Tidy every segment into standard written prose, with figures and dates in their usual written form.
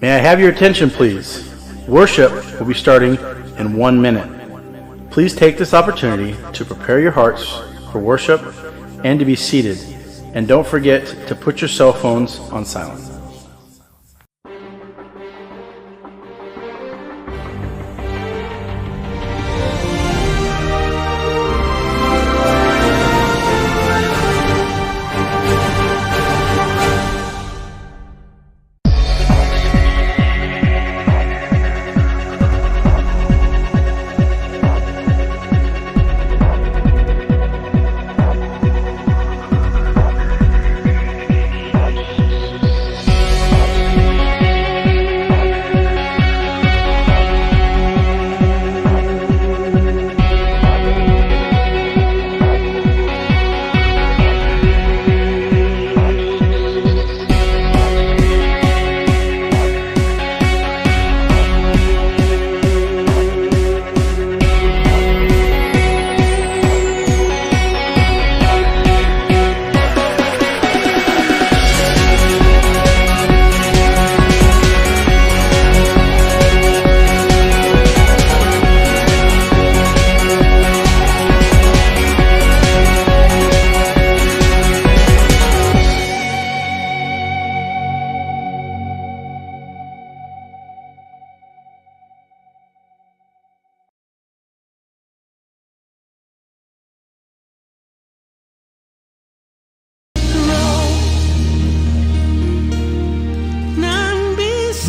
May I have your attention, please? Worship will be starting in 1 minute. Please take this opportunity to prepare your hearts for worship and to be seated. And don't forget to put your cell phones on silent.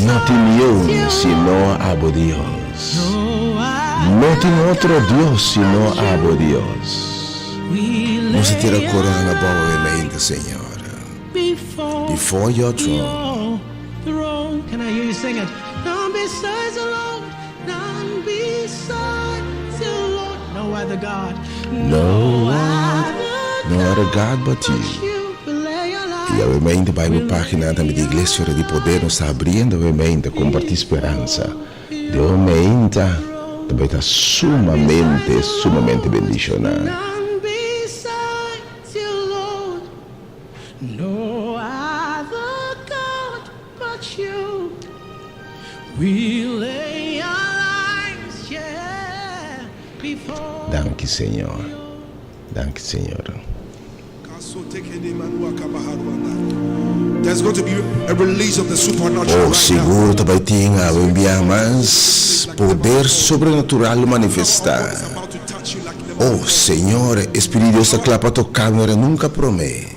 No tem nenhum sino abo Dios. No tem outro Deus sino abo Dios. Não se tira a coroa na boa mente, Senhor. Before your throne. Can I hear you sing it? None besides the Lord, none besides the Lord. No other God. No other God but you. E ovviamente a Bible página da Igreja de Poder nos está abrindo ovviamente a compartilhar esperança. De ovviamente também está sumamente bendicionado. None besides you, Lord. No other God but you. We lay our lives, yeah, before. Danke, Senhor. Danke, Senhor. There's going to be a release of the supernatural right Seguro now. também tinha o enviar mais poder sobrenatural manifestar. About to touch you like never. Senhor, Espírito de Deus está para tocar, mas nunca promete.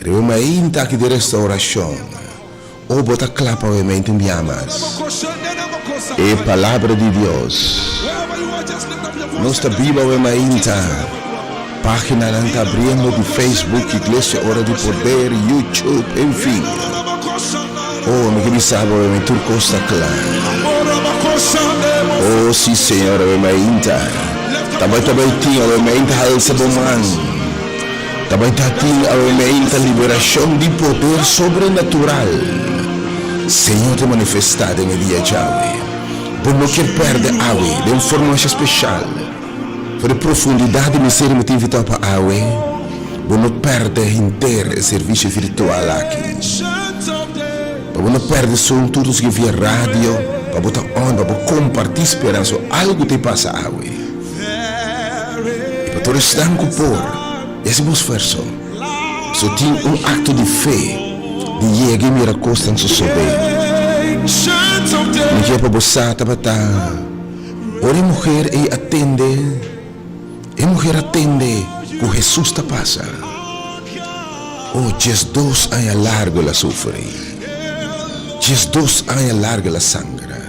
Rema ainda aqui de restauração. Bota clapa obviamente enviar mais. E palavra de Deus. Wherever you are, just lift up your voice. Nossa Bíblia obviamente. Página não está abrindo de Facebook, Igreja Hora de Poder, YouTube, enfim. Me que me sabe, obviamente, tudo está claro. Sim, Senhor, obviamente. Também tinha, obviamente, a Elsa Boman. Também tinha, obviamente, a liberação de poder sobrenatural. Senhor, te manifestado em dia de hoje. Por não querer perder hoje, de uma forma especial. Por profundidade me ser me invitar para a aue, vou não perder inteiro o serviço virtual aqui. Para não perder som tudo que via rádio, para botar onda, para compartilhar esperança, algo te passa a aue. E para todos estão com por esse esforço, só tinha acto de fé, de chegar e mirar costa em seu sober. Me quer para você, tabata, ora mulher e atende. E mulher atende que Jesus está passa. Jesus anos largo la sofre. Jesus anos largo la sangra.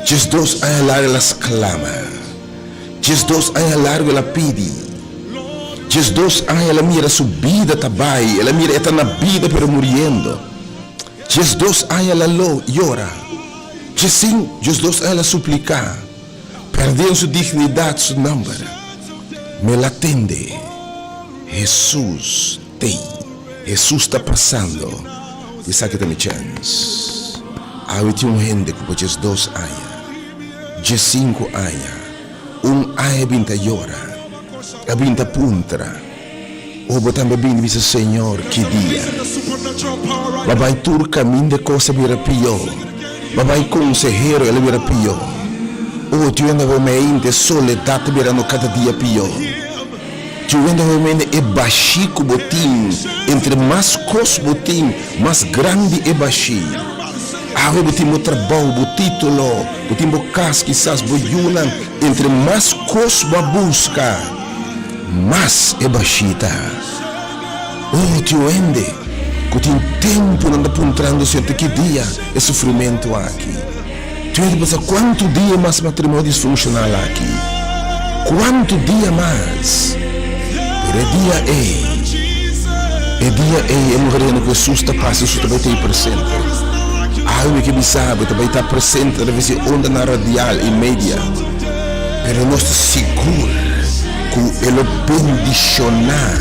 Jesus anos largo la clama. Jesus anos largo la pidi. Jesus anos la mira su vida tabai. Ela mira está na vida pero muriendo. Jesus anos la llora. Jesus anos la suplica. Perdendo sua dignidade, seu nome. Me la atende. Jesus tem. Jesus está passando. E sabe que tem chance. Há gente que pode 2 anos. 5 anos. 1 ano binta llora. A binta puntra. Também bem diz Senhor, que dia. Babai tur caminho de coisa vira pior. Babai consejero ele vira pior. Tu ainda realmente soledade virando cada dia pior. Tu ainda realmente é baixinho botim. Entre mais cos botim, mais grande é baixinho. Agora botim o trabalho, o título, botim o casco, quizás boiuna. Entre mais cos ba busca, mais é baixita. Tu ainda que tem tempo não apontando certo que dia é sofrimento aqui. Tu pensa quanto dia mais matrimônio disfuncional aqui? Quanto dia mais? Pero é morrendo que Jesus está passando, Jesus também está presente. Algo que me sabe, também está presente através de onda na radial e mídia. Pero nós estamos seguros que ele bendicionar,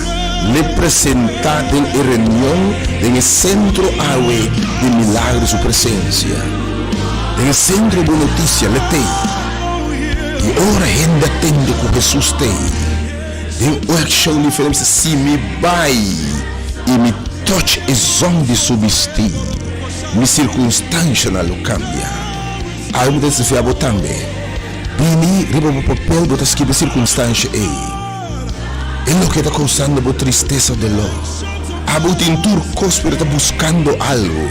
lhe apresentar em reunião, em centro de milagres sua presença. Em centro de notícia, ele tem. E ora ainda atende que Jesus tem. Tem uma ação diferente. Se me vai e me toque e zon de subsistir, minha circunstância não cambia. Há um desafio também. Bini, riba o papel, botar escrever circunstância aí. Ele que está causando a tristeza de lo. Há um turco que está buscando algo.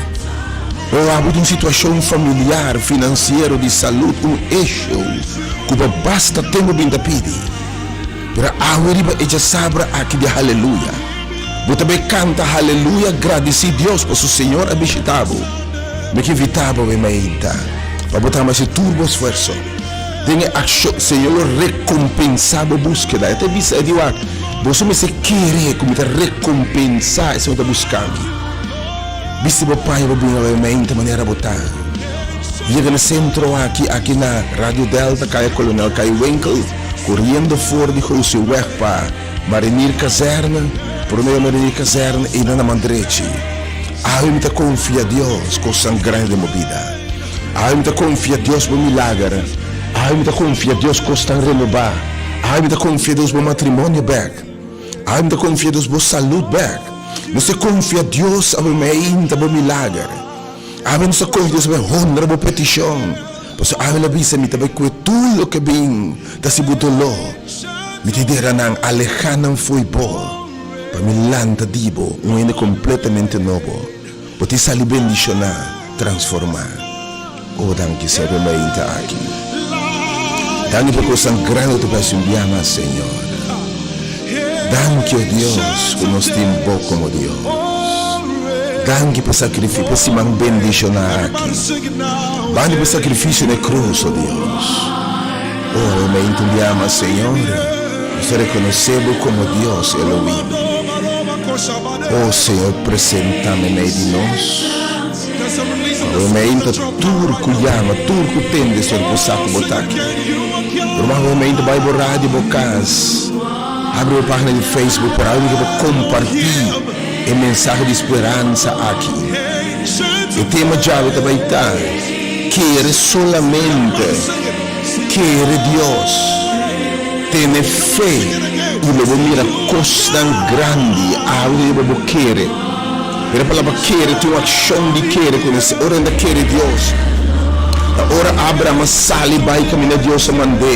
Ou há uma situação familiar, financeira, de saúde, eixo, que basta tempo bem da pedir. Para a riba já sabe aqui de aleluia. Você também canta aleluia, agradece a Deus por seu Senhor abitado. me que invitava a mainta, para botar mais turbo esforço. Tem ação, Senhor, recompensava a búsqueda. Até disse a Deus, você me se querer como te recompensar, isso está buscando. Viste o pai vai vir a mainta maneira botar. Chega no centro aqui na Rádio Delta, cai Coronel Kai Winkel, correndo fora de José Wegpa, Marinir Caserna, por meio Marinir Caserna e na Mandrechi. A gente confia a Deus com sangue de movida. A gente confia a Deus com milagre. A gente confia a Deus com renovar. A gente confia a Deus com matrimônio back. A gente confia a Deus com saúde back. Você confia a Deus com milagre. A gente confia a Deus com honra, com petição. Porque a gente bisa me também com tudo que vem da Sibutolo. Me te dera nang alejanan foi bom. Para me lanta dibo, ano completamente novo. Porque sali bendicionar, transformar. Oh, danke ser mainta aqui. Danke por consagrado tu vai enviar, Senhor. Danke, Deus, por nos tempo como Deus. Danke por sacrifício, por se man bendicionar aqui. Danke por sacrifício na cruz, oh Deus. Oh, me enviar, Senhor. Nos reconhecemos como Deus Elohim. Oh Senhor, presenta-me meio de nós. O momento turco llama, turco tende ser o saco botar aqui. Provavelmente vai borrar de bocas. Abre a página de Facebook para alguém que compartilhar a mensagem de esperança aqui. O tema chave também está. Quer solamente, quer Deus. Tiene fé. E luego mira coisas tão grandes, algo que quer. Pero a palavra quer tem uma ação de querer, quando se ora ainda quer Deus. Da hora Abraão sale vai caminhar Deus a mandar.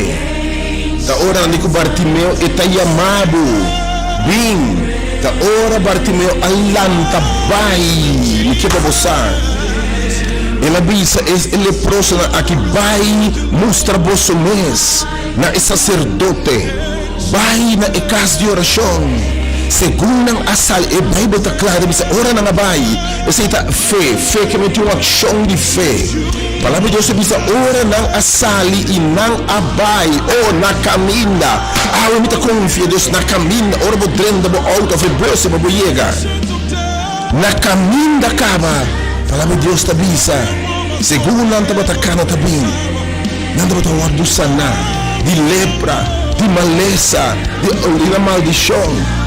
Da hora Nico Bartimeu está chamado, bem. Da hora Bartimeu alanta vai, me que para você. Ela avisa é leproso aqui vai mostra vosso mês na sacerdote. Vai na casa de oração. Segundo a sala, a Bíblia está clara, diz, ora na vai. Essa é a fé que mete uma ação de fé. A palavra de Deus diz, ora na sala e não a vai, ou na caminha. Ah, eu me confio, Deus, na caminha, ora vou drenda, vou alto, vou bolsa, vou chegar. Na caminha acaba. A palavra de Deus está diz, segundo não está batacana também. Não está batacana do sanar, de lepra. De maleza, de maldição,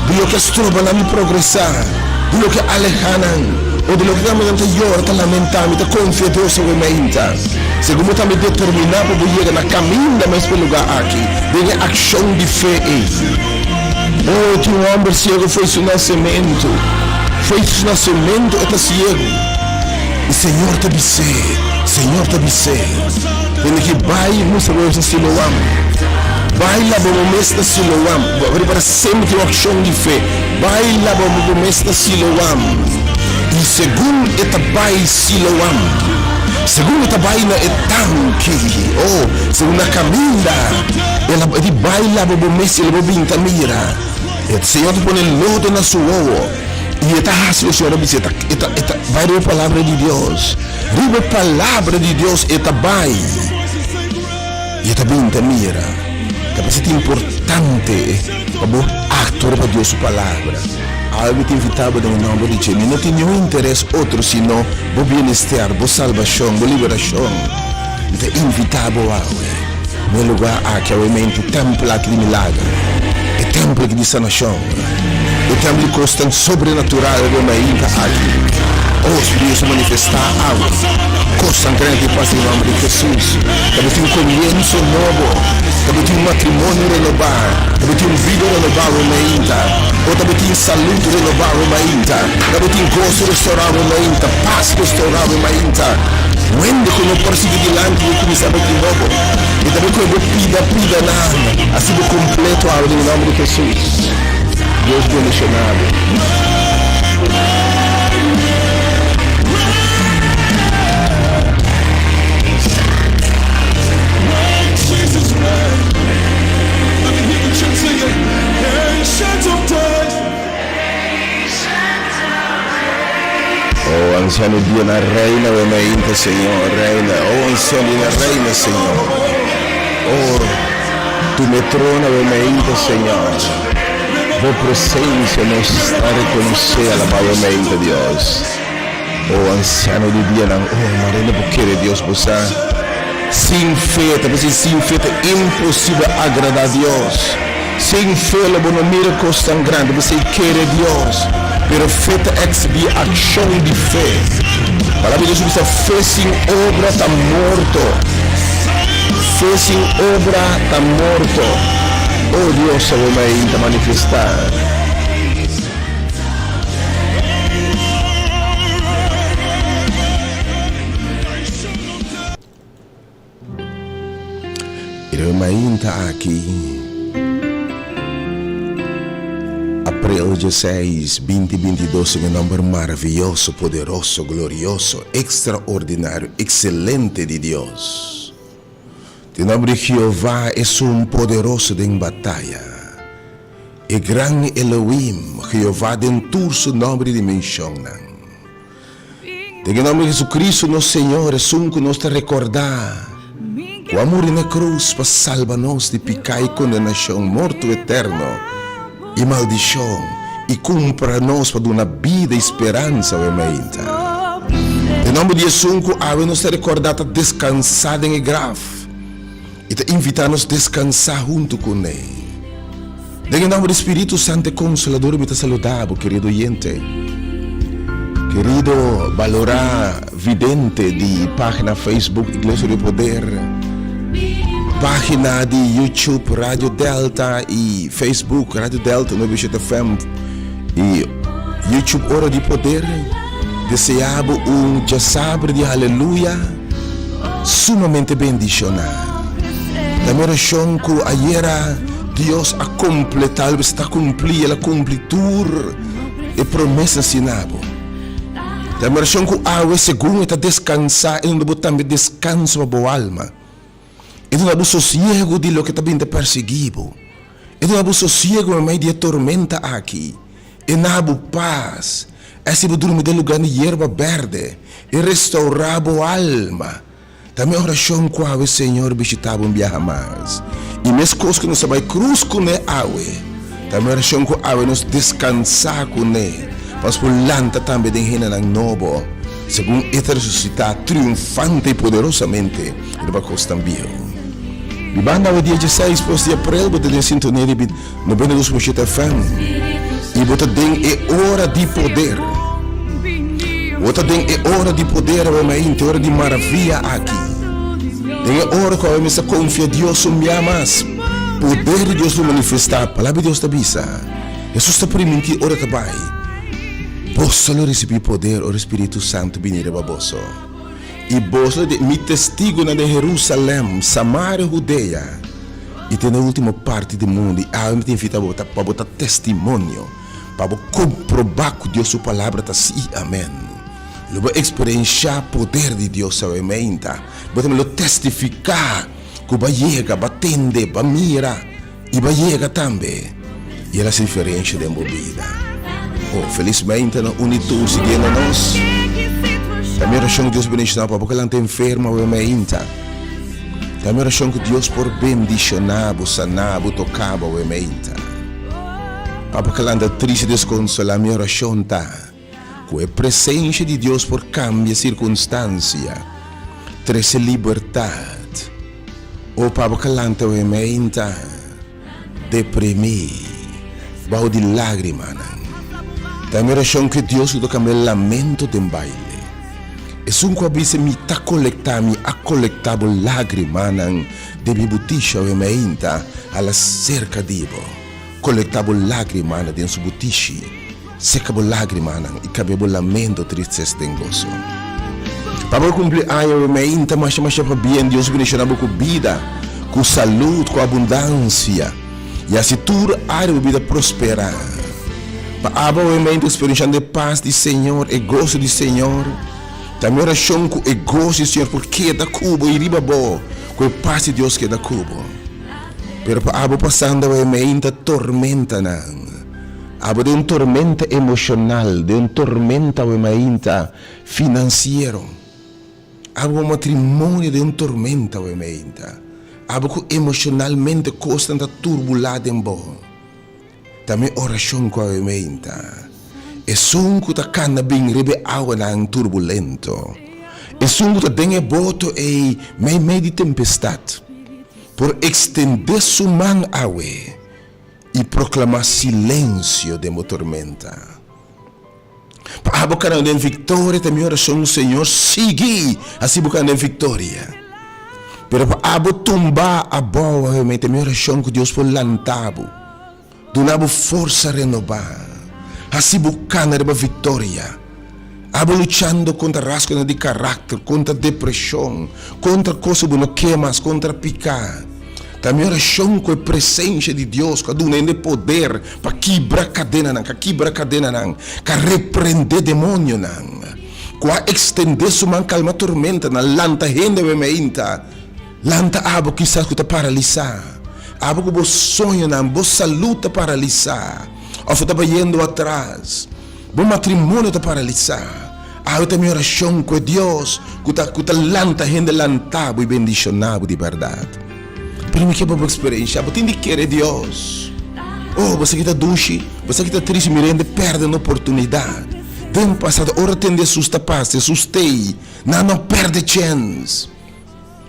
de lo que estroba na me progressar, de lo que alejanan, ou de lo que também anterior está lamentando, está confia Deus sobre menta. Segundo também determinar para chegar na caminho mais pelo lugar aqui, de ação de fé. Oh, que um homem cego fez o nascimento, está cego. E Senhor te disse, ele que vai mostrar o Siloam. Vai lá para o mês da Siloam. Para sempre uma ação de fé. Vai lá para o mês da Siloam. E segundo esta vai Siloam. Segundo esta vai na etanque. Oh, segundo a caminha. Ela vai lá para o mês ela vai mira. O Senhor te põe lodo na sua ovo. E esta raça o Senhor diz, vai a palavra de Deus. Riba a palavra de Deus esta vai. E esta mira. Capacete importante para actuar para Deus sua palavra. Algo te invitava no nome de Jesus. Não tem nenhum interesse outro senão o bem-estar, a salvação, a liberação. Te invitava no lugar aqui, realmente, o templo aqui de milagre, o templo de sanação, o templo de constante sobrenatural de uma ilha aqui. Oh, Deus manifestar algo. Coisa grande passa em nome de Jesus. Também tem um começo novo. Também tem um matrimônio renovado. Também tem um vida renovada ainda. Ou também tem saúde renovada ainda. Também tem gozo restaurado ainda. Paz restaurada ainda. Onde quando eu prossigo diante eu começar de novo. E também quando eu pida nada. Assim de completo em nome de Jesus. Deus bendicionado. anciano Dio na reina o mente Senhor, reina, oh anciano na reina Senhor, oh tu me trona o mente Senhor, tua presença nos está a reconhecer alamadamente Deus, oh anciano de Dio na, oh marina porque Deus você sem fé, talvez sem fé é impossível agradar a Deus. Sem fé, não mira coisa tão grande, você quer Deus. Pero feita exibir ação de fé. A palavra de Deus diz: fé sem obra está morto. Fé sem obra está morto. Oh Deus, sabe manifestar. Ainda aqui, abril 16, 2022, um número maravilhoso, poderoso, glorioso, extraordinário, excelente de Deus. O nome de Jeová é poderoso em batalha. E grande Elohim, Jeová dentur seu nome de menciona. Em nome de Jesus Cristo, nosso Senhor, é que nos recordar o amor na cruz para salvar-nos de pecado e condenação, morto eterno e maldição, e comprar-nos para uma vida e esperança, obviamente. Em nome de Jesus, que nos recordar a descansar em grave e te invitar-nos a descansar junto com Ele. Em nome do Espírito Santo Consolador, me te saludavo, querido oyente, querido valorar vidente de página Facebook Igreja do Poder, página de YouTube Rádio Delta e Facebook Rádio Delta 97 FM e YouTube Hora de Poder. Deseavo dia sábado de aleluia sumamente bendicionado. Também oração que ayer Deus a completar, está a cumprir a completur e promessa sinabo. Também oração que a segundo está descansar e não deve também descanso para a alma. E não há sossego de lo que está bem perseguido. E não há sossego no meio de tormenta aqui. E não há paz. É se dormir de lugar de erva verde. E restaurar a alma. Também a oração com o Senhor visitava um dia mais. E mesmo coisas que não sabe cruz com ele awe. Também a oração com o nos descansar com ele. Mas por lanta também de rena ng novo. Segundo ele ressuscitar triunfante e poderosamente. E vai costar também. E banda o dia 16 de abril, você tem sintonia de 92.7 FM. E você tem hora de poder. Você tem hora de poder, tem hora de maravilha aqui. Tem hora que você confia em Deus, mais poder de Deus manifestar. A palavra de Deus está bisa. Jesus está permitindo hora também. Você receber poder, o Espírito Santo vir para você. E você me testigo na de Jerusalém, Samaria, Judeia, e tem na última parte do mundo. E me invita para botar testemunho, para comprovar que Deus sua palavra está assim, amém. Eu vou experienciar o poder de Deus, amém. Vou me testificar que vai chegar, vai atender, vai mirar e vai chegar também. E ela se diferencia da minha vida. Oh, felizmente, no unitur seguindo nós. Também oração que Deus bendicionar para porque ela está enferma ou aumenta. Também oração que Deus por bendicionar, sanar, tocar ou aumenta. Para porque ela está triste, desconsolada, minha oração está. Com a presença de Deus por cambia circunstância, trazer liberdade. Ou para porque ela está aumenta, deprimir, baú de lágrimas. Também oração que Deus vai cambiar o lamento de baile. E um coabise me tá colectando, a colectar lágrimas de minha boticha ou meinta ala cerca dibo. Colectar lágrimas de sua boticha, seca lágrimas e cabe lamento tristeza de gozo. Para cumprir ayo meinta, mas para bem Deus bendicionar com vida, com saúde, com abundância. E assim tudo a vida prosperar. Para aba o meinta experienciando de paz do Senhor e gozo do Senhor. Também oração com o gozo do Senhor, porque é da Cuba e riba boa, com a paz de Deus que é da Cuba. Pero para abo passando a mente tormenta não. Abo de tormenta emocional, de tormenta mainta financiero. Abo matrimonio de tormenta mainta. Abo emocionalmente constante turbulado em bo. Também oração com a mainta. E sunku ta kana bing rebe awa nang turbulento. E sunku ta denge boto e meio de tempestade. Por extender su man awe e proclamar silêncio de uma tormenta. Para abocar na vitória, também oração, Senhor, siga assim buscar na vitória. Pero para abo tumbar a boa, também oração que Deus for lantabo, donabo força renovar, assim buscando a vitória. Abo lutando contra rasgo de caráter, contra depressão, contra coisas que não queimas, contra picar. Também oração com a presença de Deus, que dá poder para quebrar cadena, para repreender demônio, para estender sua mão calma tormenta, lanta rende meinta, lanta abo quizás que está paralisar, abo que você sonha, você saluta paralisar, ou você está indo atrás, bom matrimônio está paralisar, abo também oração com Deus, que está lanta rende lantabo e bendicionado de verdade. Pero me quebra uma experiência, você tem que querer Deus. Oh, você que está doce, você que está triste, me rende, perde a oportunidade. Tem passado, ora tende susta paz, sustei, não perde chance.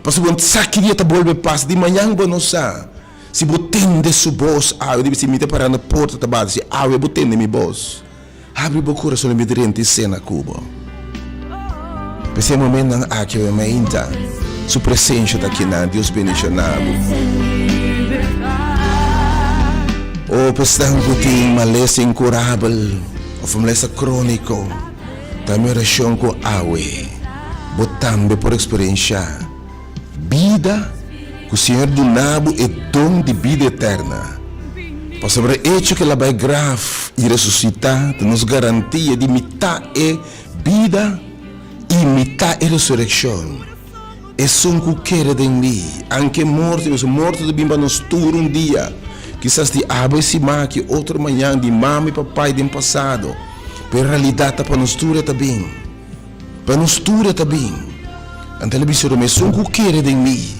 Porque você sabe que está volve paz, de manhã você não sabe. Se você tende sua voz, eu deve se meter para na porta da base, se eu tende minha voz. Abre o coração e me dirente cena cubo. Esse momento aqui eu me ainda. Sua presença está aqui, Deus bendicionado. Oh, pessoal que tem maleza incurável, ou maleza crônico, também oração com awe, botando por experiência, vida que o Senhor do Nabo é dom de vida eterna. Para sobre o hecho que ela vai grave e ressuscitar, nos garantia de metade é vida e metade é ressurreição. É só que quer de mim, anche morto de bimba nos tur dia, quizás de abo e sima que outro manhã de mama e papai de passado, pero realidade para nos tur também, para nos tur também. A televisão me só que quer de mim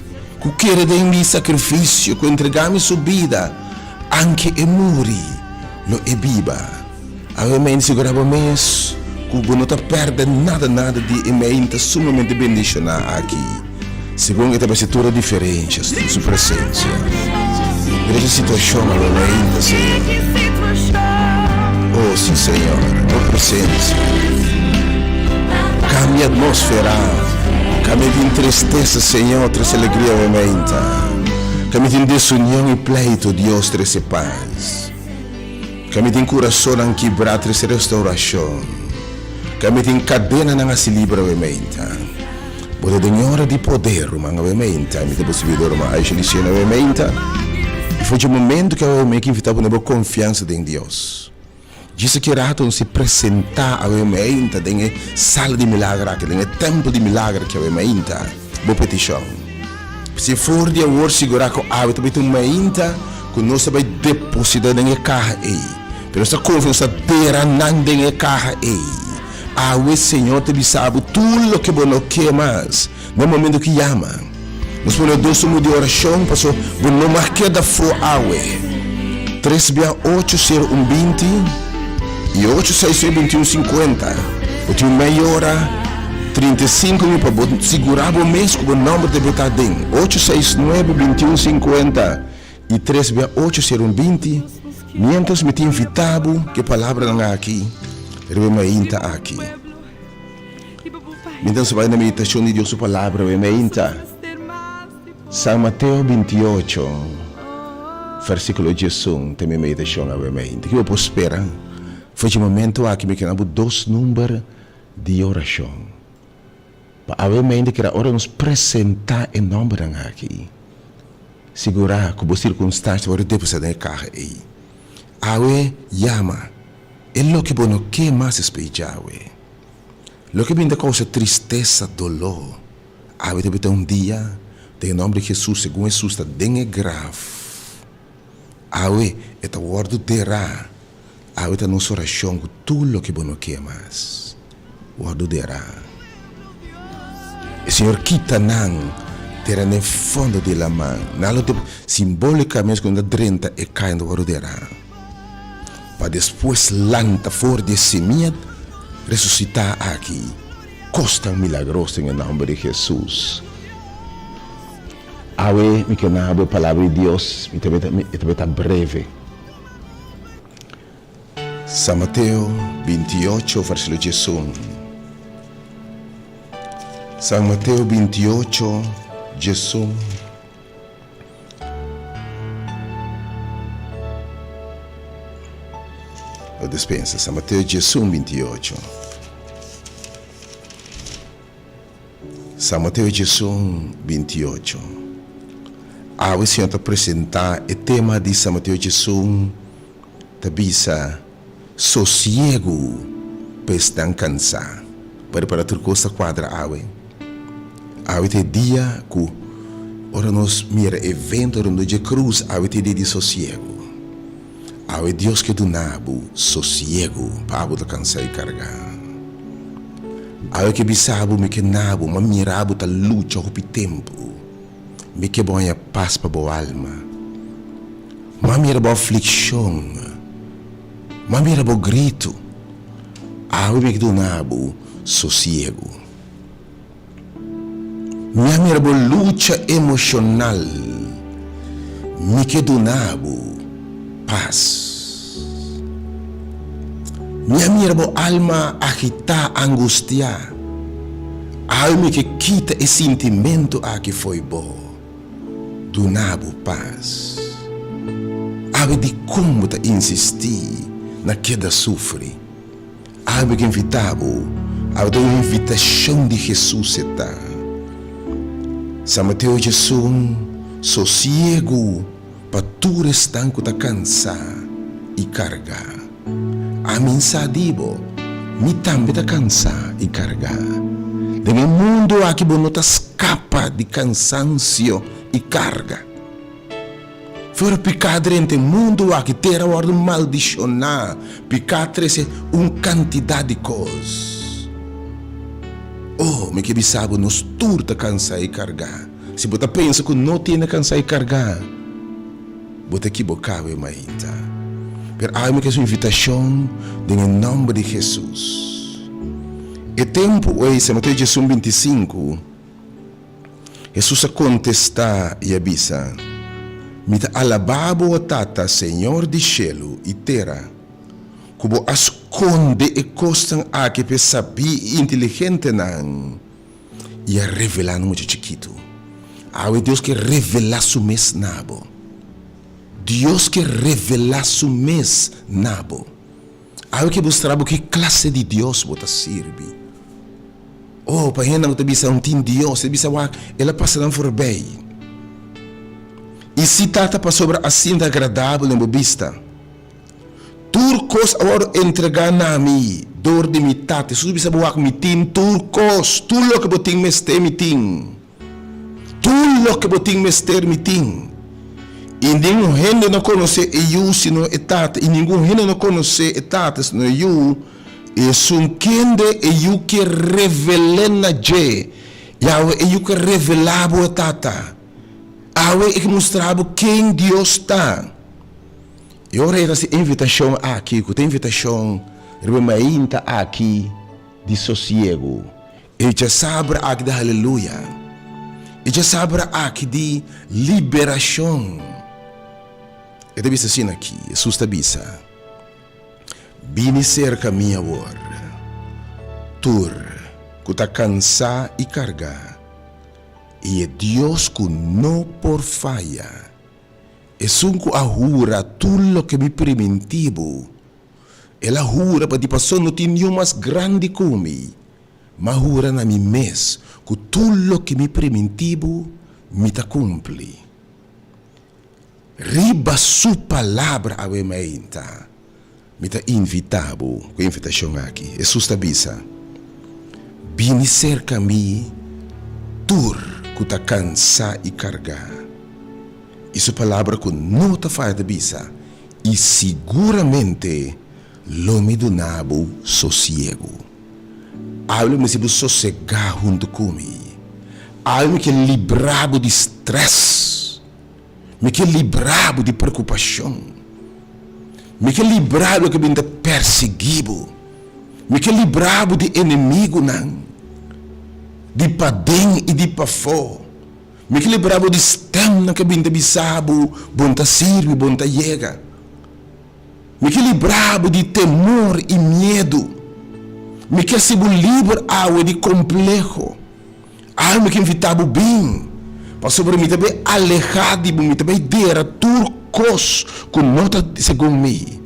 sacrifício, que entregar-me sua vida, anche e muri, lo e biba. Avem segurava mês, que não está perdendo nada de emenda sumamente bendicionar aqui. Segundo esta situação diferente, sua presença. Veja a situação ainda, Senhor. Oh, sim, Senhor, tua presença. Cambia a atmosfera. Cambia de tristeza, Senhor, traz alegria aumenta. Cambia de desunião e pleito, Deus traz paz. Cambia de coração não quebrar, traz restauração. Cambia de cadena não se livra aumenta. Pode denhora de poder, mga wementa, mi tebo subidor ma aisha lisina wementa. E foi o momento que eu me invitava na confiança em Deus. Disse que rato se apresentar a wementa em sala de milagre, em templo de milagre que a wementa, boa petição. Se for de agora segurar com a hábito de wementa, que nós vai depositar em carro aí. Pero essa confiança terá não em carro aí. O Senhor te sabe tudo o que você quer mais no momento que chama. Nós podemos dois de oração para o não marcar da fo awe 3680120 e 8612150. Eu tenho meia hora 35 minutos para segurar o mês com o número de botar dentro 8692150 e 3680120. Mientras me tinha invitado que palavra não aqui. Eu me ainda aqui. Então, se vai na meditação de Deus, sua palavra, eu me ainda. São Mateus 28, versículo 18, tem minha meditação, eu me ainda. Que eu posso esperar. Foi o momento aqui que eu tenho dois números de oração. Para eu me ainda que a hora nos apresentar em nome de aqui. Segurar que as circunstâncias vão depositar em carro aí. Awe chama. É o que não quer mais esperar. O que vem da causa tristeza, dolor. Awe deve ter dia, em nome de Jesus, segundo Jesus, está bem grave. Awe é o word terá. Awita nossa oração com tudo o que você quer mais. O adorará. O Senhor quita não terá no fundo de la mão. Nalo simbolicamente quando drenta e cai no adorará. Para depois lanta fora de semente ressuscitar aqui. Costa milagroso em nome de Jesus. Awe me quenabo a palavra de Deus, me também breve. São Mateus 28, versículo 18. São Mateus 28, 18. Eu dispensa, São Mateus 18, 28. São Mateus 18, 28. O Senhor te apresentar o tema de São Mateus 18, tabisa sossego para estar cansado. Para ter coisa quadra awe te dia que ora nos mira evento onde de cruz awe te dia de sossego. Awe Deus que do nabo sossego para abo te cansar e carregar. Awe que bisabo me que nabo ma mirabo ta luta o tempo. Me que boa paz para boa alma. Ma mira boa aflição. Ma mira boa grito. Awe me que do nabo sossego. Me mira boa luta emocional. Me que do nabo paz. Me mira boa alma agitar, angustiar. Awe me que quita esse sentimento que foi bom. Do nabo paz. Awe de como te insistir na queda sofre. Awe que invitavo. Awe da invitação de Jesus está. São Mateus 18, sossego para tu restar que tá cansar e carregar. A mim sadibo, me também tá cansar e carregar. No mundo aqui você não escapa de cansancio e carga. Fora picadre entre mundo aqui terá ordem maldicionar. Picadre é uma quantidade de coisas. Oh, me que bisabo nos turta cansar e carregar. Se você pensa que não tem cansar e carregar, você equivocado ainda. Pero há uma invitação em nome de Jesus. E tempo hoje, Mateus 18, 25. Jesus contesta e avisa: Mita alababo a tata, Senhor de cielo e terra, como asconde e costam a que sabi inteligente não, e a revelar muito chiquito. Deus que revela su mes nabo. Deus que revela su mes nabo. Que mostrar que classe de Deus você serve. Oh, para não te bisa um tim Deus, te bisa ela passa não for bem. E se trata para sobre assim agradável na vista. Turcos agora entregar na mim, dor de mitade, se bisa buak mitin turcos, tu lo que boting mester mitin. Tu lo que boting mester mitin. E nenhum gente não conhece eu sino etata, e nenhum gente não conhece etata sino eu. E sun kende e eu que revelena je, e eu que revelava etata. Awe que mostrava quem Deus está. E ora essa invitação aqui, que tem invitação, remainta aqui de sossego. E já sabe aqui de aleluia. E já sabe aqui de liberação. E deve ser assim aqui, Jesus está bisa. Bini cerca minha war. Tur, que está cansado e carga. E é Deus que não por falha. É sunco a jura tudo que me primitivo. Ela jura para a pessoa não tem mais grande como. Mas jura na mim mês que tudo que me primitivo me ta cumpre. Riba su palavra a meinta. Me ta invitavo, com invitação aqui. Jesus está bisa. Bini cerca mi tur que está cansado e carga. Isso palavra que não te faz de bisa. E seguramente lo me donavo sossego. Awe me sibu sossegar junto comigo. Awe me que libravo de stress. Me que libravo de preocupação. Me que libravo que binda perseguido. Me que libravo de inimigo não. De padem e de pafó. Me que libravo de stem que binda bisabo, bonta sirve, bonta llega. Me que libravo de temor e medo. Me que sibo livre awe de complexo. Me que invitava bem. Para sobre mim também alejado de mim também dera turcos com nota segundo mim.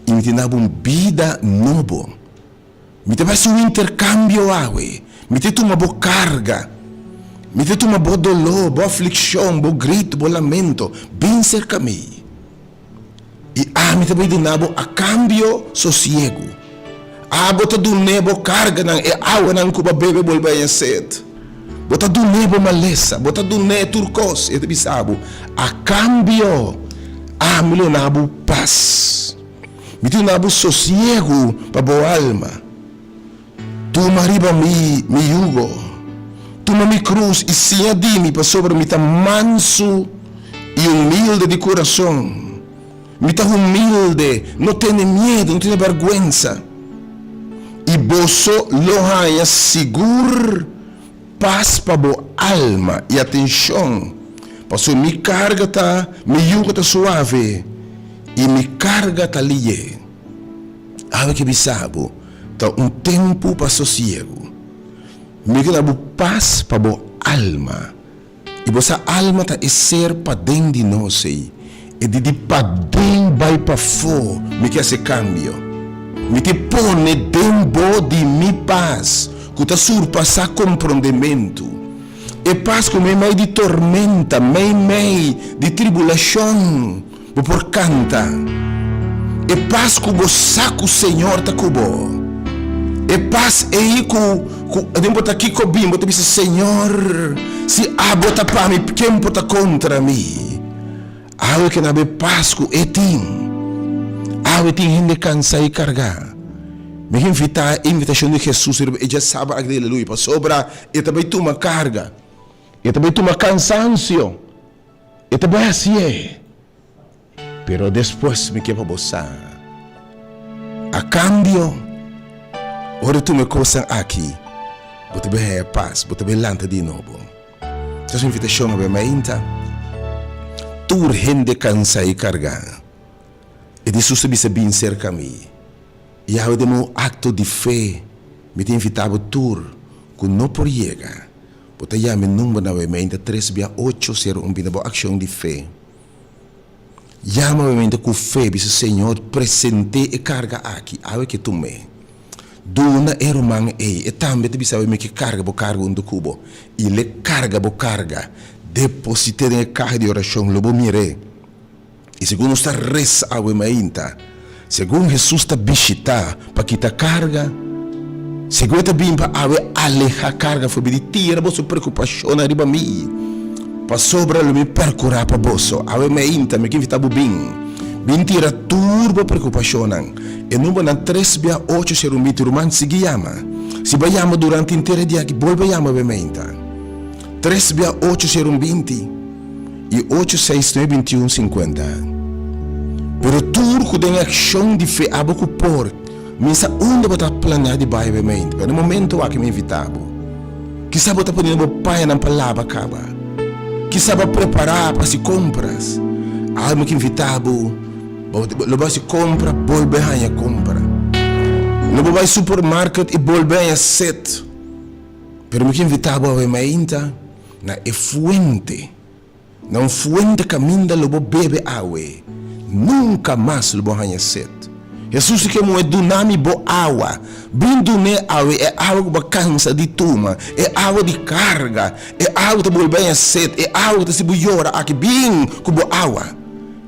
E me tinha uma vida nova. Me também um intercâmbio awe. Me tinha uma boa carga. Me tinha uma boa dolor, boa aflição, boa grito, boa lamento. Bem cerca de mim. E me também tinha a cambio sossego. Bota do nebo carga não é água não cuba bebe volver a sede. Bota do nebo maleza, bota do ne turcos, e te sabe. A cambio, me lo nabo paz. Me tu nabo sossego para boa alma. Tu mariba mi yugo. Tu mi cruz e se adimi para sobre mi ta manso e humilde de coração. Mi ta humilde, não tem medo, não tem vergüenza. E boso lohanha seguro paz para boa alma e atenção. Passou me carga tá, me yuga tá suave e me carga tá lié. Que bisabo, tá tempo para sossego. Me ganha paz para boa alma. E bossa alma tá ser para dentro de nós e de para dentro vai para fora. Me quer esse cambio. Me te pone dentro de mi paz, que te surpassa compreendimento. E paz como é meio de tormenta, meio de tribulação, por canta. E paz que o saco Senhor tá cubo. E paz é aí que eu botar aqui cobim, botar disse Senhor, se bota para mim, quem bota contra mim? Algo que não é paz que é tim. Eu tenho gente cansa e carregar. Me invitar a invitação de Jesus e já sabe a aleluia para sobrar e também toma carga e também toma cansaço e também assim é. Pero depois me quer para você. A cambio, ora tu me coisa aqui, você vai ter paz, você vai lançar de novo. Essa invitação é bem ainda. Tu gente cansa e carregar. E de isso se bem cerca a mim. E eu de meu acto de fé, me tem invitado tur, que não por chegar. Porque já me número novamente 368 uma boa ação de fé. Já novamente com fé, disse Senhor, presente e carga aqui, eu que tu me. Dona irmã e também te sabe me que carga do cubo. E le carga deposite na carga de oração, lobo mire. E segundo está reza a ainda, segundo Jesus está visitar para quitar carga, segundo está bem para alejar carga, foi de tira a sua preocupação arriba mim, para sobra o me percurar para bolso, ainda me que invita bem tira turbo preocupação, e não vai na 3/8 ser mito romano se guiama, se vai chamar durante inteiro dia que volve chamar ainda, 3/8 ser 20 e 8692150. Pero tudo tem ação de fé a boca por, minha onde botar planear de bairro mente. Pero no momento aqui me invitava, que sabe botar por o pai na palavra acaba, que sabe preparar para se compras, me que invitava, lo se compra, volve a compra, lo vai supermarket e volve a set. Pero me que invitava a mente na fuente. Não fuente caminha lobo bebe água. Nunca mais lobo hanha sede. Jesus que mo dunami bo água. Bindune água é água que cansa de tuma, é água de carga, é água que volve a sede, é água que se buiora aqui bem como água.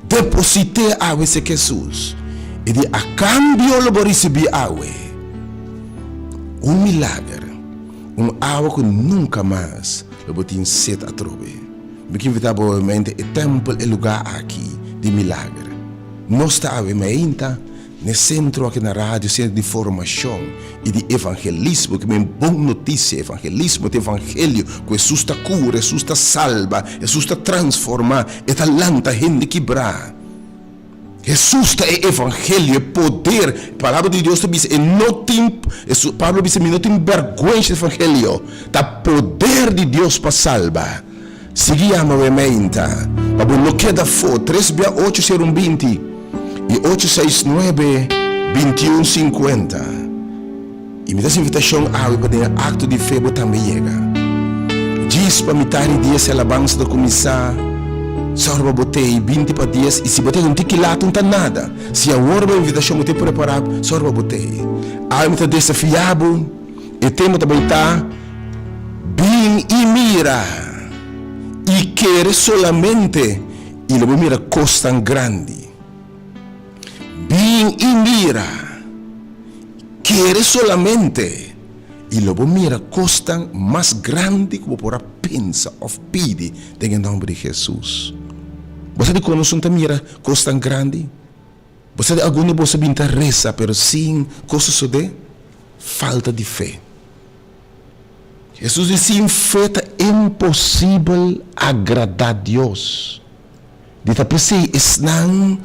Deposite água se Jesus. E de a cambio lobo receber água. Milagre. Água que nunca mais lobo tem sede a trobe. Me que invitar provavelmente o templo é lugar aqui de milagre. Nós está ainda no centro aqui na rádio, centro de formação e de evangelismo, que é boa notícia, evangelismo, de evangelho, que Jesus está cura, Jesus está salva, Jesus está transforma, está lanta gente quebrar. Jesus é evangelho, é poder. A palavra de Deus diz, Pablo diz, não tem vergonha do evangelho, tá poder de Deus para salvar. Seguiamo veramente, mas não queda fora, 368 e 869-2150. E me dá essa invitação para o acto de fé também chega. Diz para metade de essa alabança do comissário, sorba botei 20 para 10, e se botei um tiquilato não está nada. Se a hora da invitação botei preparado, sorba botei. Aí me está desafiado, e temos também tá, bem e mira, e quer solamente, e lo mira costa grande. Bem e mira, quer solamente, e logo mira costan mais grande que você pensa ou pede em nome de Jesus. Você de conosco não mira costan grande? Você de algum você binta reza, pero sem coisa de falta de fé. Jesus diz, sem fé é impossível agradar a Deus. De tapete não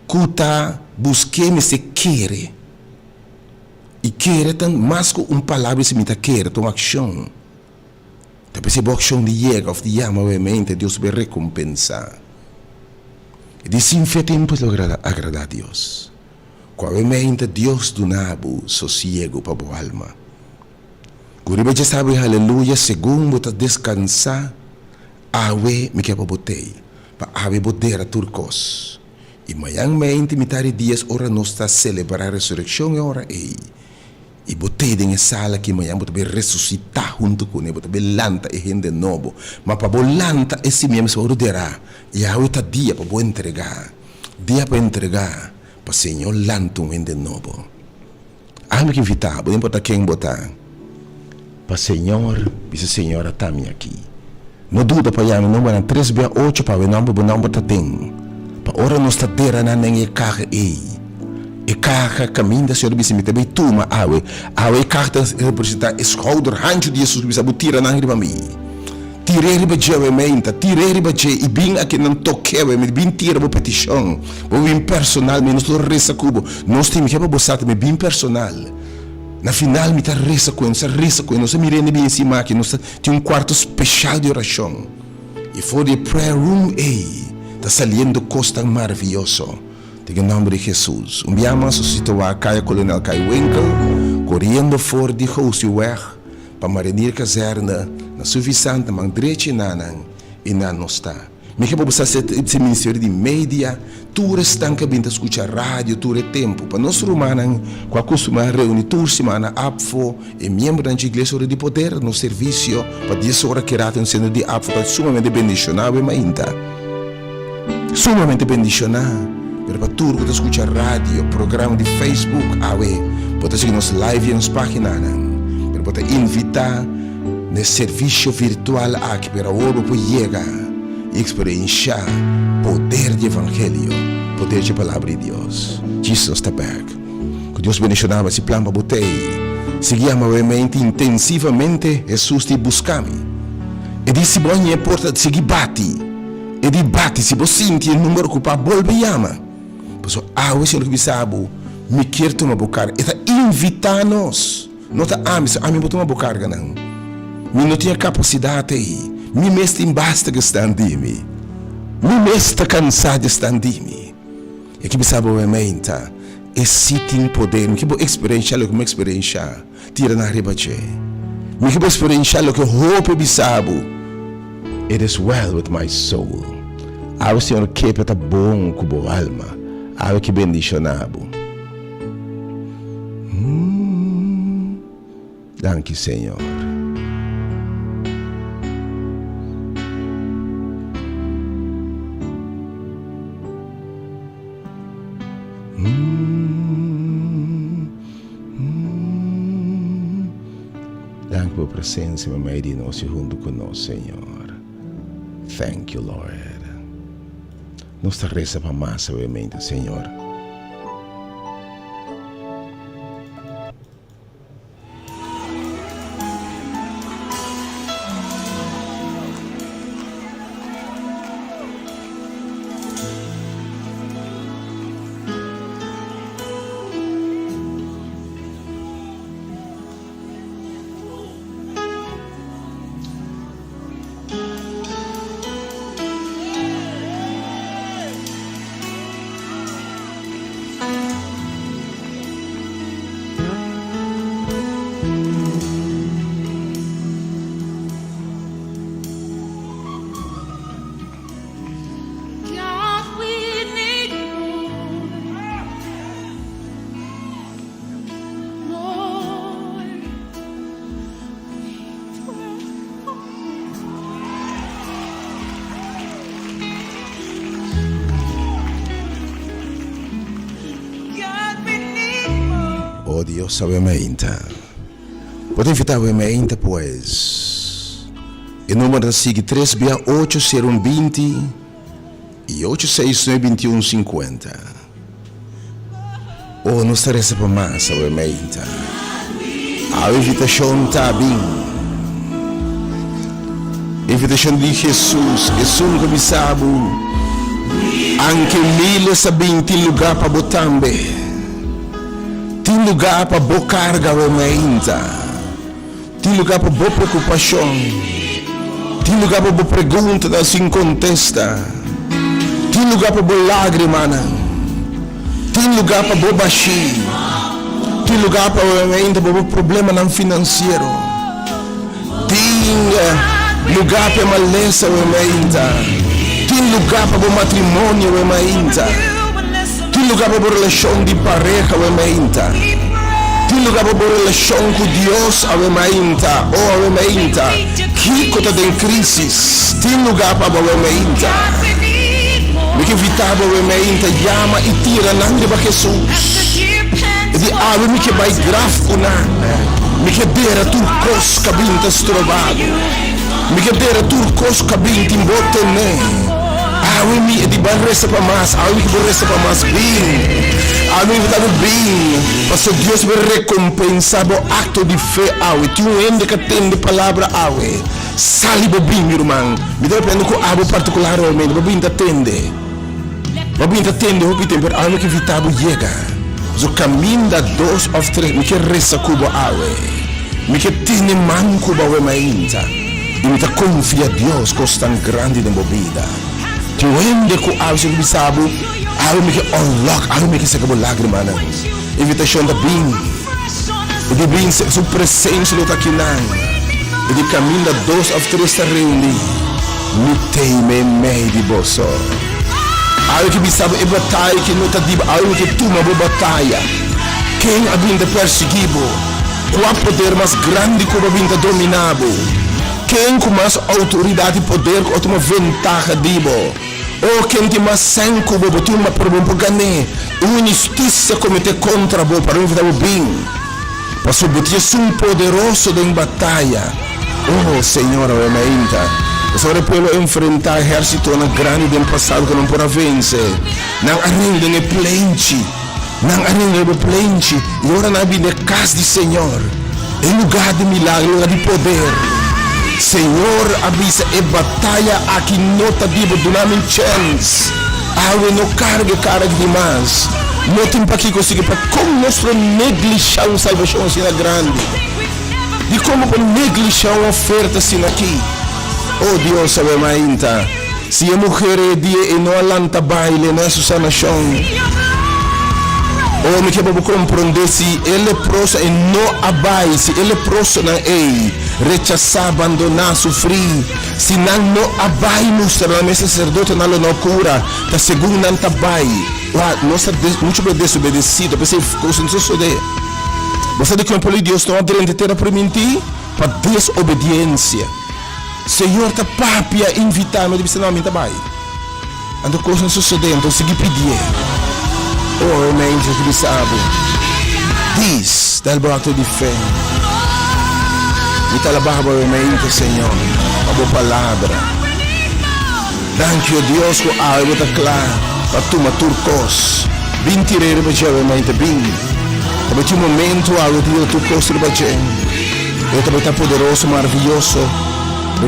cuta busquei-me se quer. E quer tan mais que palavra se me quer, uma ação. Talvez a ação de chega ou de ama, obviamente, Deus vai recompensar. E de sim fé tempo agradar a Deus. Obviamente, Deus do nabo sossego para a alma. Quando você sabe, aleluia, segundo você descansar, awe me quer para botei, para awe boter a turcos. E mayangmente mitari dias ora nós está celebrar a ressurreição e ora ei. E botei em sala que amanhã vou ressuscitar junto com ele, vou lanta e gente novo. Mas para lanta esse mesmo se ordenar. E a outra dia para entregar. Dia para entregar para o Senhor lanta um gente novo. A me que invitar, não importa quem botar. Para o Senhor, diz a Senhora está aqui. Não duda para ir, não vai 368 para o não botar tem. Para ora nós está terra na nem carro ei. E carga caminho da Senhora Bissimita bem tuma awe carta representar escolder hancho de Jesus bisa butira na riba mi tirei ba jewe menta tirei ba je e bem aqui não toquewe me bem tira bo petição bo bem personal menos do resa cubo nós temos que bosata me bem personal na final me tá resa com nós mirene bem em cima que nós tem quarto especial de oração e for the prayer room tá saliendo costa maravilhoso. Em nome de Jesus. Enviamos a situar Caia Coronel Kai Winkel, correndo fora de Houseweg, para marinir caserna, na suficiente mandrete nanan e na nosta. Me que você esse ministério de mídia, tu restanca bem escutar rádio, tu tempo, para nós romanan, com a costuma reunir tu semana apfo e membro da igreja de poder no serviço, para 10 horas que ratam sendo de apfo, para sumamente bendicionado e mainta. Sumamente bendicionado. Para tudo que escuta rádio, programa de Facebook, pode seguir nos live e nos páginas. Pode invitar no serviço virtual aqui para o ouro para chegar e experienciar poder de evangelho, poder de palavra de Deus. Jesus está back. Que Deus bendicionava esse plano para botei. Seguíamos realmente intensivamente Jesus te buscamos. E disse bom é importante seguir bate. E de bate se você sente o número que para volve chama. Porque o Senhor que sabe, me quer tomar bocar, está invitando-nos. Não está a mim tomar bocar, não. Me não tinha capacidade aí. Me mesmo basta que está em mim. Me mesmo está cansado de estar em mim. E que me sabe, obviamente, esse tem poder, me que vou experienciar o que me experienciar, tira na ribache. Me que vou experienciar o que eu roubo me sabe. It is well with my soul. O Senhor que está bom com a alma. Que bendicionado. Danke, Senhor. Danke por presença, meu meio de nós junto conosco, Senhor. Thank you, Lord. Nossa reza para mais, obviamente, Senhor. Oh Dios, obviamente. Pode invitar obviamente, pois. E número sigue 368-020 e 869-2150. Oh, não estarei para mais, obviamente. A invitação está bem. Invitação de Jesus, Jesus que me sabe. Anche mille sabem tem lugar para botambe. Tem lugar para boa carga, obviamente. Tem lugar para boa preocupação. Tem lugar para boa pergunta da sem contesta. Tem lugar para boa lágrima. Tem lugar para boa baixi. Tem lugar para obviamente boa problema não financeiro. Tem lugar para maleza, obviamente. Tem lugar para o matrimônio, obviamente. Tem lugar para a relação de pareja, obviamente. Tem lugar para a relação com Deus, obviamente. Oh, obviamente. Que está em crise. Tem lugar para obviamente. Me que evitar, obviamente, chama e tira nada para Jesus. E de algo me que vai gráfico, me que dera turcos cabintas trovado. Me que dera turcos cabintas em botene. Awe mi di ban resta para mais, awe que resta para mais bem, awe que tá bem, para Deus vai recompensar o acto de fé, awe, tu ende que tem de palavra awe, sali bem, meu irmão, me dá aprender com algo particular, awe, bem tá tende, o que tem, pero awe que vitabo chega, so caminho da 2 ou 3, me que resta cubo awe, me que tem man cubo awe mainta, e me tá confia Deus costan grande de movida. Tu ende com algo que me sabe, algo me que unlock, algo me que se acabou lágrima, invitação da bem, e de bem sua presença não tá aqui não, e de caminho da 2 ou 3 está reunido, me teme meio de bolso, algo que me sabe é batalha que não tá de, algo que tu uma boa batalha, quem a bem de perseguido, qual poder mais grande que a bem de dominado, quem com mais autoridade e poder com uma ventaja dibo, ou quem tem mais sangue bobo tem uma problema por ganhar, uma injustiça cometer contra bo para evitar o bem, para subir um poderoso em batalha. Oh Senhor, eu me ainda, você vai poder enfrentar exército na grande do passado que não pode vencer, não ainda é plente, não ainda é plente, e agora na vida casa de Senhor, em lugar de milagre, lugar de poder. Senhor, avisa é batalha aqui nota dibo dunami chance. Awe no carga demais. Não tem para que conseguir para como nós negligenciar uma salvação assim grande. De como para negligenciar uma oferta assim aqui. Oh Deus, sabe mainta. Se a mulher é dia e não alanta baile nessa nação. Oh, me quero compreender se ele é próximo e não abai, se ele é próximo na ei, rechazar, abandonar, sofrer, se não abai, mostra na mesa sacerdote não cura, tá segundo não abai, nós muito bem desobedecido, pensei consenso de, você de como Deus não adrende ter a permitir para desobediência, Senhor tá papia invitar-me de não me abai, ando consenso de, então segui pedir. Oh, amém, que me sabe. Diz, dá o ato de fé. E tá lá barba, amém, Senhor. A boa palavra. Thank you, Deus, com a água tá clara. Para tu maturcos. Bem tirei para já, amém, tá bem. Também tinha um momento, a água de turcos, para já. Eu também tá poderoso, maravilhoso.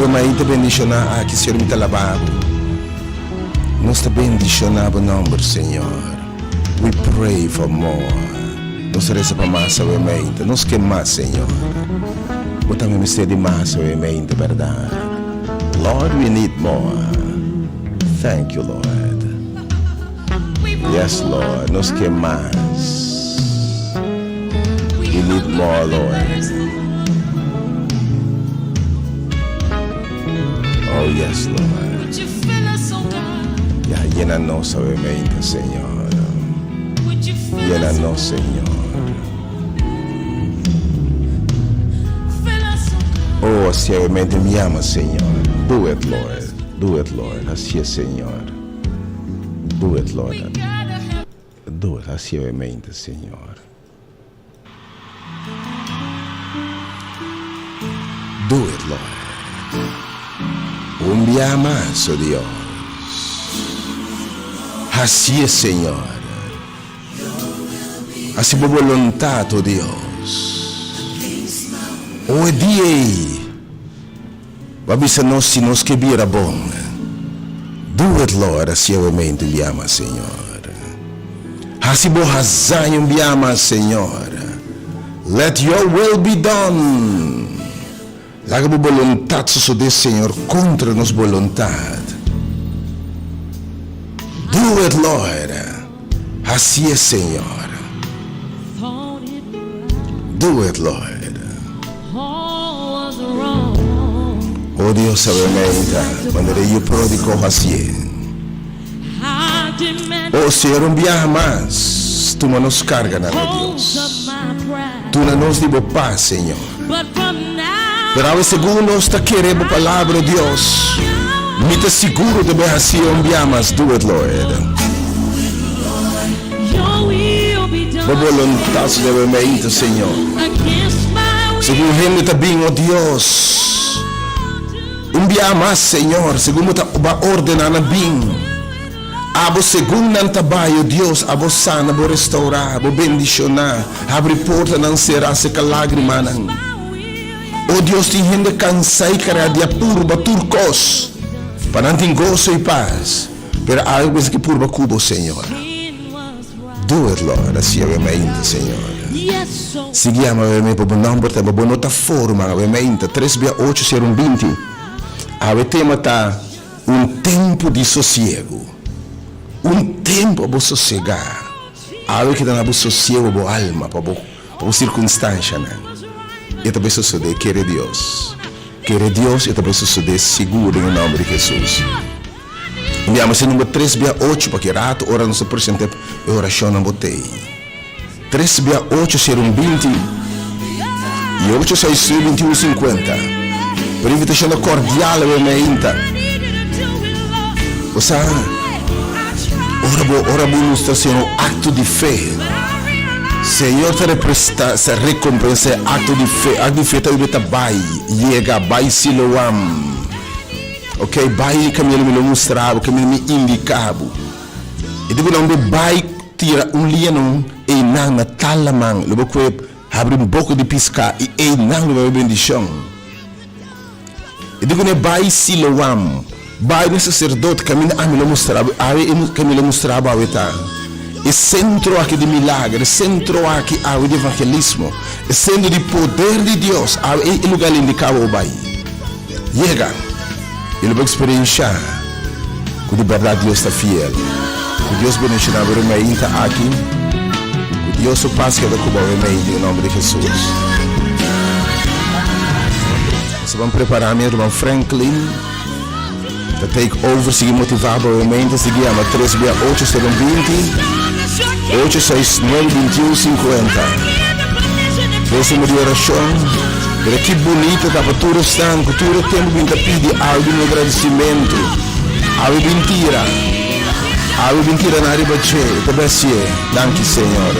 Amém, tá bendicionar aqui, Senhor, me tá lavado. Nós tá bendicionado o nome, Senhor. We pray for more. Nos reza para mais, obviamente. Nos quer mais, Senhor. Botamos mistério de mais, obviamente, verdade. Lord, we need more. Thank you, Lord. Yes, Lord. Nos quer mais. We need more, Lord. Oh, yes, Lord. Llena-nos, obviamente, Senhor. Llena-nos, Senhor. Oh, assim realmente me ama, Senhor. Do it, Lord. Do it, Lord. Assim é, Senhor. Do it, Lord. Do it, assim realmente, Senhor. Do it, Lord. Un día más, oh Dios. Así es, Señor. Así por voluntad, oh Dios. O dia, babisa nós se nos que vira bom. Do it, Lord, assim eu mente biama, Senhor. Assim bo razão biama, Senhor. Let your will be done. Laga bo voluntad suceder, Senhor, contra nos voluntad. Do it, Lord. Assim é, Senhor. Do it, Lord. Oh Dios, sabiamente, cuando yo pródigo así. Oh Señor, un viaje más, tú no nos cargas nada, Dios. Tú no nos dimos paz, Señor. Pero a veces segundos te queremos palabra, Dios. Me te seguro de ver así un viaje más, do it, Lord. Por voluntad de mente, Señor. Según gente también, oh Dios. Un día más, Señor, según te va a ordenar bien. Abo según nan tabayo, Dios, abo sana, abo restaurar, abo bendicionar, abre porta nan será seca lágrima nan. Oh Dios, tem gente cansada e cara de purba turcos, para não ter gozo e paz, pero algo que purba cubo, Senhor. Do it, Lord, assim é a Senhor. Seguiamo ovviamente per un numero, per una nota forma, ovviamente 368-020. Ave tema tá tempo de sossego. Tempo para sossegar. Ave que dá na sossego para alma, para circunstância, né? E também sucede, quer Deus. Quer Deus e também sucede seguro em nome de Jesus. Andiamo a número 368 para que rato ora nosso presente e oração na botei. 368-020 e 866-2150. Per invitazione cordiale ovviamente. Osa, ora buono stasera un atto di fede. Senhor te represta, se recompensa atto di fede ubita bai, llega bai siloam. Ok, bai cammino me lo mostrava, cammino me indicava. E devo non be bai tira un liano e nang na talamang, lo que abre un poco di pisca e nang lo bendição. E digo ne bai siloam, bai ne sacerdote cammina a me lo mostrava, que me lo mostrava aveta. E centro aqui de milagre, centro aqui ao de evangelismo, e centro de poder de Deus, e lugar indicava o bai. Llega, ele vai experienciar que de verdade Deus está fiel. Que Deus bendiga veramente aqui. Que Deus o paz que da Cuba veramente em nome de Jesus. Nós vamos preparar meu irmão Franklin para take over, seguir motivado veramente, seguir a 368-020 869-2150. Próximo de oração. Pero que bonito que a tudo estanco, tudo tempo que te pede algo de agradecimento. Algo mentira. Algo mentira na riba che, também se é. Danke, Senhor.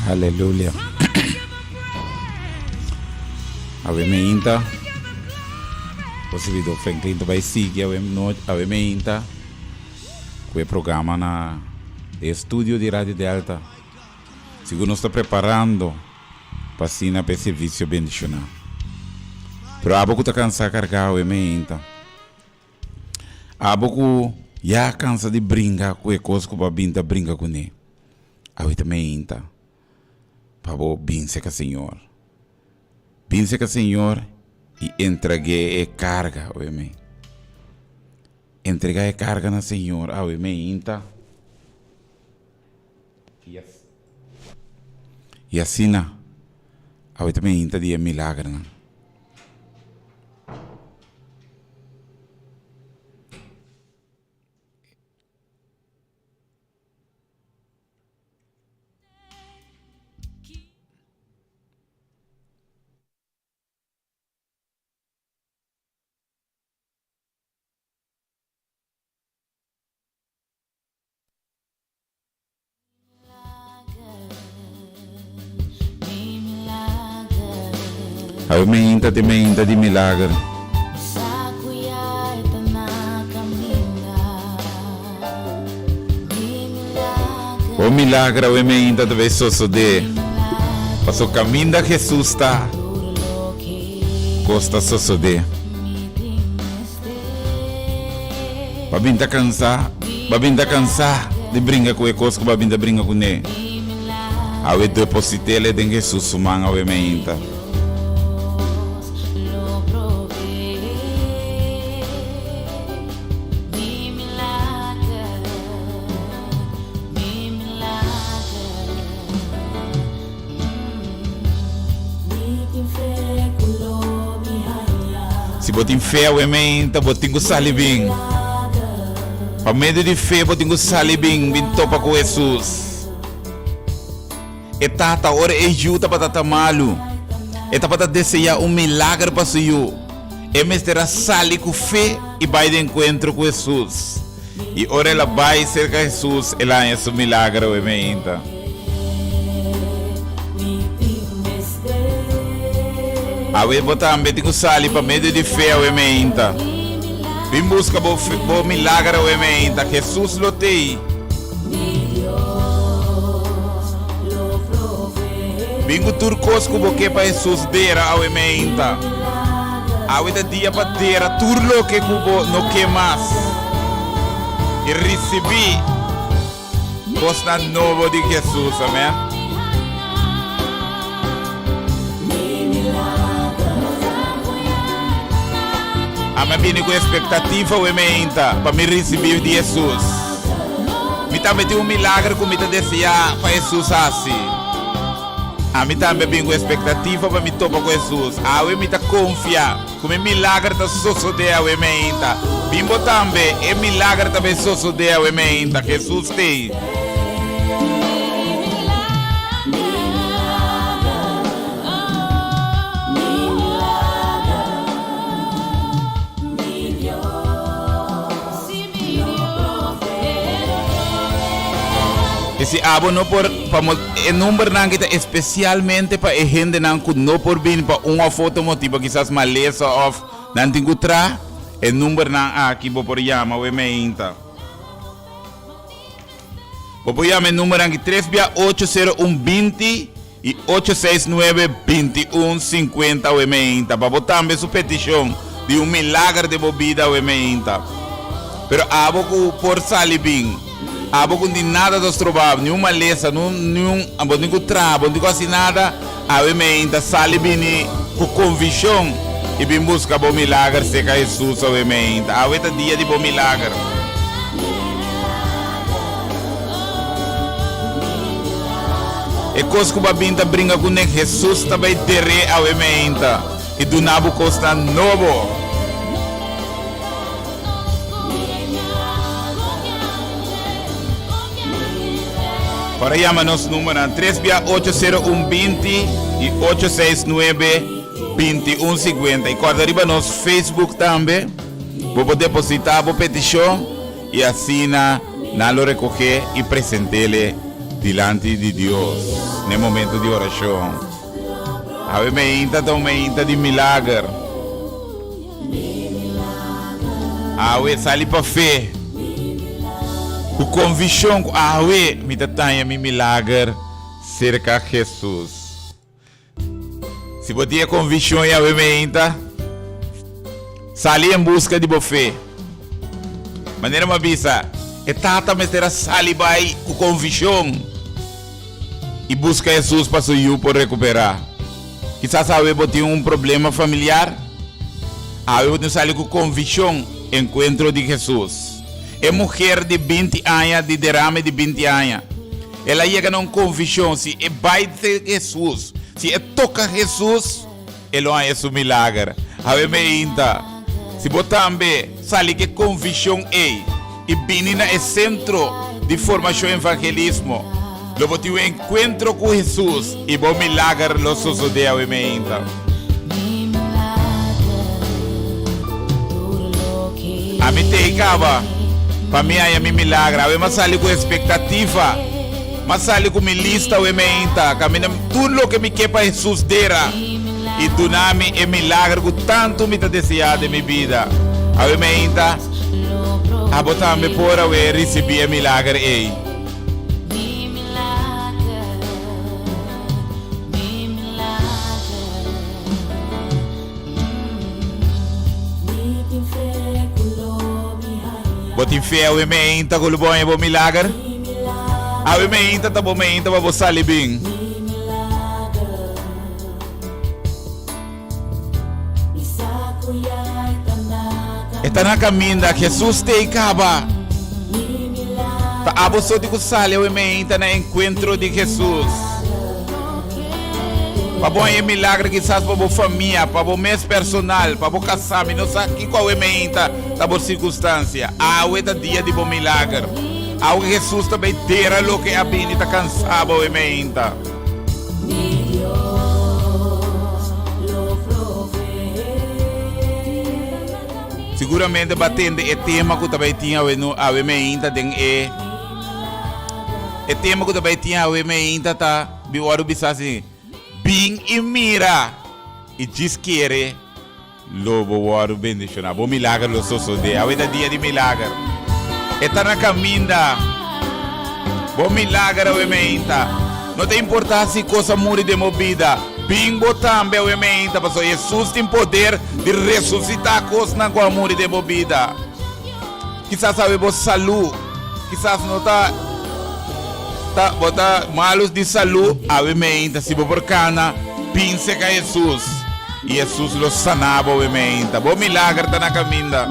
Aleluya. Ave me inta. Possibilidade Franklin vai seguir ave me inta. Com o programa na estúdio de Rádio Delta. Segundo está preparando para sina para serviço bendicional. Pero abo está cansado carregar ave me inta. Abo já cansa de brincar com a coisa que babinta brinca com ele. Ave também inta. Pabo binse com o Senhor. Binse com o Senhor e entregue a carga, amém. Entregar a carga no Senhor, amém. Inta. E assim, amém também inta de milagre, né? Amém, inta de milagre. O milagre, amém, inta de suceder. Mas o caminho de Jesus está. Costa suceder. Babinta cansar de brincar com a coisa que babinta brinca com ele. Awe depositei ele em Jesus, manga, amém, inta. Se botem fé, amém, tá botem salibim. Para medo de fé, botem salibim, vim topa com Jesus. E tata, ora é juta para tata malo. E tá para desejar milagre para o Senhor. E mestre sali com fé e vai de encontro com Jesus. E ora ela vai cerca de Jesus, ela é o milagre, amém, tá. Awe botam beti sali para medo de fé, amém, tá. Vim busca bo milagre, amém, tá. Jesus lotei. Vim com turcos que boque para Jesus dera, amém, tá. Awe da dia para dera turlo que cubo no que mais. E recebi coisa nova de Jesus, amém. Ama bem com expectativa, amém, para me receber de Jesus. Me também tem milagre que me desejar para Jesus assim. A mim também bem com expectativa para me topar com Jesus. A eu me confia, como milagre está suceder, amém. Bimbo também é milagre também suceder, amém. Jesus tem. Esse abo não por para número não que especialmente para a gente não que não por vir para uma foto motiva quizás maleza of não tem que tra o número não aqui vou por chamar o ementa vou por chamar o número aqui 38020 e 869-2150 o ementa para botar também sua petição de milagre de bebida o ementa pero abo por salibim abo com nada dos trovados, nenhuma lesa, nenhum trabo, não assim nada, a emenda sale bem com convicção e bem busca bom milagre, seca Jesus a emenda, a outra dia de bom milagre. E coisa que o babinta brinca com ele, Jesus também terre a emenda e do nabo costa novo. Para chamar nosso número 38020 e 869-2150. E quando arriba nosso Facebook também, vou poder depositar a petição e assim na lo recoger e apresentar-lhe diante de Deus, no momento de oração. Ave meinta de milagre. Ave sali para fé. Com convicção, ave me tatanha mi milagre cerca de Jesus. Se você tem convicção e ave meinta, sali em busca de fé. Maneira uma visa, etata me terá sali vai com convicção e busca Jesus para seu por recuperar. Quizás você tem problema familiar, você sali com convicção, encontro de Jesus. É mulher de 20 anos, de derrame de 20 anos. Ela chega com convicção, se é vai de Jesus, se é toca Jesus, ela é seu milagre. Ave meinta. Se você também sabe que convicção é e menina é centro de formação evangelismo, logo tem um encontro com Jesus e bom milagre lo sucedeu e meinta. A mim te icava, para mim é mi milagre, a mim sali com expectativa, mas sali com minha lista e meinta, caminha tudo o que me quer para Jesus dera. E do nome é milagre que tanto me está desejado em minha vida. A mim ainda, a botar me por a receber milagre aí. Botin fé a mim ainda com o bom é bom milagre. A mim ainda tá bom ainda para você ali bem. Está na caminho da Jesus te acaba. Tá aboso de kusali o ementa na encontro de Jesus. Para bom é milagre quizás para a família, para o mês personal, para o casamento, não sabe que qual ementa da boa circunstância. É da dia de bom milagre. Ao Jesus também terá o que a bem está cansado o ementa. Seguramente batendo é tema que também tinha a ainda tem é tema que também tinha a ainda tá biwaro bisa assim bem e mira e diz que é lobo waro bendicionar bom milagre lo soso de a dia de milagre está na caminha bom milagre o ainda não tem importância se coisa muri de movida. Bingo também o emenda, mas Jesus tem poder de ressuscitar coisas na qual amor de bebida. Quizás sabe você saúde, quizás não tá botar malos de saúde, a emenda se por cana, pince com Jesus e Jesus lo sanava o emenda. Bom milagre tá na caminha.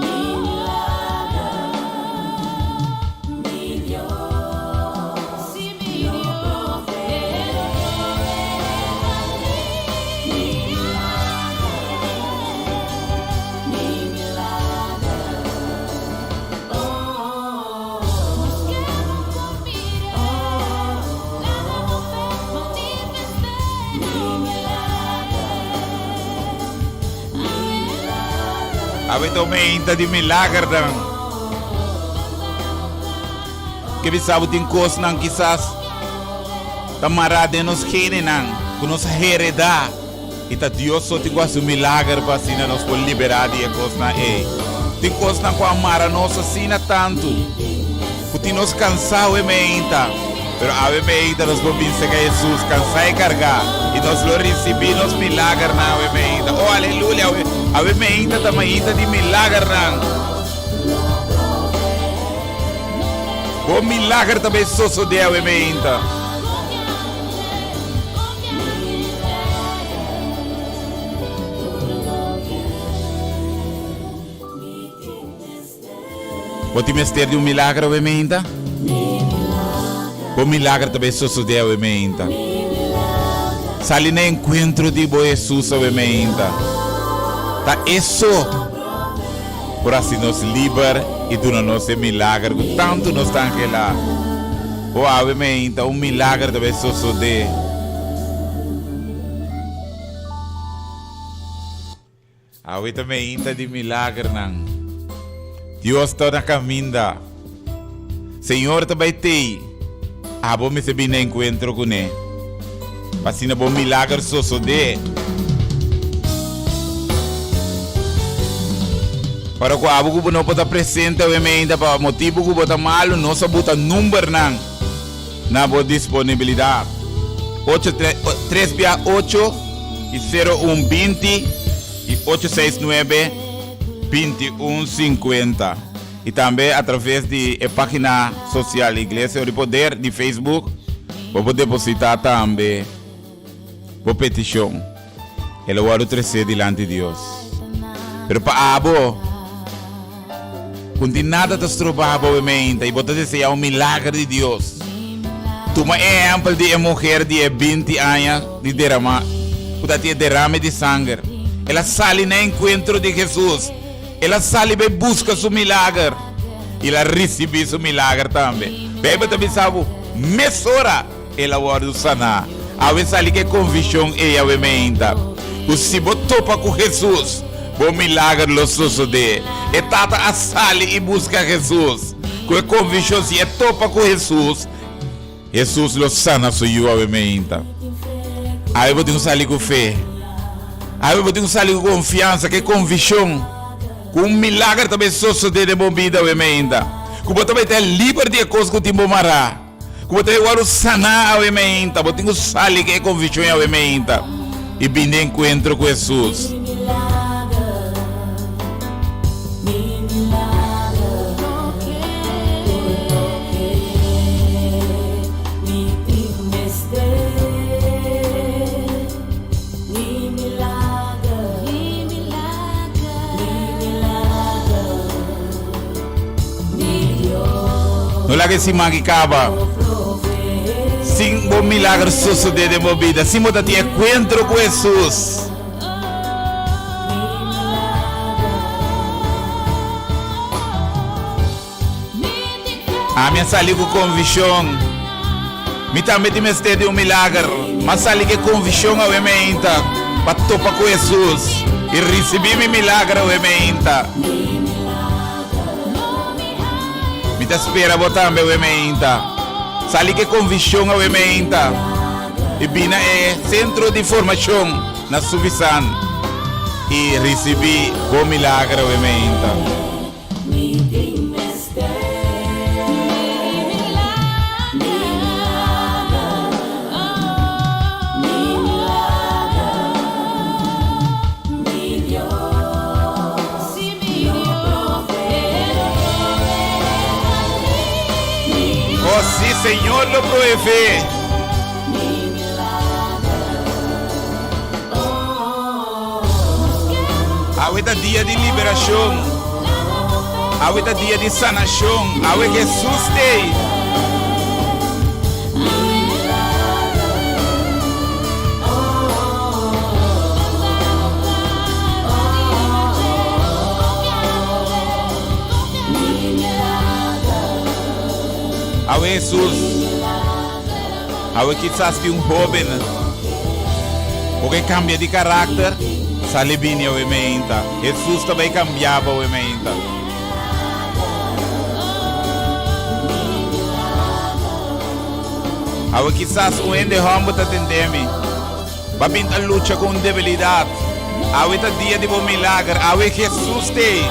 Avete aumenta de milagre dan. Que bisabo tem coisas não quizás camarada nos querem não, que nos hereda. E tá Deus só tem quase milagre para assim nós por liberar de coisas na tem coisas não com amar nós assim tanto. Porque nos cansado e meinta. Pero a meinta nos vamos vencer que Jesus cansar e cargar e nós lo recebemos milagre na meinta. Oh aleluia. A meinta também de milagre não. O milagre também só de a meinta. Pode mistério de milagre a meinta? O milagre também só de a meinta. Sali no encontro de Jesus a meinta. Tá isso por assim nos livra e do nosso milagre que tanto nos está lá. O ave meinta milagre também só de. Ave também de milagre não. Deus está na caminha. Senhor também tem. abo me se bina encontro com ele. Pasina bom milagre soso de. Para que abo que não pode presente obviamente para motivo que bota malo não se bota número na boa disponibilidade. 368 e 0120 e 869 2150. E também através de página social Igreja de Poder de Facebook, vou depositar também a petição. Ele vai oferecer diante de Deus. Mas para abo, quando nada te estrobava, obviamente, e você deseja um milagre de Deus. Toma exemplo de uma mulher de 20 anos de derrama, que tinha derrame de sangue. Ela sai no encontro de Jesus. Ela sai e busca seu milagre. E ela recebe seu milagre também. Bebe também sabe, mesora ela vai sanar. A vezes ali que convicção é obviamente. Se você topa com Jesus, o milagre lo sucede. E tata a sali e busca Jesus. Com a convicção se é topa com Jesus, Jesus lo sana sua obviamente. Aí você tem que sair com fé. Aí você tem que sair com confiança, que convicção. Com um milagre também sucede de boa vida obviamente. Que você também tem livre de coisas que você tem que marar. Que você tem que sanar obviamente. Você tem que sair com convicção obviamente. E vir de encontro com Jesus. Não é que se magicava. Sim, bom milagre sucede de minha vida. Sim, você tem encontro com Jesus. A minha saliu com convicção. Me também tem de um milagre. Mas saliu com convicção obviamente. Para topar com Jesus. E receber meu milagre obviamente. Me espera botar meu obviamente. Sali que convicção obviamente. E bina é centro de formação na Suvisan. E recebi o milagre obviamente. Oh, sí, Señor, lo provee. Ahorita dia de liberação. Ahorita dia de sanação. Ahorita Jesus tem. Ahora Jesus, ahora quizás de joven, porque cambia de caráter, sale bem obviamente. Jesus também cambiava obviamente. Ahora quizás o ende homem está tendendo, vai vir a luta com debilidade. Ahora dia de bom milagre, ahora Jesus tem,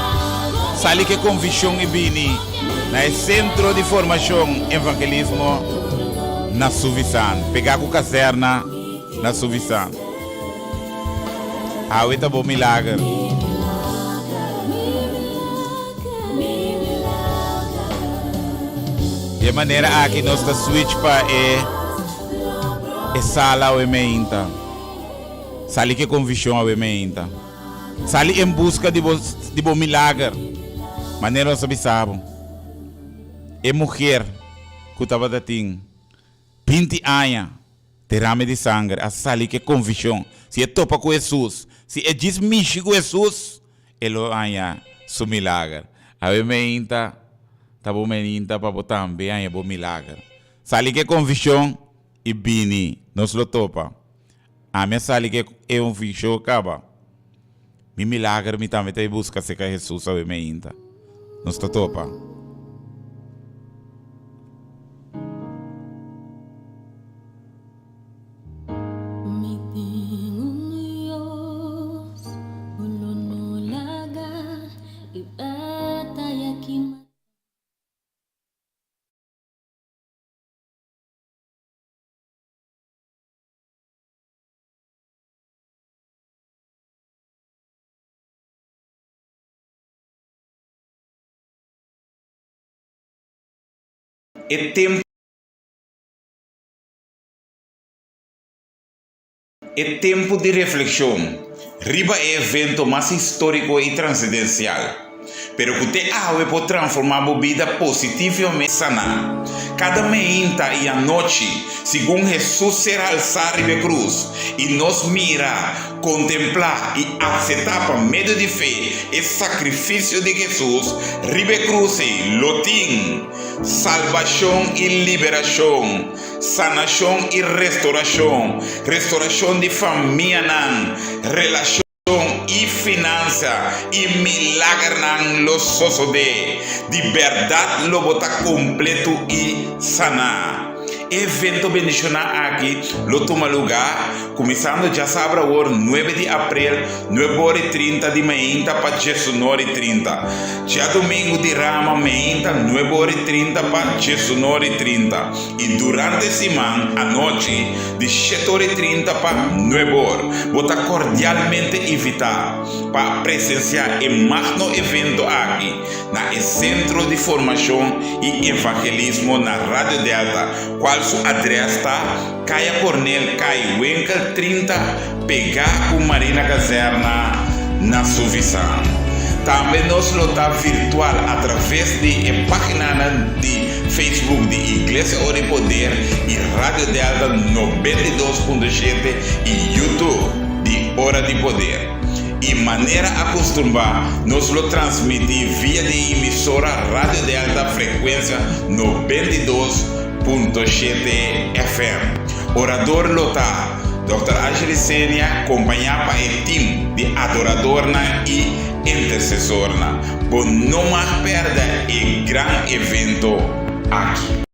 sale que convicção e bem. No centro de formação evangelismo na Suvisan. Pegar com caserna na Suvisan. Ahorita bom milagre. De maneira aqui nós está switch para sala obviamente. Sali que convicção obviamente. Sali em busca de bom milagre. Maneira nós sabemos. É mulher que estava dating 20 anos, derrame de sangue, a sair que convicção. Se é topa com Jesus, se é desmiche com Jesus, ele vai seu milagre. A menina, tá bom menina para botar também bom milagre. Sair que convicção e bini, nós lo topa. A minha sair que é convicção acaba. Mi milagre me também tem busca se que Jesus a menina. Nós lo topa. É tempo de reflexão. Riba é evento mais histórico e transcendencial. Pero que te awe pode transformar a vida positivamente sana. Cada meinta e a noite, segundo Jesus será alçar ribe cruz e nos mira, contemplar e aceitar por meio de fé o sacrifício de Jesus, ribe cruz e lotim, salvação e liberação, sanação e restauração, restauração de família, relação e finança e milagre nan lo soso de verdade lo bota completo e sana. Evento bendicional aqui lo toma lugar começando já sabe agora 9 de abril 9h30 de manhã para 19h30 já domingo de rama manhã 9h30 para 19h30 e durante a semana à noite de 7h30 para 9h bota cordialmente invitar para presenciar o magno evento aqui na Centro de Formação e Evangelismo na Rádio Delta, qual sua adressa está Caia Cornel Cai Winkel 30 pegar com Marina Caserna na Suvisão. Também nos lotar virtual através de página de Facebook de Igreja Hora de Poder e Rádio Delta 92.7 e YouTube de Hora de Poder. E maneira acostumada, nos lo transmitir via de emissora Rádio Delta frequência 92.7 FM. Orador lotar, Dr. Ashley Senia, acompanhado para o time de adorador e intercessor. Por não mais perder o grande evento aqui.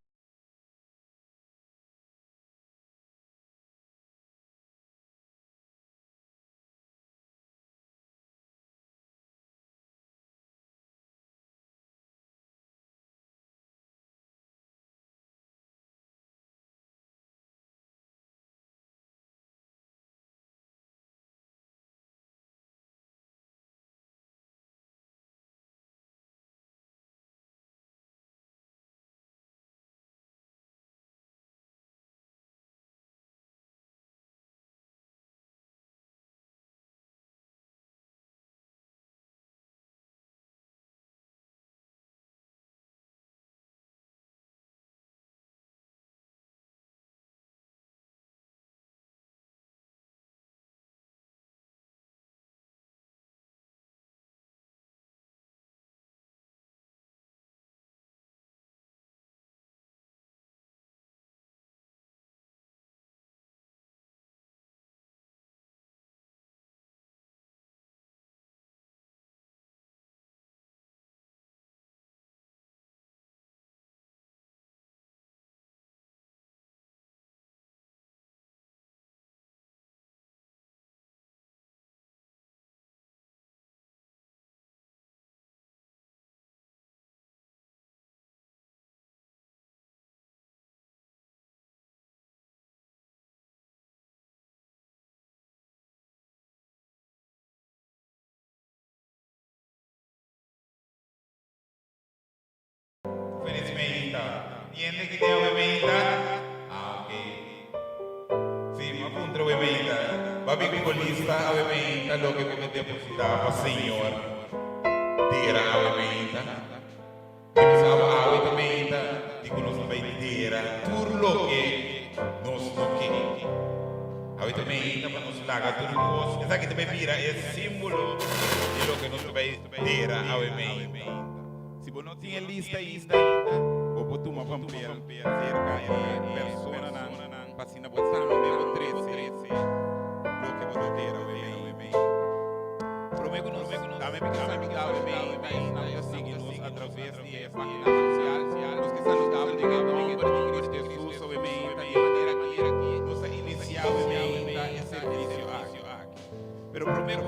¿Entiende que tiene bebida? Ah, ok. Sí, me apunto bebida. Va a vivir con lista a bebida lo que me depositaba para Señor. Tira a bebida. Que me sabe a bebida. Digo, nos bebida. Tur lo que nos toque. A bebida para nos laga turcos. Esa que te bebida es símbolo de lo que nos bebida a bebida. Si vos no tienes lista o vos tú me vas a ampliar cerca de personas pasina por San Pedro 13 lo que vos no quieras prometo nos dame mi casa mi casa síguenos a través de página social los que saludaban en el nombre de Cristo Jesús obviamente de manera que nos ha iniciado ese servicio aquí pero prometo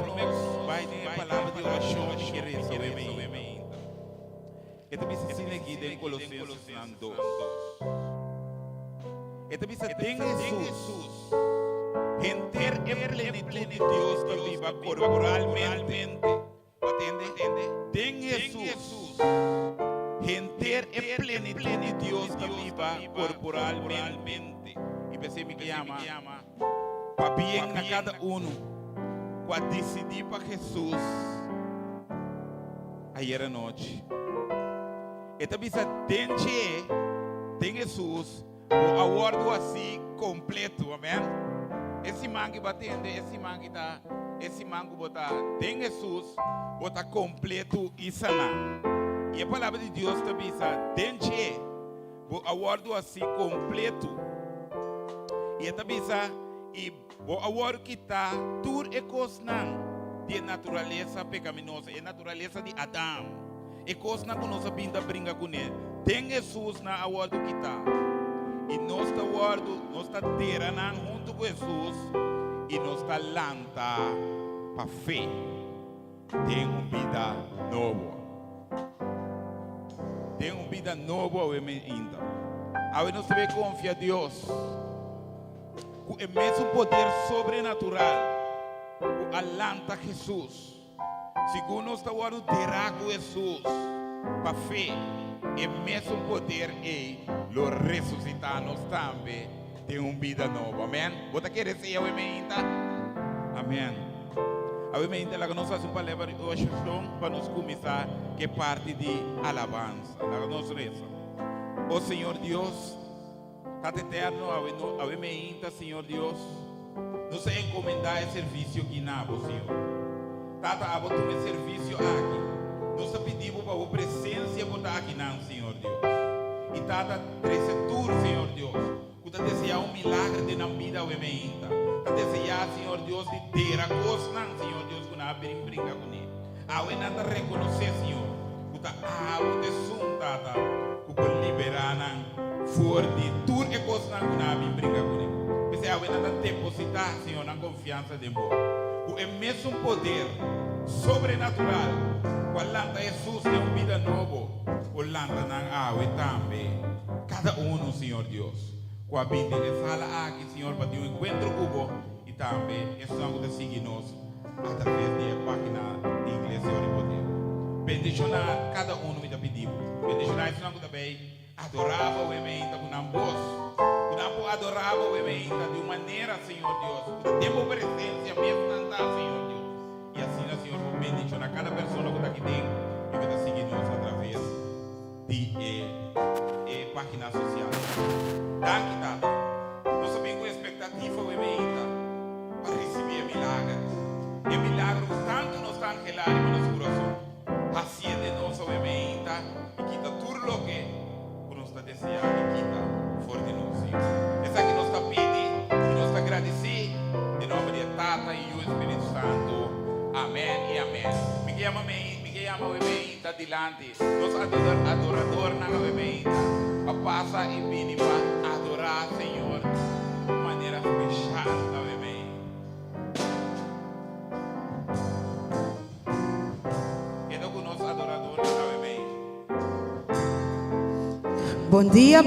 va a tener palabras de oración y rezo obviamente. Esta bisa sinagi din Colosenses 2. Esta bisa din Jesus. Enter en plenitud de Dios que viva corporalmente. ¿Entiende? Den Jesus. Enter poder e plenitud de Dios que viva corporalmente. E você me chama para bem na cada para decidir para Jesus ayer à noite. E também tem Jesus o acordo assim completo, amém? Esse mangue batendo, esse mangue botar, tem Jesus botar completo e sanar. E a palavra de Deus também tem o acordo assim completo. E também e o acordo que está tudo é coisa de natureza pecaminosa, é natureza de Adão. É coisa que nós sabemos brincar com ele. Tem Jesus na acordo que está. E nós está acordo, nós está terando junto com Jesus e nós está lanta para fé. Tem uma vida nova. Tem uma vida nova ainda. Aí nós devemos confiar em Deus. Com o mesmo poder sobrenatural, o alanta Jesus. Segundo nós está acordo, terá com Jesus para fé. O mesmo poder lo ressuscitar nós também tem uma vida nova, amém? Você quer dizer amém? Amém, lá que nós fazemos uma palavra hoje para nós começar que parte de alabança, lá que nós reza. Oh Senhor Deus, Tata eterno, amém, Senhor Deus, nos encomendar esse serviço aqui na Senhor. Tata, abo tu me serviço aqui. Nós pedimos para a presença botar aqui não, Senhor Deus. E tata treze tudo, Senhor Deus. Cuida desejar um milagre de na vida, amém. Cuida desejar, Senhor Deus, de ter a coisa, Senhor Deus, que não brinca com ele. Awe nada reconhecer, Senhor. Cuida abo de sum, tata, que liberar forte tudo é coisa que não brinca com ele. Porque awe nada depositar, Senhor, na confiança de Deus. O mesmo poder sobrenatural. Quando Jesus tem uma vida nova, o landa na água também. Cada Senhor Deus. Com a vida de fala aqui, Senhor, para ter um encontro com você. E também, é só que seguir-nos através da página da Igreja Oripoder. Bendicionar cada me dá pedido. Bendicionar isso não também. Adorava o emenda com a voz. Com a adorava o emenda de uma maneira, Senhor Deus. Com tempo presença mesmo cantar, Senhor Deus. E assim, Senhor, vou bendicionar cada pessoa que está aqui dentro e que está seguindo nós através de página social. Danke, Tata. Nós sabemos com expectativa para receber milagre. E milagre tanto nos está angelado em nosso coração. Assim é de nós, obviamente, e quita tudo o que nós está desejando e quita fora de nós, Senhor. Essa que nós está pedindo, e nós está agradecendo, em nome de Tata e o Espírito Santo. Amém e amém. Me chama o bebê, está dilante. Nós adorador na bebê, a passa e vini para adorar, Senhor, de maneira especial, bebê. Quero com nós adorador na bebê. Bom dia.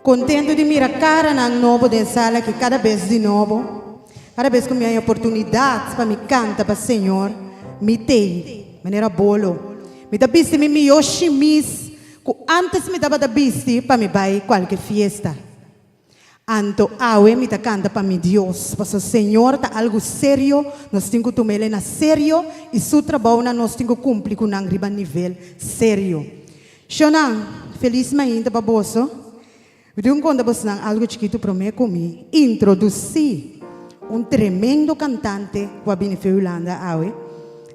Contento de mirar a cara na novo de sala que cada vez de novo. Cada vez que eu tenho oportunidade para me cantar para o Senhor, me tem, maneira bolo. Me dá vista, me yoshimis, que antes me dava da vista para me vai qualquer fiesta. Anto, me dá canta para mi Deus, para o Senhor está algo sério, nós temos que tomar ele na sério, e seu trabalho nós temos que cumprir com um nível sério. Shonan, feliz ainda para você. Eu tenho conta você algo chiquito para mim comigo, introduzir tremendo cantante que a vir para Holanda,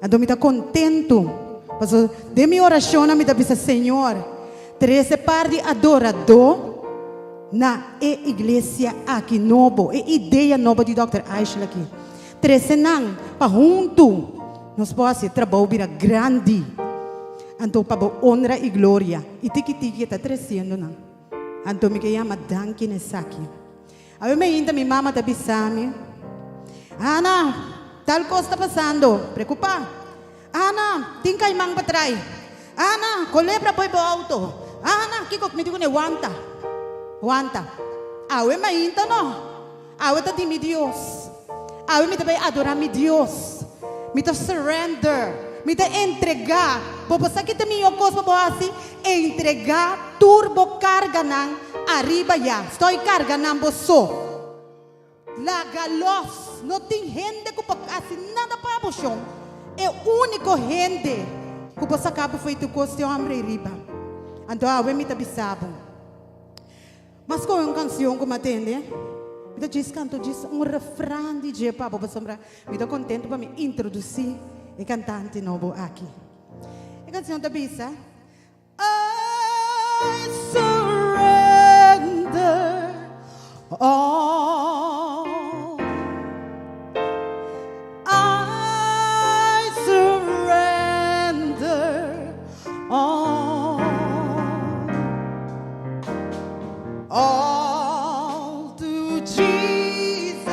eu estou contento, porque de minha oração, eu estou Senhor, 13 par de adorador na igreja aqui novo, ideia nova de Dr. Aishla aqui. 13 não, para junto, nós podemos fazer trabalho grande, então para honra e glória, e tiki está crescendo, não. Então me chama Danke nessa aqui. Aí minha mama está bisami. Ana, tal coisa está passando. Preocupa. Ana, tem caimang patray. Ana, colebra po ibo auto. Ana, kikok me digo ne wanta. Awe mainta no. Awe mi Dios. Awe mi tabi adorar mi Dios. Mi ta surrender. Me te entregar. Popo sa kita mi yokos popo asi. Entregar turbo carga nang arriba ya. Estoy carga nang boso. La galos. No tem gente que assim nada para bochão. É o único gente que você acaba feito coste hambre riba. Então a me tabisabo. Mas com uma canção que me atende, me diz canto diz refrão de je para você sombra. Me tô contente para me introduzir e cantante novo aqui. A canção tabisa. I surrender all. I surrender all to Jesus.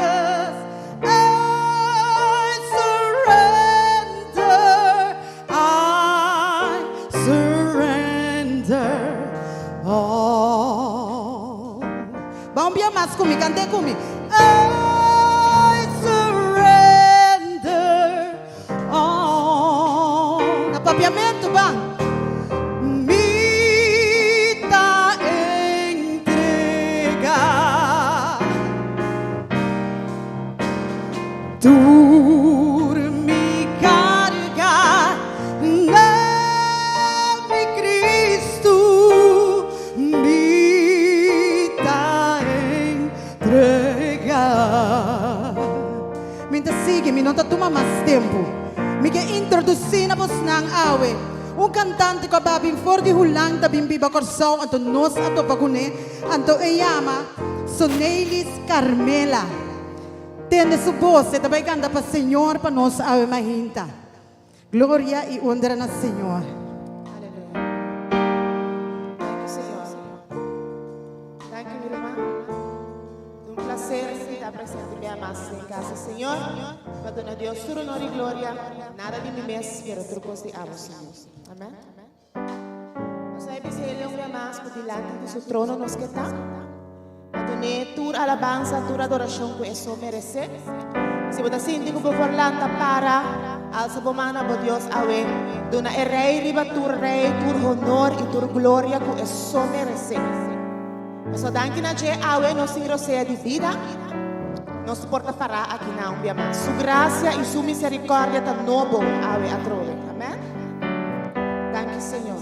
I surrender all. Vamos bien más conmigo, cante conmigo. I surrender all. Apapiamento, bang. Mi carga, mi Cristo, me ta entregar. Mientras sigue, mi nota toma más tiempo. Me que introduzir na voz ng awe. Un cantante ko babing for di hulang tabing biba korsaw anto nos ato pagune anto eyama Sonelis Carmela. Tende su voz, e também canta para o Senhor, para nós a mahinta. Glória e honra na Senhor. Aleluia. Thank you, Senhor. Thank you, minha irmã. É um prazer estar presente minha mais em casa, Senhor. Para donar Deus todo honor e glória. Nada de mim mesmo, pero trucos de amo, Senhor. Amém. Nós sabemos que Ele é minha mais por diante do seu trono nos que está. Donde tu alabanza, tu adoración que eso merece. Si vos así digo por lanta para al sabomana por Dios awe, dona el rey riba tu rey, tu honor y tu gloria que eso merece. Eso danke na je awe no singro sea de vida. No soporta para aquí na un más. Su gracia y su misericordia tan novo awe atrole. Amén. Danke Señor.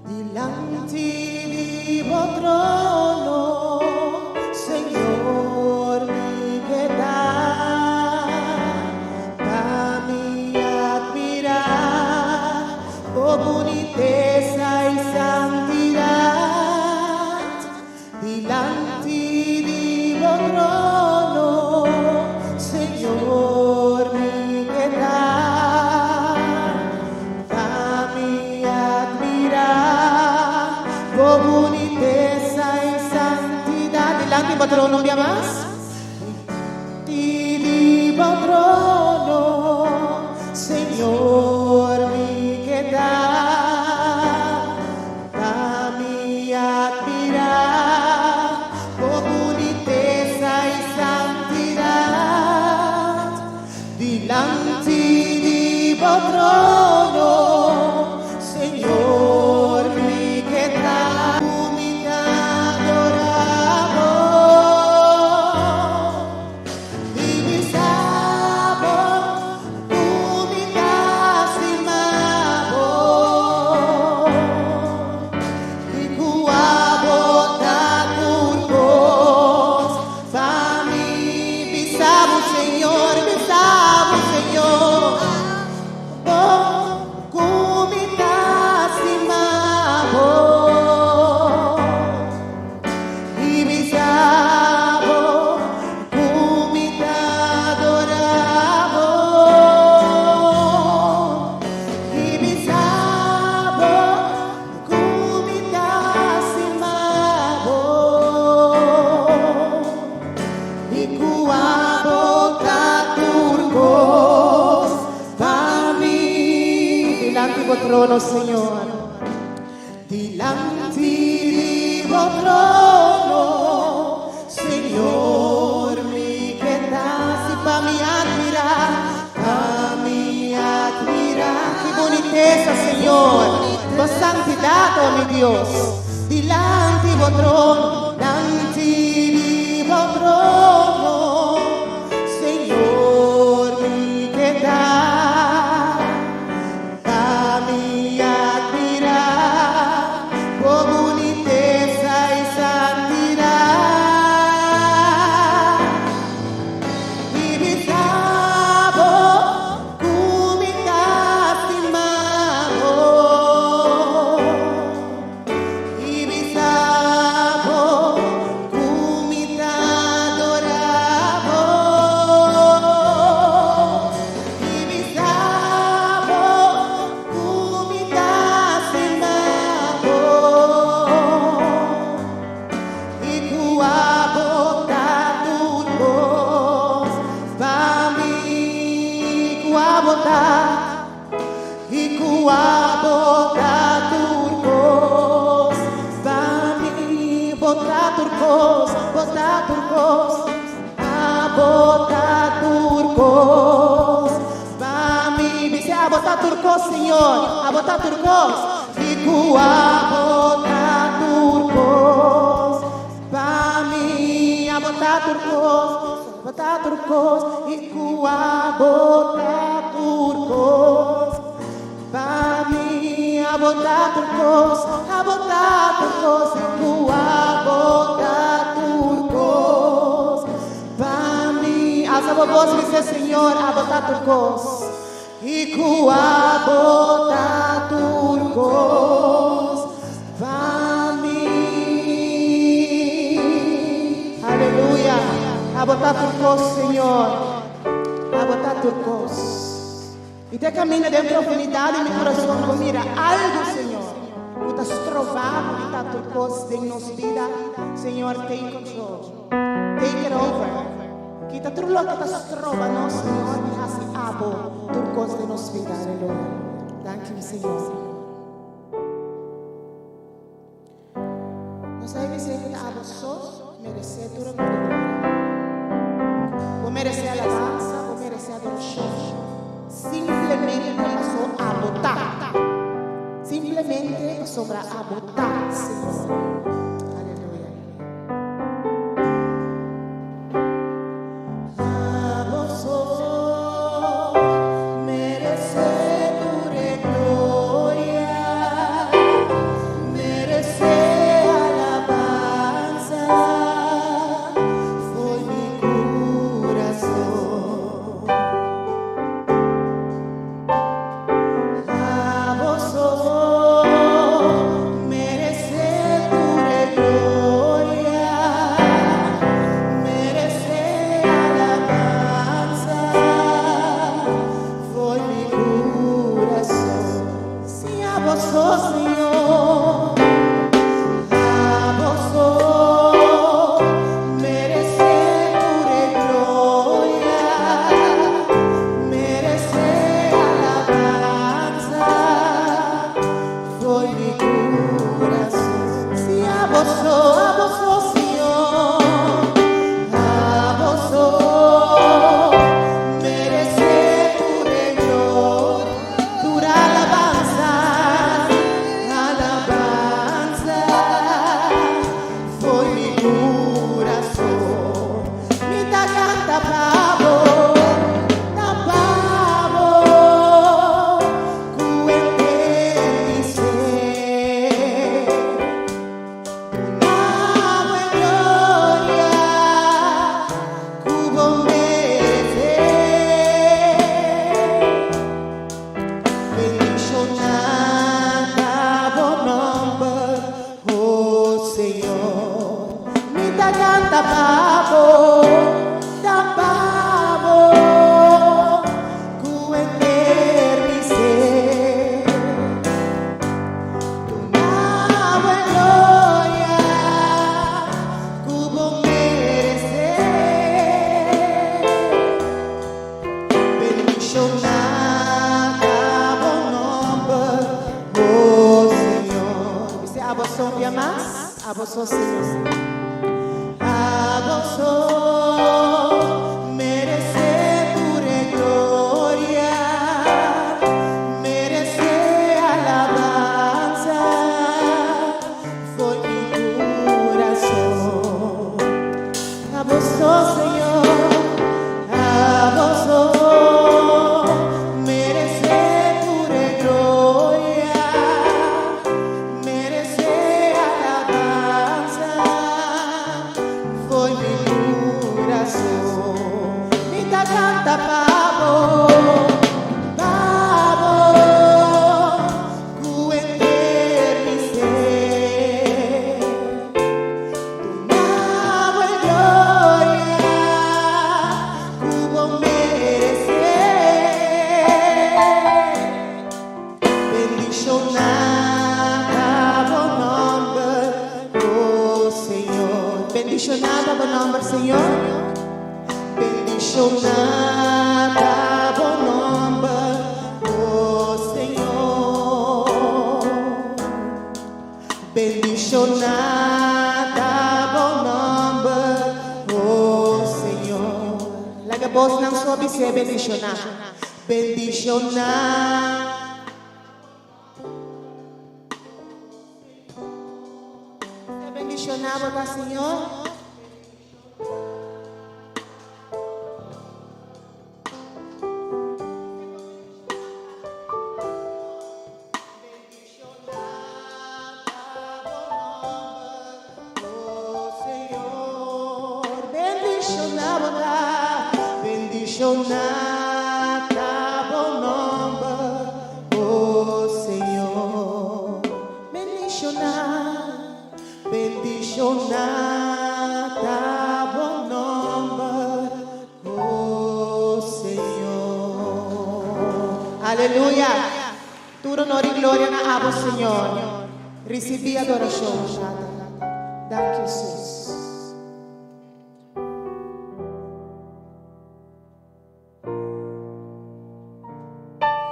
Delante di tuo trono, Señor, mi piedad, dame admirar, oh boniteza y santidad. Delante di tuo trono, Señor, mi piedad, dame admirar, oh boniteza y santidad. Delante del trono un día más. Di trono, Señor, mi piedad, dame admirar, oh boniteza y santidad. Delante di trono, Señor, mi piedad, humildad adoramos, divisamos, humildad estimamos, y cuabo taturcos, fami, pisamos, Señor, trono, Señor, delante di tuo trono, Señor. Señor, por santidad, oh mi Dios, delante de trono, delante de trono, Señor, mi queda, a mi admirar, por boniteza y santidad, y visabo, cumitas y mago, y visabo, cumitas adorabo, y visabo, cumitas y mago, y tu abotaturcos, para mí, tu abotar, y tu abotaturcos, para mí, botaturcos, abotaturcos, para mí, dice abotaturcos, Señor, abotaturcos, y tu abotaturcos, para mí, abotaturcos, y tu abotaturcos, para mí, abotaturcos, y tu abotaturcos, para mí, alza a voz, dice Señor, abotaturcos, y tu abotaturcos, para mí, aleluya, abotaturcos, Señor, abotaturcos. Y te camina dentro de profundidad de mi corazón, mira, algo, Señor, que estás trovando, abotaturcos, de nos vida, Señor, take control, take it over. Quita tudo lo que estás trovando, Señor, e hace abotaturcos de nos vida, aleluya. Thank you, Señor. Nos hay dizer que a vosotros merecer tu gloria. Vos merecer alabanza, vos merecer adoración. Simplesmente passou a botar. Simplesmente passou a botar, Senhor. Aleluia. A vós merecer tua glória, merecer alabanza, foi meu coração. A vos, Senhor. A vos merecer tu glória, merecer alabanza. bom nome, Senhor. Bendicionada, bom nome, oh Senhor. Bendicionada, bom nome, oh Senhor. Laga voz não soube ser bendicionar. Bendicionar. Bendicionar, botar Senhor. Bendicionada, bom nome, oh Senhor. Bendicionada, bom nome, oh Senhor. Aleluia. Tudo honor e glória na aba, Senhor. Recebi adoração, Danke, Jesus.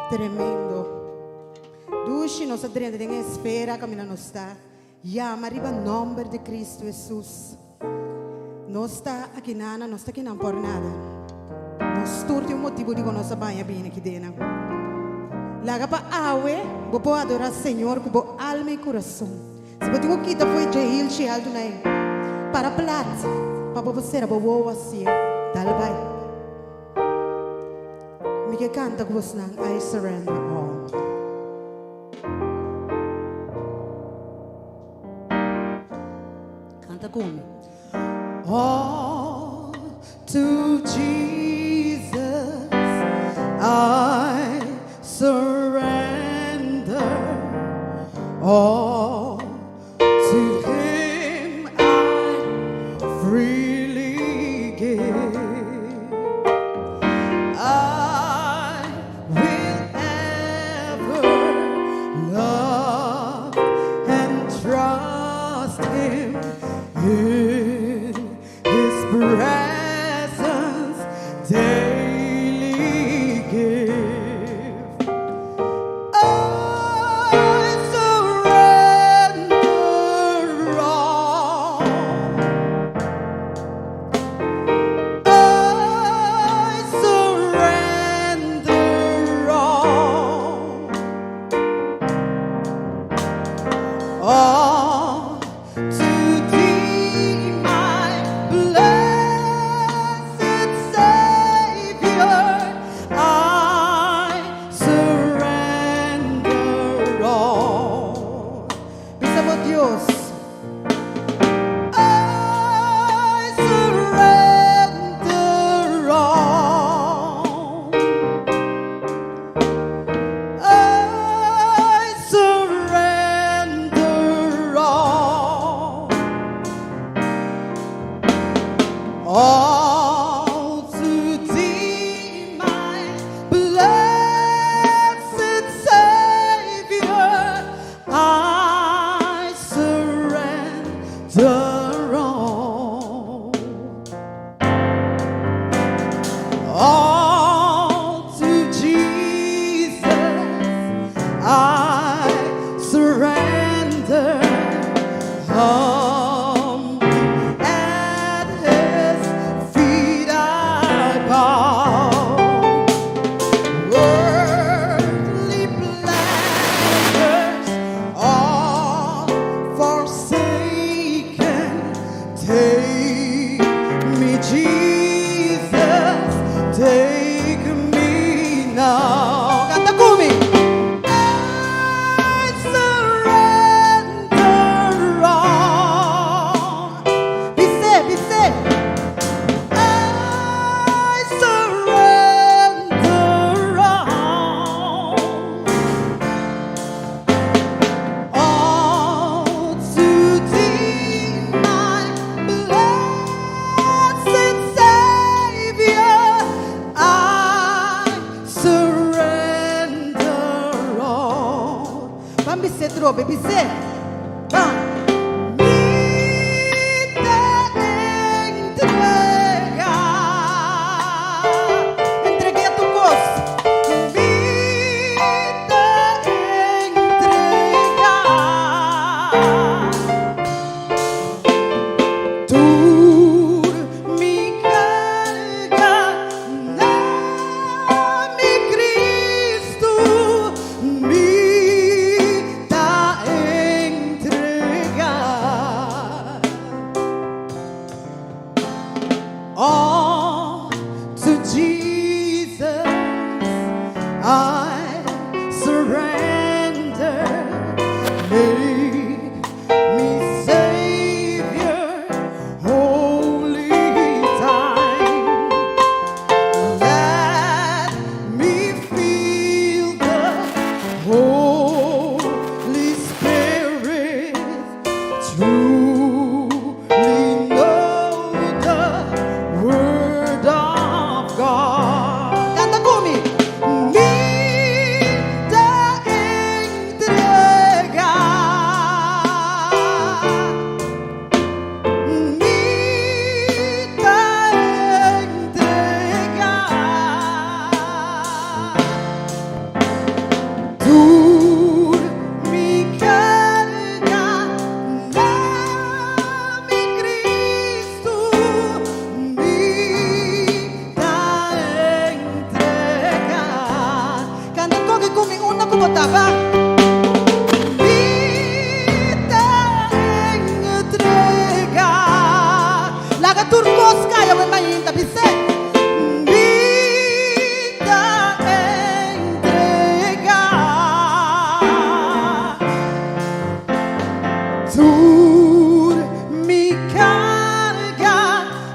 Tremendo. Dushi nossa drena tem esfera caminhando não está. Ya mariba nome de Cristo Jesus. Não está aqui nada, não está aqui não por nada. Nós turte motivo de nossa banha bem aqui dentro. Laga pa awe, vou adorar Senhor com alma e coração. Se você não quita foi jail se alto nai. Para plata, para você era boa assim. Dale vai. Me que canta com você nang I surrender all. Canta comigo. All to Jesus I surrender. All to Him I freely give. I will ever love and trust Him in His presence daily give. I surrender all. I surrender all to Thee, my blessed Savior. I surrender all. Pensamos Dios. I surrender all. I surrender all to Thee, my blessed Savior. I surrender mainta, bise. Vida entregar. Tu mi carga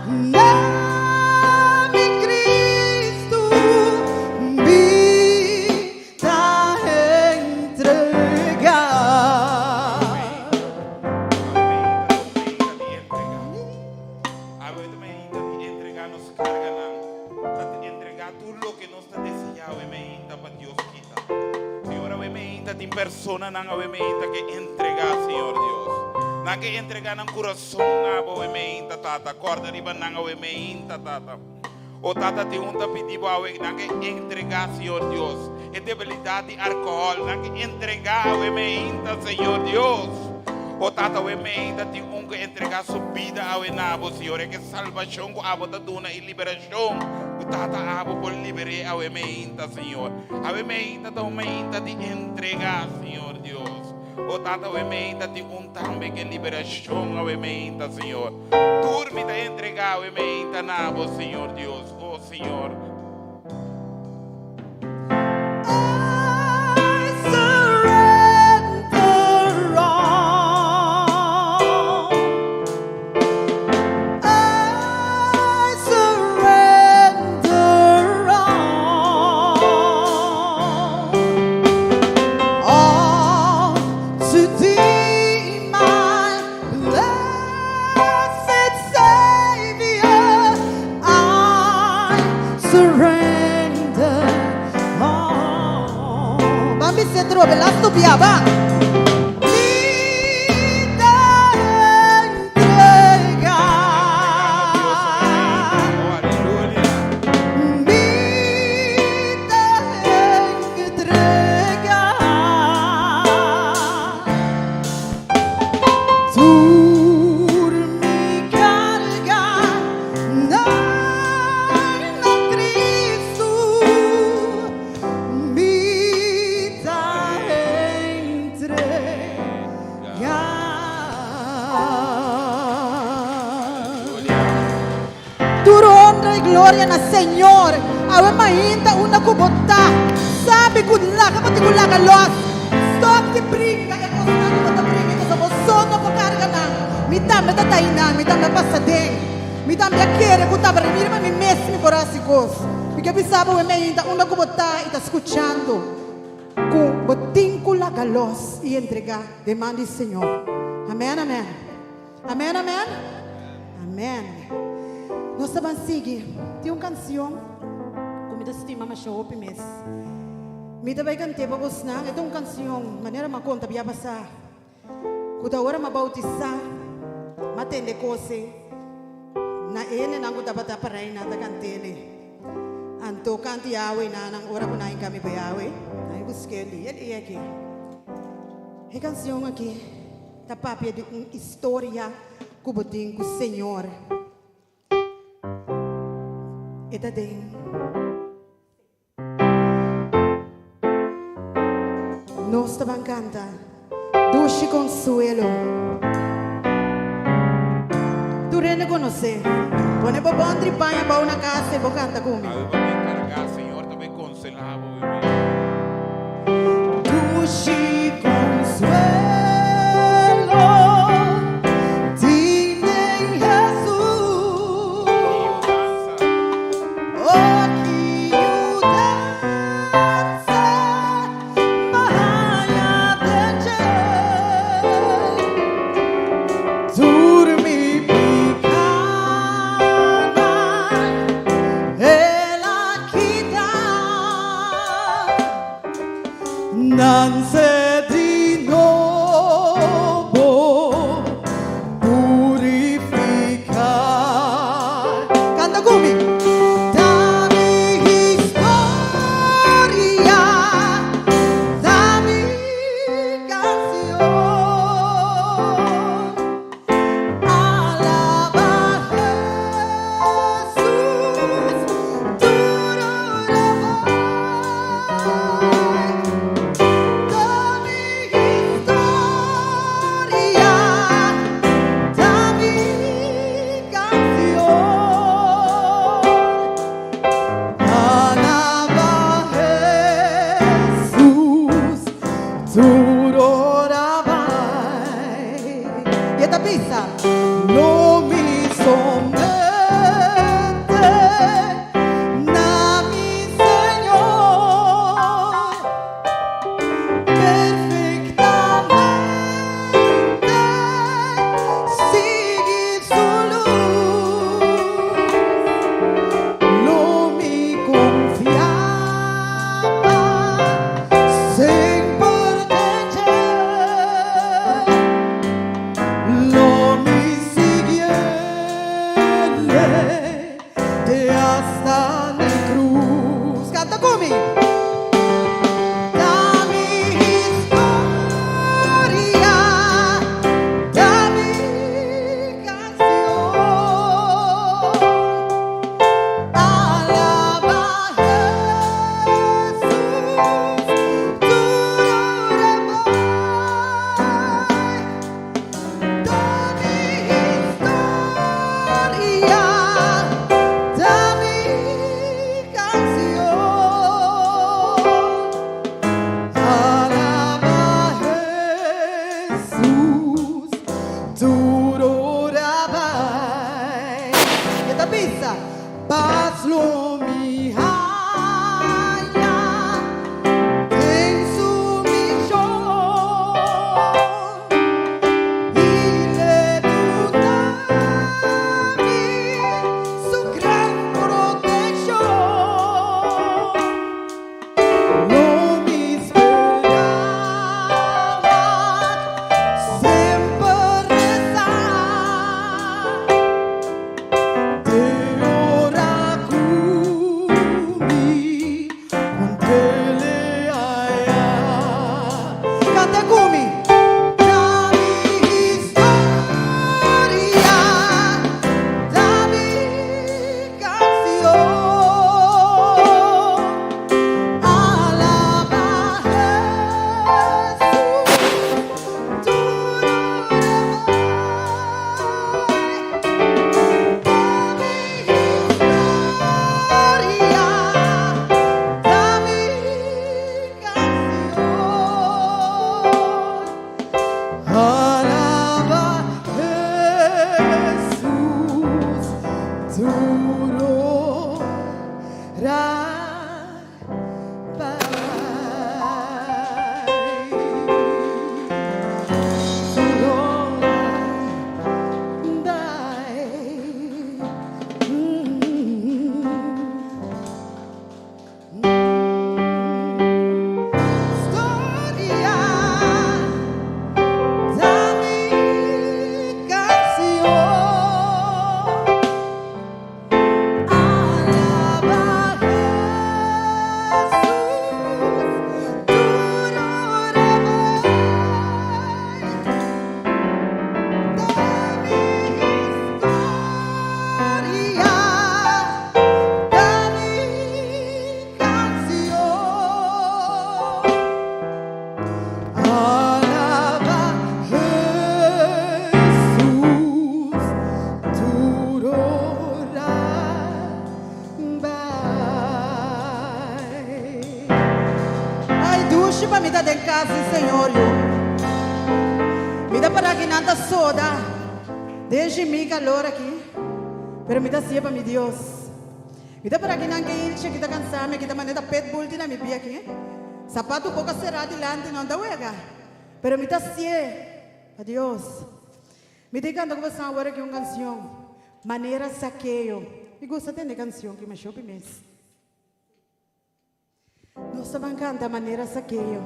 na mi Cristo. Vida entregar. Entregar nos carga entregar tudo lo que nos está deseado para Dios quita. Senhor, tem persona que entregar, Senhor Deus. Na que entregar no coração na tata, corda riba na tata. O tata te unta pedir na que entregar, Senhor Deus. E debilidade de álcool, na que entregar Senhor Deus. O tata te unta entregar sua vida ao enabo, Senhor. É que salvação com a bota duna e liberação. O tata abo por liberar ao Senhor. Ao de entregar, Senhor Deus. O tata te unta também que liberação ao Senhor. Turme da entregar ao nabo, Senhor Deus. Oh, Senhor. Belas biaba. Vida entregar. Vida entregar. Tu me carga na Cristo. Gloria na Senhor. Awe mainta una kubota. Sabi kudla ka pati kudla ka los. Stop ti brinca e costando mo ta brinca ko sa bosono ko karga na. Mitam na tatainan, mitam na pasadeng. Mitam ya kere ko ta brinir ma mi mesmi corasigos. Porque bisaba awe mainta una kubota ita escuchando. Com botin kula galos e entregar demande Senhor. Amém, amém. Amém, amém. Amém. Nós estamos seguindo. Tem uma canção que me estima mais show op mes. Me dá bem cante para você não. É uma canção maneira uma conta bia passar. Quando a hora me bautizar, me atende coisa. Na ele não gusta para parar na da cantele. Anto canti yawe na nang ora ko na kami ba yawe. Ay busque ele é aqui. É canção aqui. Da papia de uma história que botin com o Senhor. Ita din. Nos tabang canta Dulce Consuelo. Tu rin na conoce. Pone pa bondri pa ya ba una casa e bo canta kumi. Senhor, também consolavo. Dulce Consuelo. Ela pizza. No mi somete na mi Señor perfectamente sigue su luz. No mi confiaba sin proteger. Lo mi siguiente de hasta la cruz. Canta conmigo. Da mi historia, da mi canción. Alaba Jesús, tu da mi historia, da mi canción. Alaba Jesús, duro rabai. Y esta pizza, paz lo mi haya en su millón. Y le dame su gran protección. No me esperaba siempre rezar de oracumi con teleaya. Canta Kumi. Da mi historia, da mi canción. Alaba Jesús, tu pa mi da den casa, Senhor. Me dá para que nada soda. Desde mi calor aqui. Pero me dá sia para mi Deus. Me dá para que não queira que tá cansado, que tá maneira pet bulti na mi bia aqui. Sapato pouco será dilante não dá uega. Pero me dá sia para Deus. Me dá canta com você agora que uma canção. Maneira saqueio. Me gusta de canção que me chope mês. Nossa bancanta maneira saqueio.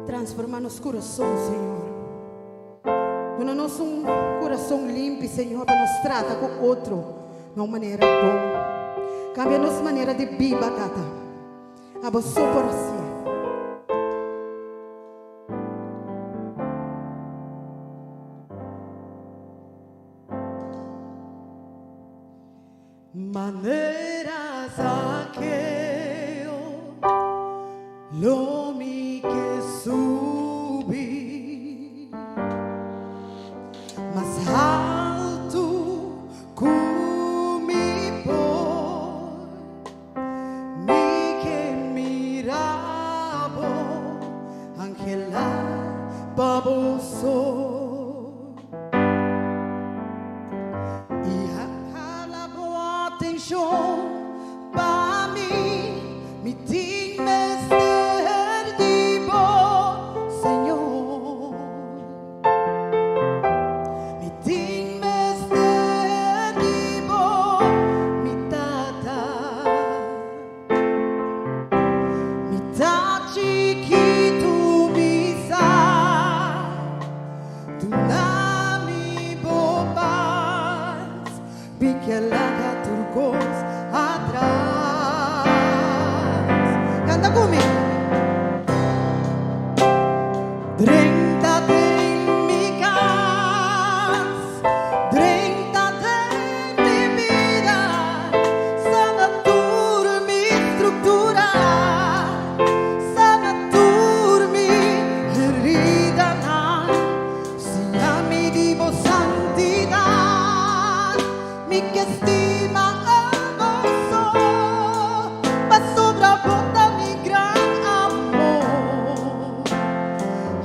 Transforma nos coração, Senhor. Quando nós um coração limpo, Senhor, para nos tratar com outro, de uma maneira boa. Cambia nossa maneira de viver, Tata. Abençoa por assim. Maneira saqueio, lome que subi, mas alto comi por, me que mirabo, anche la baboso. Y a la boa atención para mí, mi team es perdido, Señor. Mi team es perdido, mi tata, mi chiquito, mi sa, tu nami bobas, bikelaga turcos atrás. Canta conmigo. Dréntate en mi casa, dréntate en mi vida, sana mi estructura, sana mi herida, si a mi divo santidad, mi que estima hermoso, va sobrabota mi gran amor,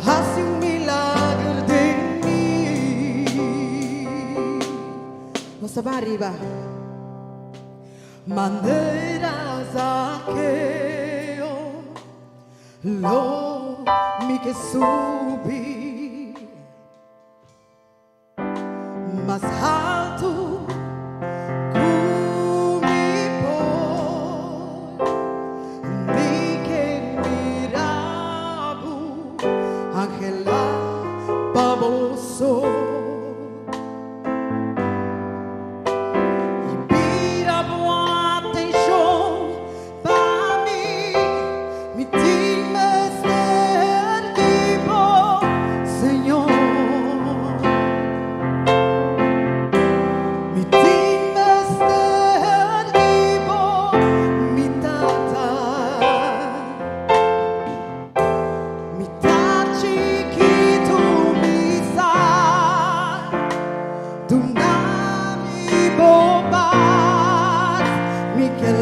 hace un milagro de mí. No se va arriba. Maneras aquello, lo mi que subí más alto mi por mi que mirabu Ángela baboso.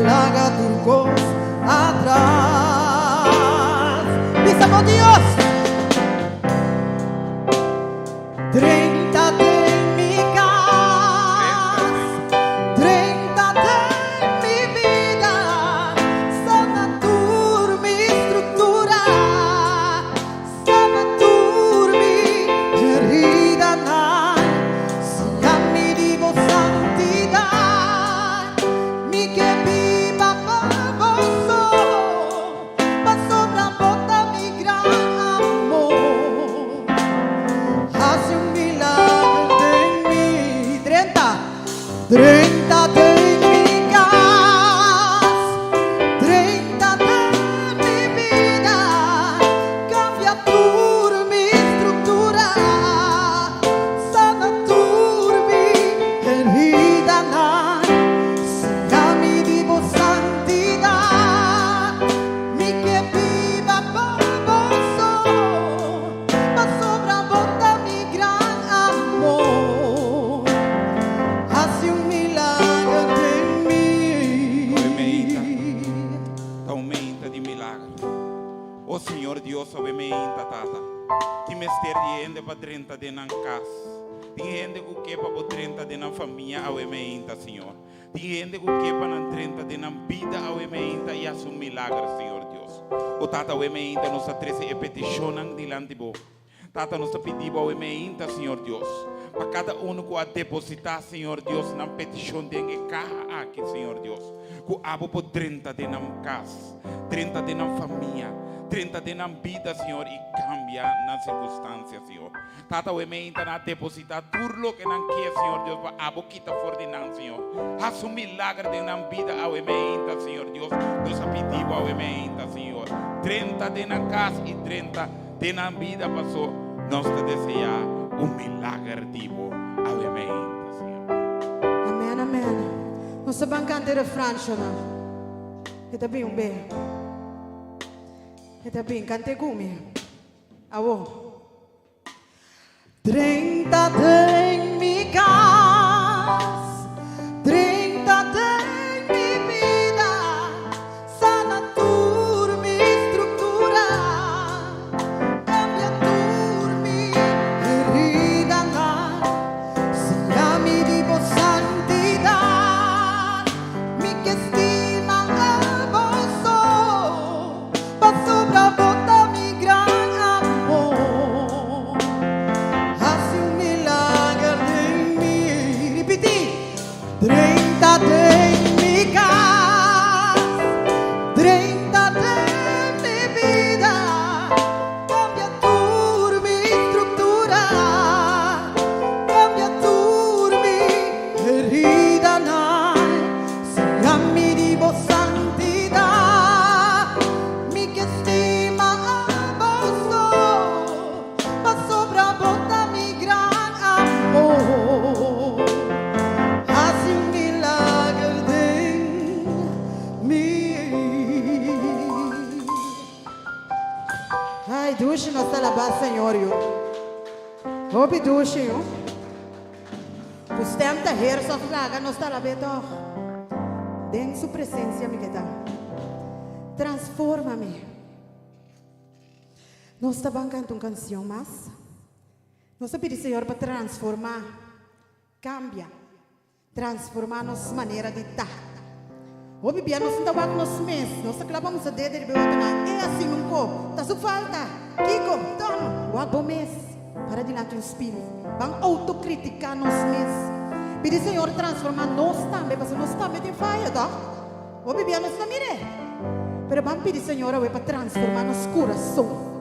Laga turcos atrás. ¡Pisamos Dios! 30 de mi casa, 30 de mi vida, sana mi estructura, sana mi herida, si a mi divo santidad, mi que viva baboso, va sobrabota mi gran amor, hace un milagro de mí. 30 de mi casa, 30 de mi vida, cambia mi estructura, sana mi herida, si a mi divo santidad, mi que viva baboso, va sobrabota mi gran amor, hace un milagro de mí. Aumenta de milagre. Oh Senhor Deus, aumenta, tata. Que mister diende para 30 de nan casa. Diende o que para 30 de nan família, aumenta, Senhor. Diende o que para 30 de nan vida, aumenta e hace um milagre, Senhor Deus. O tata aumenta nossa 13 peticionam dilante bo. Tata nos pediu aumenta, Senhor Deus. Para cada um que a depositar, Senhor Deus, na petição de carro aqui, Senhor Deus. Que abo por 30 de nam casa, 30 de nam família, 30 de nam vida, Senhor, e cambia na circunstância, Senhor. Tata o aumenta na depositar tudo que não quer, Senhor Deus, para abo quita fora de nam, Senhor. Haz um milagre de nam vida, aumenta, Senhor Deus. Nos pediu aumenta, Senhor. 30 de nam casa e 30 de nam vida passou. Nós te desejar milagre tipo aumenta, Senhor. Amen, amen. Non sta bancando il Francia, no? E da bem, bem. E da bem, cante come. Awo. 30 de mi casa, 30 de mi vida, sana mi struttura, cambia mi la base, Senhor, yo. Hopi dushi, yo. Tu stem te her so flaga no está la beto. Den su presencia, mi queda. Transfórmame. No está bancando una canción más. No está pidiendo, Senhor, para transformar. Cambia. Transformar-nos maneira de estar. O bebê nós não estamos nos meses, nós acabamos a dedo de beber é assim nunca, tá só falta, Kiko, tono, o bom mês, para diante do espírito, vão autocriticar nos meses, pedir Senhor transformar nós também, porque nós também tem falha, tá? O bebê nós não mire, mas vamos pedir Senhor para transformar nosso coração.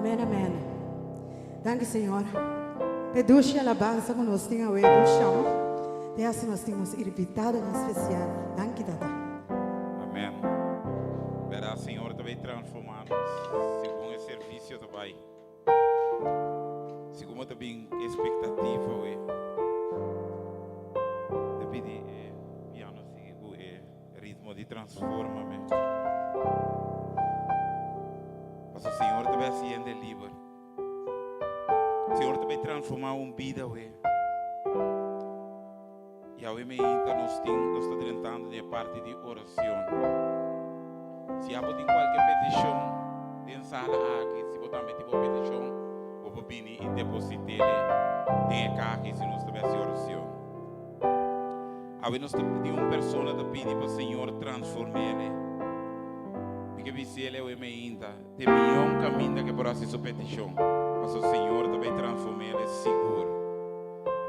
Amém, amém. Danke, Senhor. Peduche alabança com nós tinha o chão. E assim nós temos invitado em especial. Danke, Tata. Amém. Verá, Senhor, também transformar segundo o serviço também. Segundo também expectativa, ué. Te pedi, piano, segundo ritmo de transforma-me. Mas o Senhor também assim é livre. O Senhor também transformar uma vida, ué. E ao me ainda nós estamos tentando de parte de oração. Se há qualquer petição, tem sala aqui, se botar tipo petição, vou vir e depositar tem aqui se nós tivermos oração. Aí nós pedimos uma pessoa que pede para o Senhor transformar ele. Porque se ele é me ainda, tem um caminho que por essa petição, mas o Senhor também transforma ele seguro.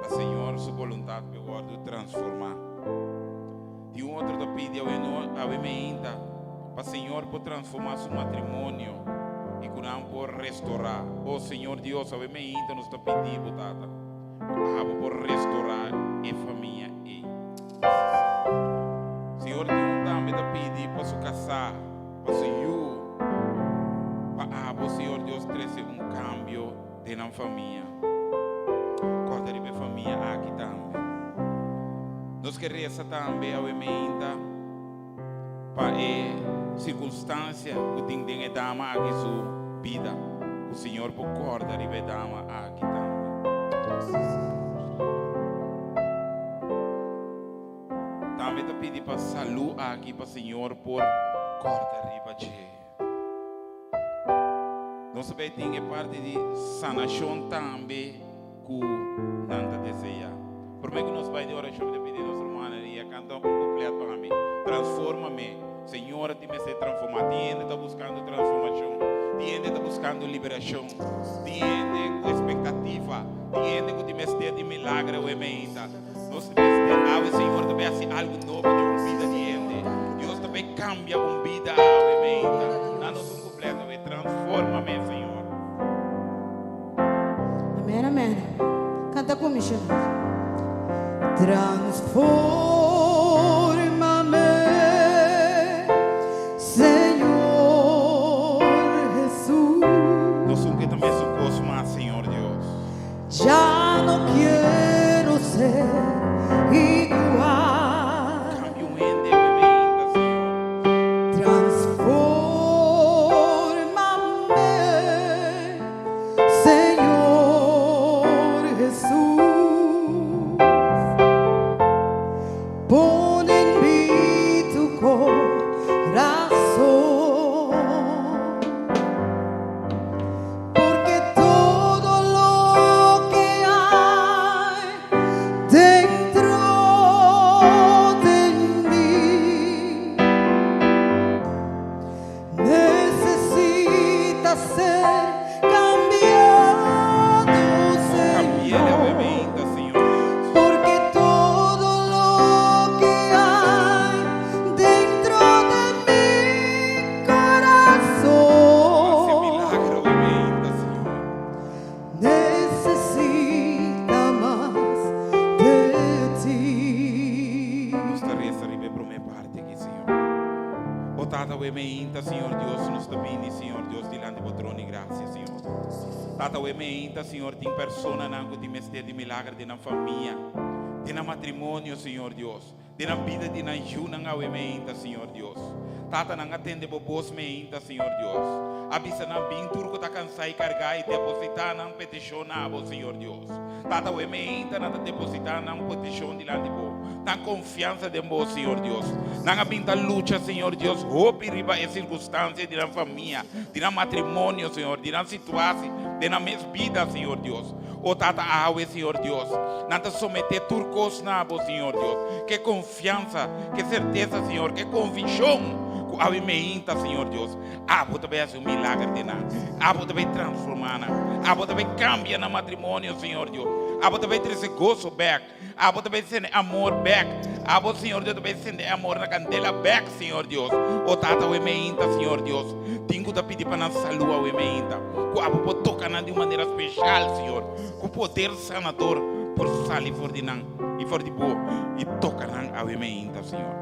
O Senhor, sua vontade, eu guardo transformar. E um outro te pede ao me ainda, para o Senhor por transformar seu matrimônio e que não por restaurar. Oh Senhor Deus, ao me ainda nos te pedimos, Tata, por restaurar a família. Senhor Deus, também te pede para se casar, para se para o Senhor Deus trazer cambio na família. Família aqui também. Nós queremos também ao emenda para a circunstância que tem de dama aqui sua vida. O Senhor por corda de dama aqui também. Também te pedi para saúde aqui para o Senhor por corda de nós também tem parte de sanação também que não deseja. Por meio que nós vai de oração de pedir nossa irmã e cantar completo para mim. Transforma-me, Senhor, te me se transformar. Tiende está buscando transformação. Tiende está buscando liberação. Tiende expectativa. Tiende que te me esteja de milagre ou emenda. Nós te me Senhor, também assim algo novo de uma vida tiende. Deus também cambia uma vida ou emenda. Não nos completo, transforma-me, Senhor. Amém, amém. Canta comigo. Transforma-me, Senhor Jesus. Nós somos que também somos mais, Senhor Deus. Já não quero ser igual. Cambia um ende, emenda, Senhor. Transforma-me, Senhor Jesus. Pon en mí tu corazón, porque todo lo que hay dentro de mí necesita ser cambiado, Cambia, Señor. emenda, Senhor. Porque todo lo que hay dentro de mi Hace corazón milagro, emenda, Senhor. necesita más de ti. Nos resta ribe por minha parte aqui, Senhor. O Tata, o emenda, Senhor Deus, nos bene, Senhor Deus, dilante do trono e graça, Senhor. Tata, o emenda, Senhor, tem persona nango de mestre de milagre de na família, de na matrimônio, Senhor Deus, de na vida de na juna nga o emenda, Senhor Deus. Tata, nang atende bobos meinta, Senhor Deus. Abisa na bem tudo que tá cansado e carregar e depositar na petição na abo, Senhor Deus. Tata, o emenda na depositar na petição dilante bo. Na confiança de bo, Senhor Deus. Na abinda luta, Senhor Deus. Hope riba e circunstância de na família, de na matrimônio, Senhor, de na situação, de na mesma vida, Senhor Deus. O Tata, awe, Senhor Deus. Nanta someter turcos na abo, Senhor Deus. Que confiança, que certeza, Senhor, que convicção. Ave meinta, Senhor Deus. Abo também é um milagre de nada. Abo também transformar. Abo também cambia no matrimônio, Senhor Deus. Abo também ter esse gozo back. Abo também sende amor back. Abo, Senhor Deus, também sende amor na candela back, Senhor Deus. O tata o emeinta, Senhor Deus. Tingo da pedir para nossa salua o emeinta. Que abo pode tocar de maneira especial, Senhor. Com poder sanador por sali for de nan e for de boa e tocar nan ao emeinta, Senhor.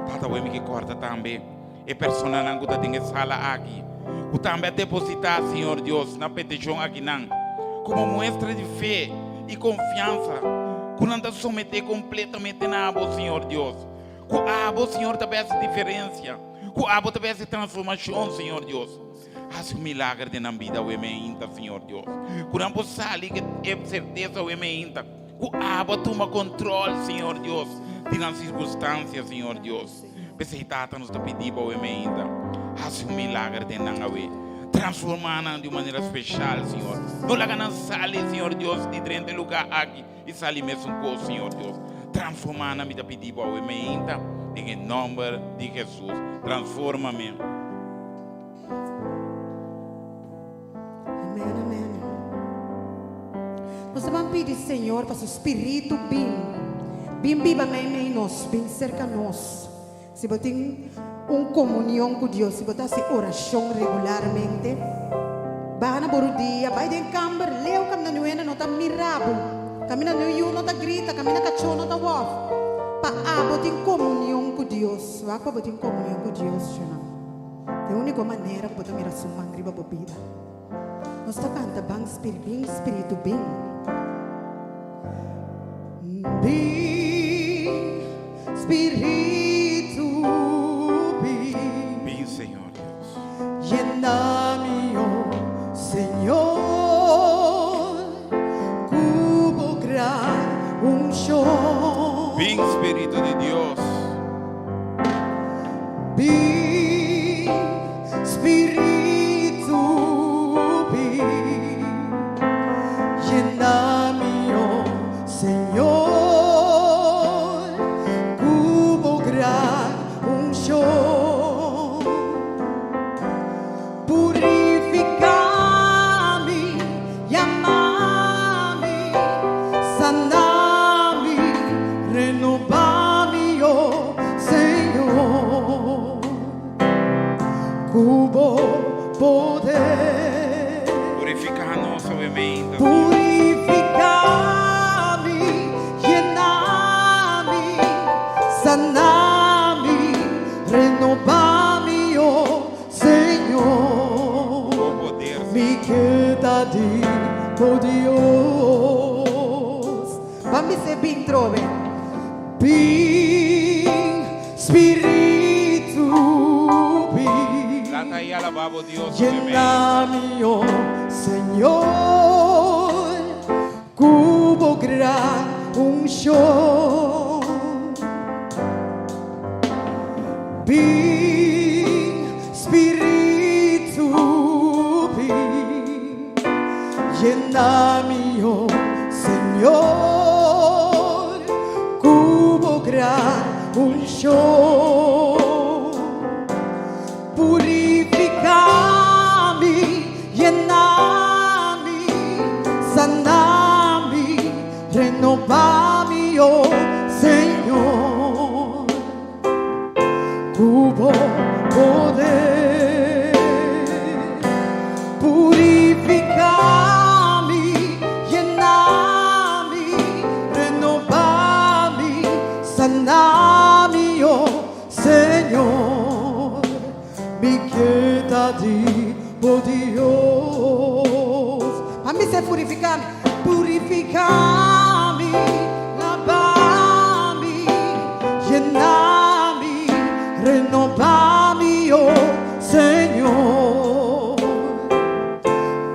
Tata o que corta também. E persona nan que tem que sala aqui. Que também depositar, Senhor Deus, na petição aqui nan. Como muestra de fé e confiança, que não está someter completamente na abo, Senhor Deus. Que a abo, Senhor, também essa diferença. Que a abo também essa transformação, Senhor Deus. Haz milagre de na vida, o emeinta, Senhor Deus. Que não possa ali que é certeza, o emeinta. Que a abo toma controle, Senhor Deus, de nas circunstâncias, Senhor Deus. Pesseitata nos está pedindo, o emeinta. Haz milagre de na ave. Transformar de maneira especial, Senhor. Não lá não sale, Senhor Deus, de dentro do lugar aqui e sale mesmo com o Senhor Deus. Transformar na vida pedida ao emeinta, em nome de Jesus. Transforma-me. Amém, amém. Nós vamos pedir, Senhor, para o Espírito bem viva em nós, bem cerca de nós. Se você tem comunhão com Deus, se você faz oração regularmente, vai na dia, vai em câmara, leu que não é não tá mirabo, camina no you não tá grita, camina cachorro não tá wof, para você tem comunhão com Deus, vai para você tem comunhão com Deus, é a única maneira que você mirar sua mãe para bebida. Nós tá canta bem espírito bem, espírito. Senhor Deus. Llena-me, oh Senhor, cubo gran chão. Vem, Espírito de Deus. Vem, Espírito, vem. Llena-me, oh Senhor, cubo gran chão. Purificami, llamami, sanami, renovami, oh Senhor. Cubo poder. Purifica-nos, obviamente. Purificami, llenami, sanami, renovami, oh Senhor. Mi queda di Dios. Vamos ser bem trove. Bem Espírito, bem. Canta aí, alabado Deus. Llena-me, oh Senhor, cubo gran chão. Bem Espírito, llena-me, oh Senhor, cubo gran chão. Purifica-me, llena-me, sana-me, renova-me, oh Senhor. Cubo poder. Purifica-me, llena-me, renova-me, sana-me, oh Senhor. Me queda de Dios. A mim se purificar-me, purificar-me, lavar-me, llenar-me, renovar-me, oh Senhor.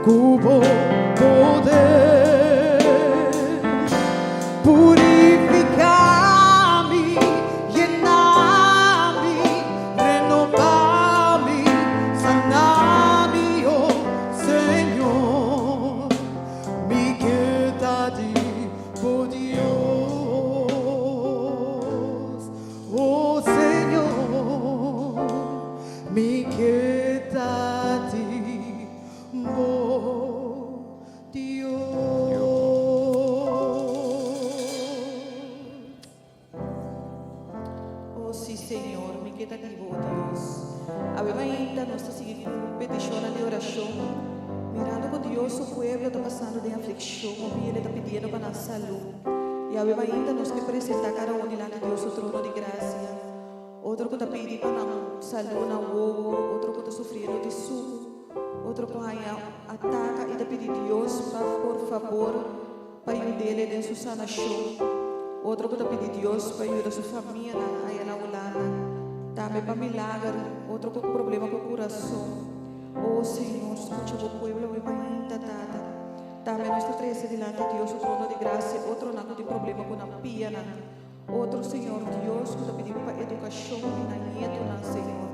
Cubo poder, purificar-me, llenar-me, renovar-me, sanar-me, oh Senhor. Me queda de Dios, oh Senhor. Me queda de oración, mirando con Dios su pueblo está pasando de aflicción, y Él está pidiendo para la salud. Y ahora ainda nos que presenta cada uno delante de Dios su trono de gracia. Otro que está pidiendo para salud na uovo, otro que está sufriendo de suco, otro que ataca y está pidiendo a Dios para, por favor, para ayudarle en su sanación. Otro que está pidiendo a Dios para ayudar a su familia ahí en la Holanda. También para milagro, otro con problema con el corazón. Oh Señor, escucha tu pueblo, imagina, tata. También nuestra trece delante de Dios, su trono de gracia. Otro no tiene problema con la piana. Otro Señor Dios, que te pedimos para educación y na nieto, Señor.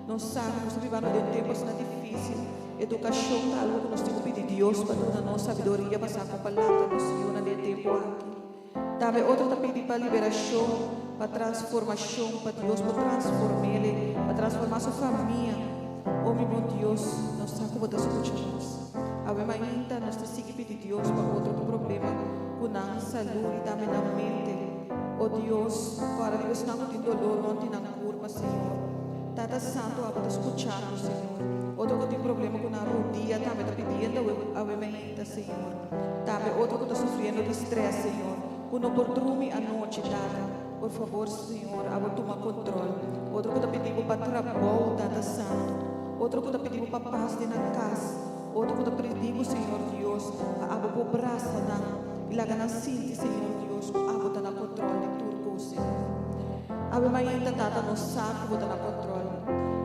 Nos sabemos, vivamos de tiempos difíciles. Educación es algo que nos tiene que pedir Dios para darnos sabiduría, para sacar palavra, nos ayuda de tiempo aquí. También otro te pide para liberación, para transformación, para Dios, para transformarle, para transformar su familia. Oh mi buen Dios, nos saca para escucharnos. A ver, ainda nos te sigue pedir Dios para outro problema com a saúde e também na mente. Oh Deus, para Deus não tem dolor, não tem curva, Senhor. Tata Santo, para escucharnos, Senhor. Outro que tem problema com a rodilha, também está pedindo a ver ainda, Senhor. Também outro que está sofrendo de estresse, Senhor. Quando por dormir à noite, Tata, por favor, Senhor, a tomar controle. Outro que está pedindo para trabalho, Tata Santo. Outro que está pedindo para paz na casa. Outro que pedimos, Senhor Deus, a água por braço, e lá na cinta, Senhor Deus, a água está na controle de tudo, Senhor. A água ainda está no saco, está na controle.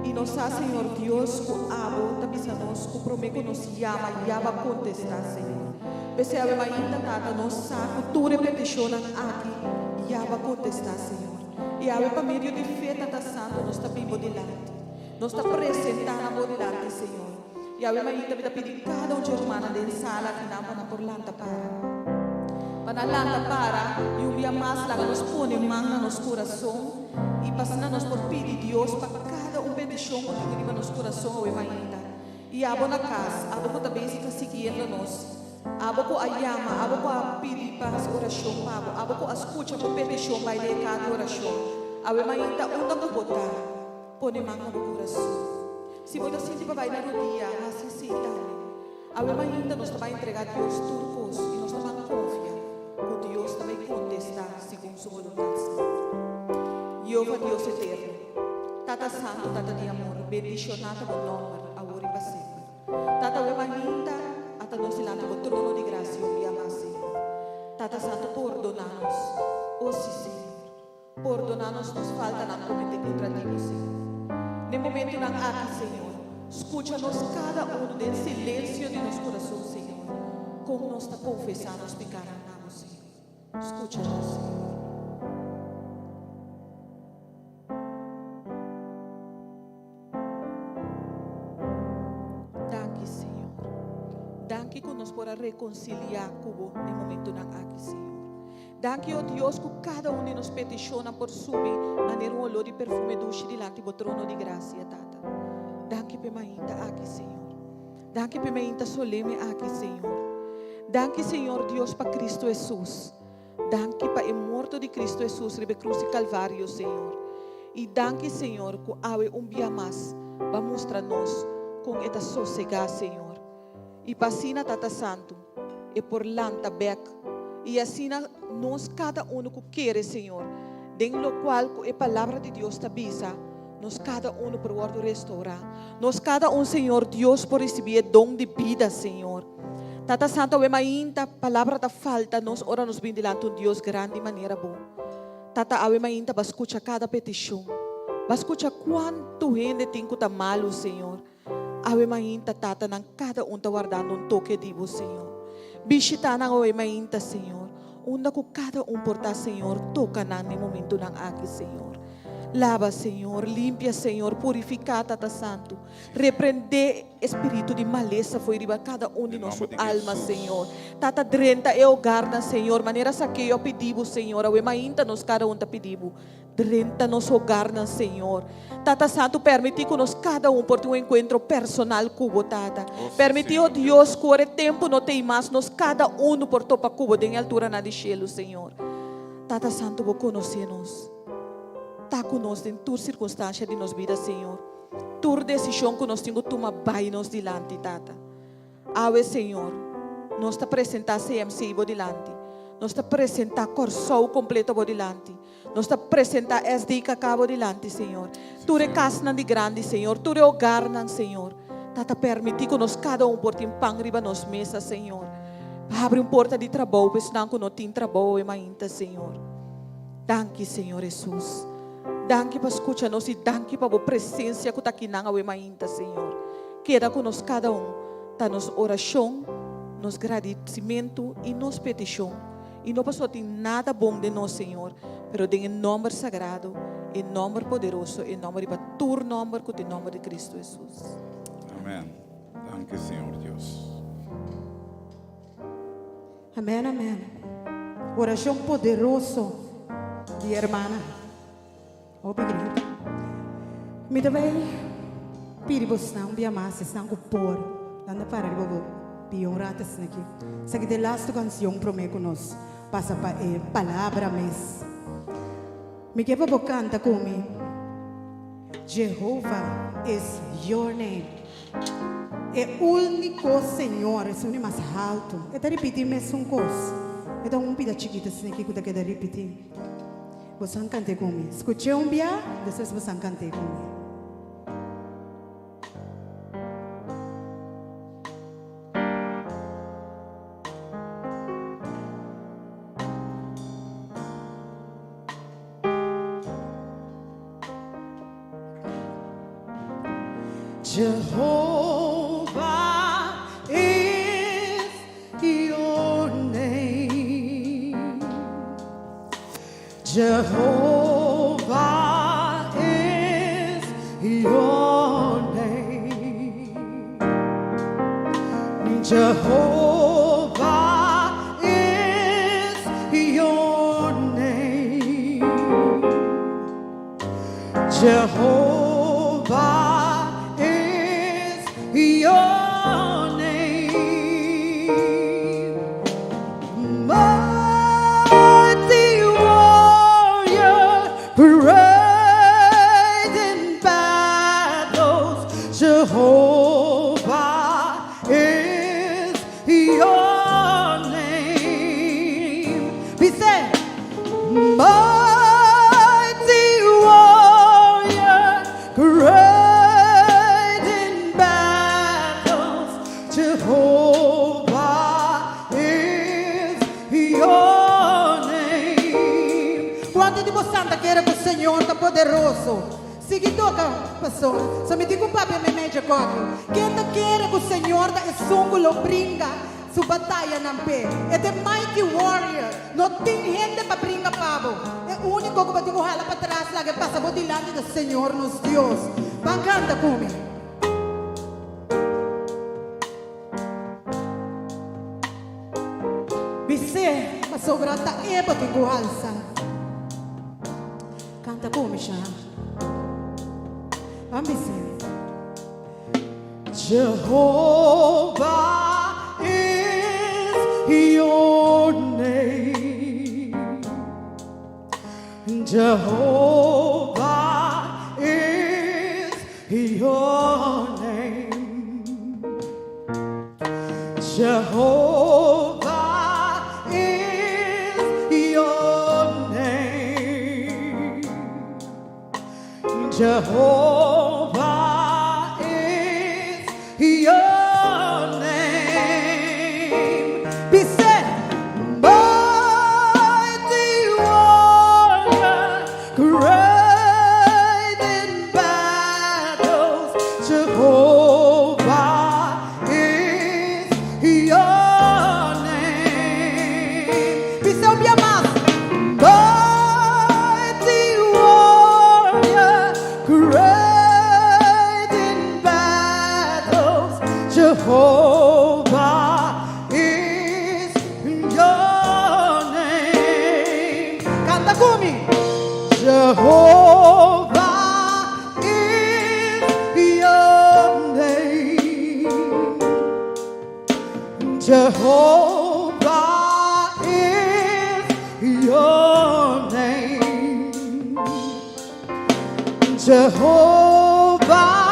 E nós, Senhor Deus, com a água, está pensando, com o prometido nos chama, e a água contestar, Senhor. Porque a água ainda está no saco, tu repeticionas aqui, e a água contestar, Senhor. E a água, para meio de fé, está santo, nós está bem delante. Nós está apresentando a delante, Senhor. E a minha ainda está pedindo cada um de irmã dentro da sala que não para por lanta para lanta para e o dia mais lá nos põe mão no nosso coração e passando nos por pedir Deus para cada petição que tem no nosso coração a minha ainda e a boa na casa a boa também está seguindo nós a boa a chama a boa pedir para a oração a boa escuta por petição vai ler cada oração a minha ainda onde que botar põe mão no coração. Se você sente para vai na rodilha, necessita. A minha ainda nós vai entregar a Deus tudo e nós vamos confiar que Deus também contestar segundo sua vontade. Jeová Deus eterno, Tata Santo, Tata de amor, bendicionado o nome, agora e para sempre. Tata minha ainda, até nós delante do trono de graça e amar, Senhor. Tata Santo, perdonar-nos, oh Senhor, perdonar-nos nos falta na cometer contra ti, Senhor. No momento na aqui, Senhor, escuta-nos cada um do silêncio de nosso coração, Senhor, como nós está confessando os pecados, Senhor. Escuta-nos, Senhor. Danke, Senhor. Danke que nos podemos reconciliar com o momento na aqui, Senhor. Danke, oh Deus, que cada um de nos peticiona por subir a um olor de perfume doce delante do trono de graça, Tata. Danke por ainda aqui, Senhor. Danke por ainda solene aqui, Senhor. Danke, Senhor Deus, para Cristo Jesus. Danke para o morto de Cristo Jesus, ribe cruz e calvário, Senhor. E danke, Senhor, que há dia mais para mostrar-nos com esta sossega, Senhor. E passina, Tata Santo, e por lanta bec. E assim nós, cada um que quer, Senhor, dentro do qual a palavra de Deus está bisa, nós cada um por guardo restaurar. Nós cada um, Senhor Deus, por receber dom de vida, Senhor. Tata Santo, ainda palavra da falta, nós ora nos bem delante de Deus grande de maneira boa. Tata, ainda vai escutar cada petição. Vai escutar quanto gente tem que estar malo, Senhor. Ainda, Tata, cada um está guardando toque de você, Senhor. Bisita na oe mainta, Senhor. Onda ko cada porta, Senhor. Toca na no momento ng aqui, Senhor. Lava, Senhor. Limpia, Senhor. Purifica, Tata Santo. Reprende espírito de maleza foi riba cada de nosso alma, Senhor. Tata drenta e ogarna, Senhor. Maneira sa que eu pedivo, Senhor. Awe mainta nos cada ta pedivo. Drenta nos ogarna, Senhor. Tata Santo, permiti que nos cada por tu encontro personal cubo, Tata. Permiti, oh Deus, que o tempo não tem mais, nos cada por topa cubo, em altura na de cielo, Senhor. Tata Santo, vou conhecer-nos. Está conosco em toda circunstância de nossa vida, Senhor. Tur decisão que nós temos que tomar bem nos dilante, Tata. Awe, Senhor, nós está apresentar CMC bo dilante. Nós está apresentar Corsou completo bo dilante. Nós está apresentar SDKK bo dilante, Senhor. Tu recas nan di grande, Senhor. Tu hogar nan, Senhor. Tata permitir que nós cada por tem pão riba nos mesa, Senhor. Abre porta de trabalho, pois não que não tem trabalho, mainta, Senhor. Danke, Senhor Jesus. Danke para escutar-nos e danke para a presença que está aqui na mainta, Senhor. Queda conosco cada tá nos oração, nos agradecimento e nos petição. E não passou tem nada bom de nós, Senhor, pero em nome sagrado, em nome poderoso, em nome de tu nome, com o nome de Cristo Jesus. Amém. Danke, Senhor Deus. Amém, amém. Oração poderoso de hermana. Obrigado. Me também piribos não bia mais estão com por. Anda para ribo pion ratas aqui. Sa que de last canção promete conosco. Passa para palavra mes. Me que vou canta comigo. Jehovah is your name. É único Senhor, é o único mais alto. É de repetir mesmo coisa. É de pida chiquita assim que cuida que de repetir. Você cante comigo. Escute bia, depois você cante comigo. Jehovah is your name. Jehovah is your name. Jehovah is your name. Jehovah your name, mighty warrior, great in battles. Jehovah is your name. Be said, mighty warrior, great. Jehovah is your name. Quanto de você anda queira que o Senhor está poderoso? Siga toca, pastor. Só me diga um papo me média coque. Quem anda queira que o Senhor está sungulo brinca su batalha na pé. É the mighty warrior. Não tem gente para brincar pavo. É o único que vai te correr para trás lá que passa por diante do Senhor nos Deus. Vão canta comigo. Bise, masograta eba tingu halsa. Canta como siya. Ambise. Jehovah is your name. Jehovah is your name. Jehovah Jehovah is your name. Be said, mighty warrior, great in battles. Jehovah is your name. Be said, be a man. Great in battles, Jehovah is your name. Canta comigo. Jehovah is your name. Jehovah is your name. Jehovah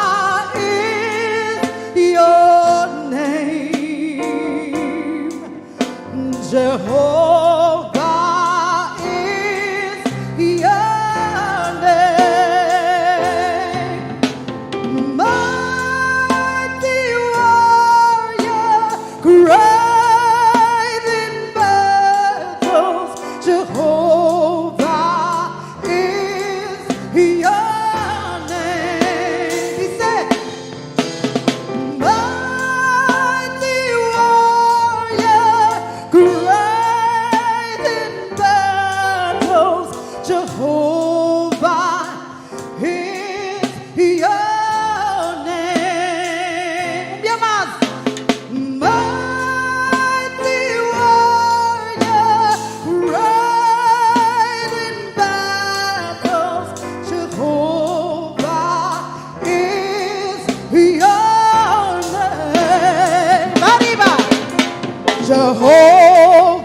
Jehovah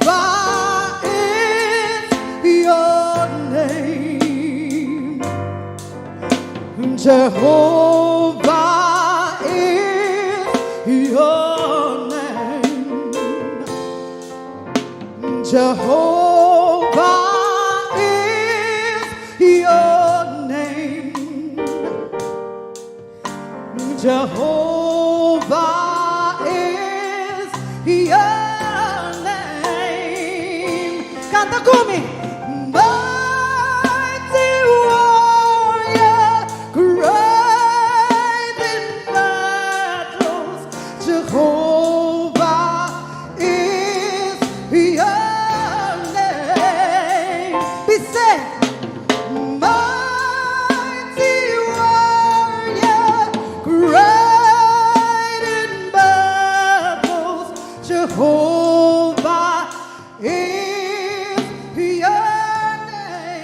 is your name. Jehovah is your name. Jehovah is your name. Jehovah is your name. Canta comigo. Mighty warrior, great in battles. Jehovah is your name. Be said. Mighty warrior, great in battles. Jehovah is your name.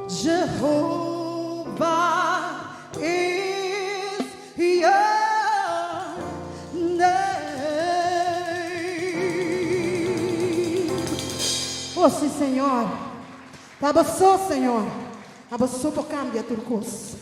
Jehovah is your name. Oh, sim, Senhor. Abençoa, Senhor. Abençoa por cambia turcos.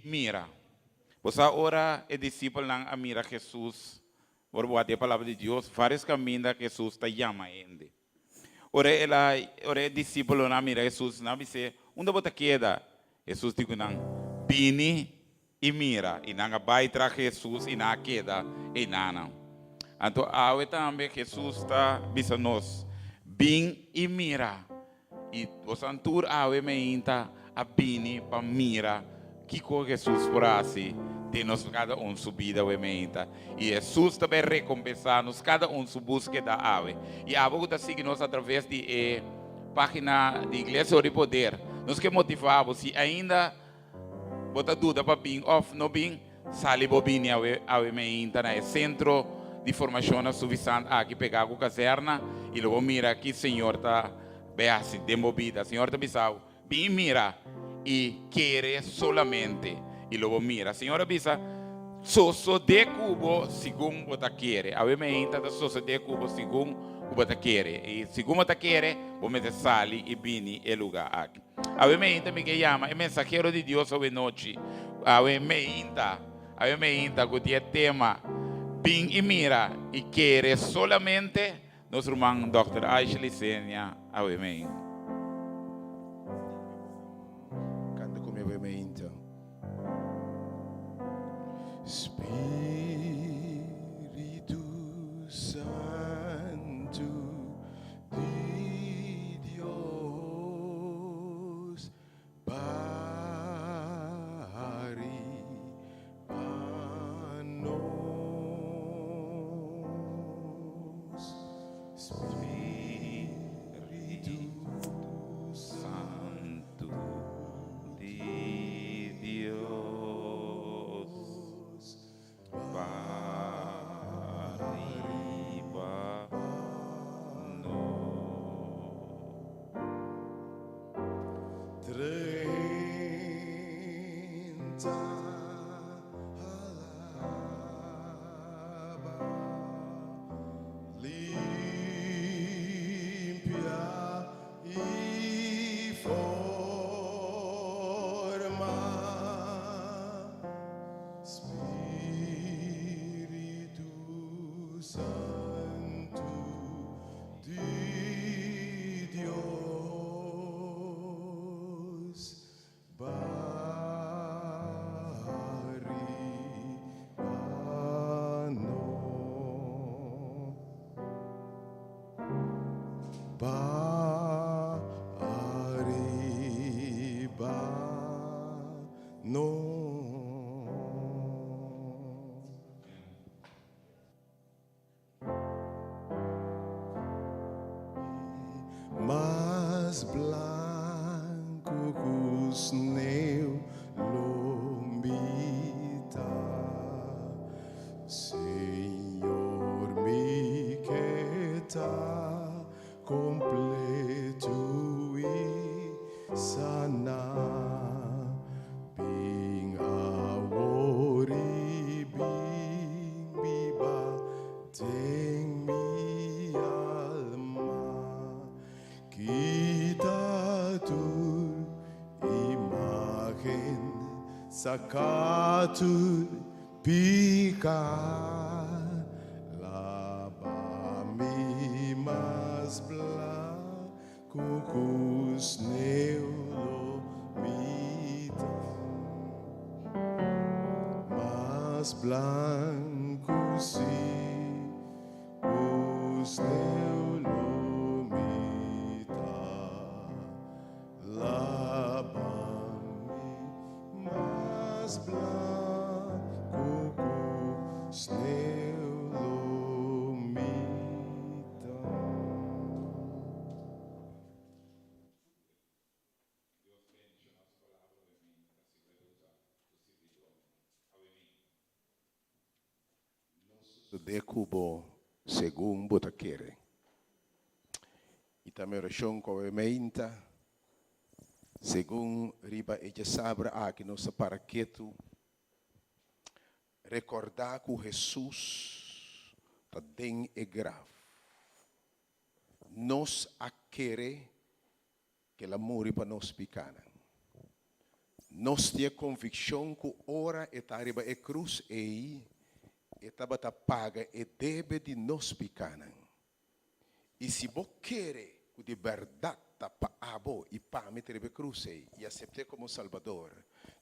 Mira. Você ora é discípulo não a mira Jesus. Por boa a palavra de Deus, vários caminhos que Jesus está chamando. Ora é discípulo não mira Jesus, não dice, onde você queda? Jesus diz não, bini e mira, e não vai tra Jesus e não queda e não. Então, a também Jesus está dizendo nós, bin e mira. E você antur a me inta a bini para mira. Que com Jesus por assim, de nós cada subida o ementa. E Jesus também recompensa-nos cada sua busca da ave. E a boca sigue nós através de página de Igreja de Poder. Nós que motivamos, se ainda bota dúvida para bem off, não bem, sali bobini a ementa, é centro de formação suficiente aqui pegar a caserna e logo mira que o Senhor está bem assim, demovida. O Senhor está pensando, bem mira. E quer solamente e logo mira. Senhora bisa soso de cubo segundo você quer. A me entra da soso de cubo segundo você quer. E segundo você quer, você sali e vini e lugar aqui. A me entra me chama é mensageiro de Deus hoje noite. A me entra que dia tema bem e mira e quer solamente nosso irmão Dr. Ashley Senia a me entra. Espírito Santo de Deus, pare para nós. Espírito Santo de Deus, arriba no. Trenta alaba, limpia e forma. Espírito Santo de Deus, Senhor, me queda completo e sana, bem awori, bem biba, tem minha alma, kita tu imagen sakatul pika labami mas bla kukus neulomita mas blancos kus neulomita labami mas blancos neulomita. De cubo según botaquere. E também oração com a meinta, según riba ella sabra aqui nossa paraqueto, recordar que Jesus está bem e grave. Nos a querer que ela morre para nós picana. Nós temos convicção que ora está arriba a cruz e estava a paga e deve de nós picana. E se você quer que de verdade para abo e para meter a cruz e aceitar como Salvador,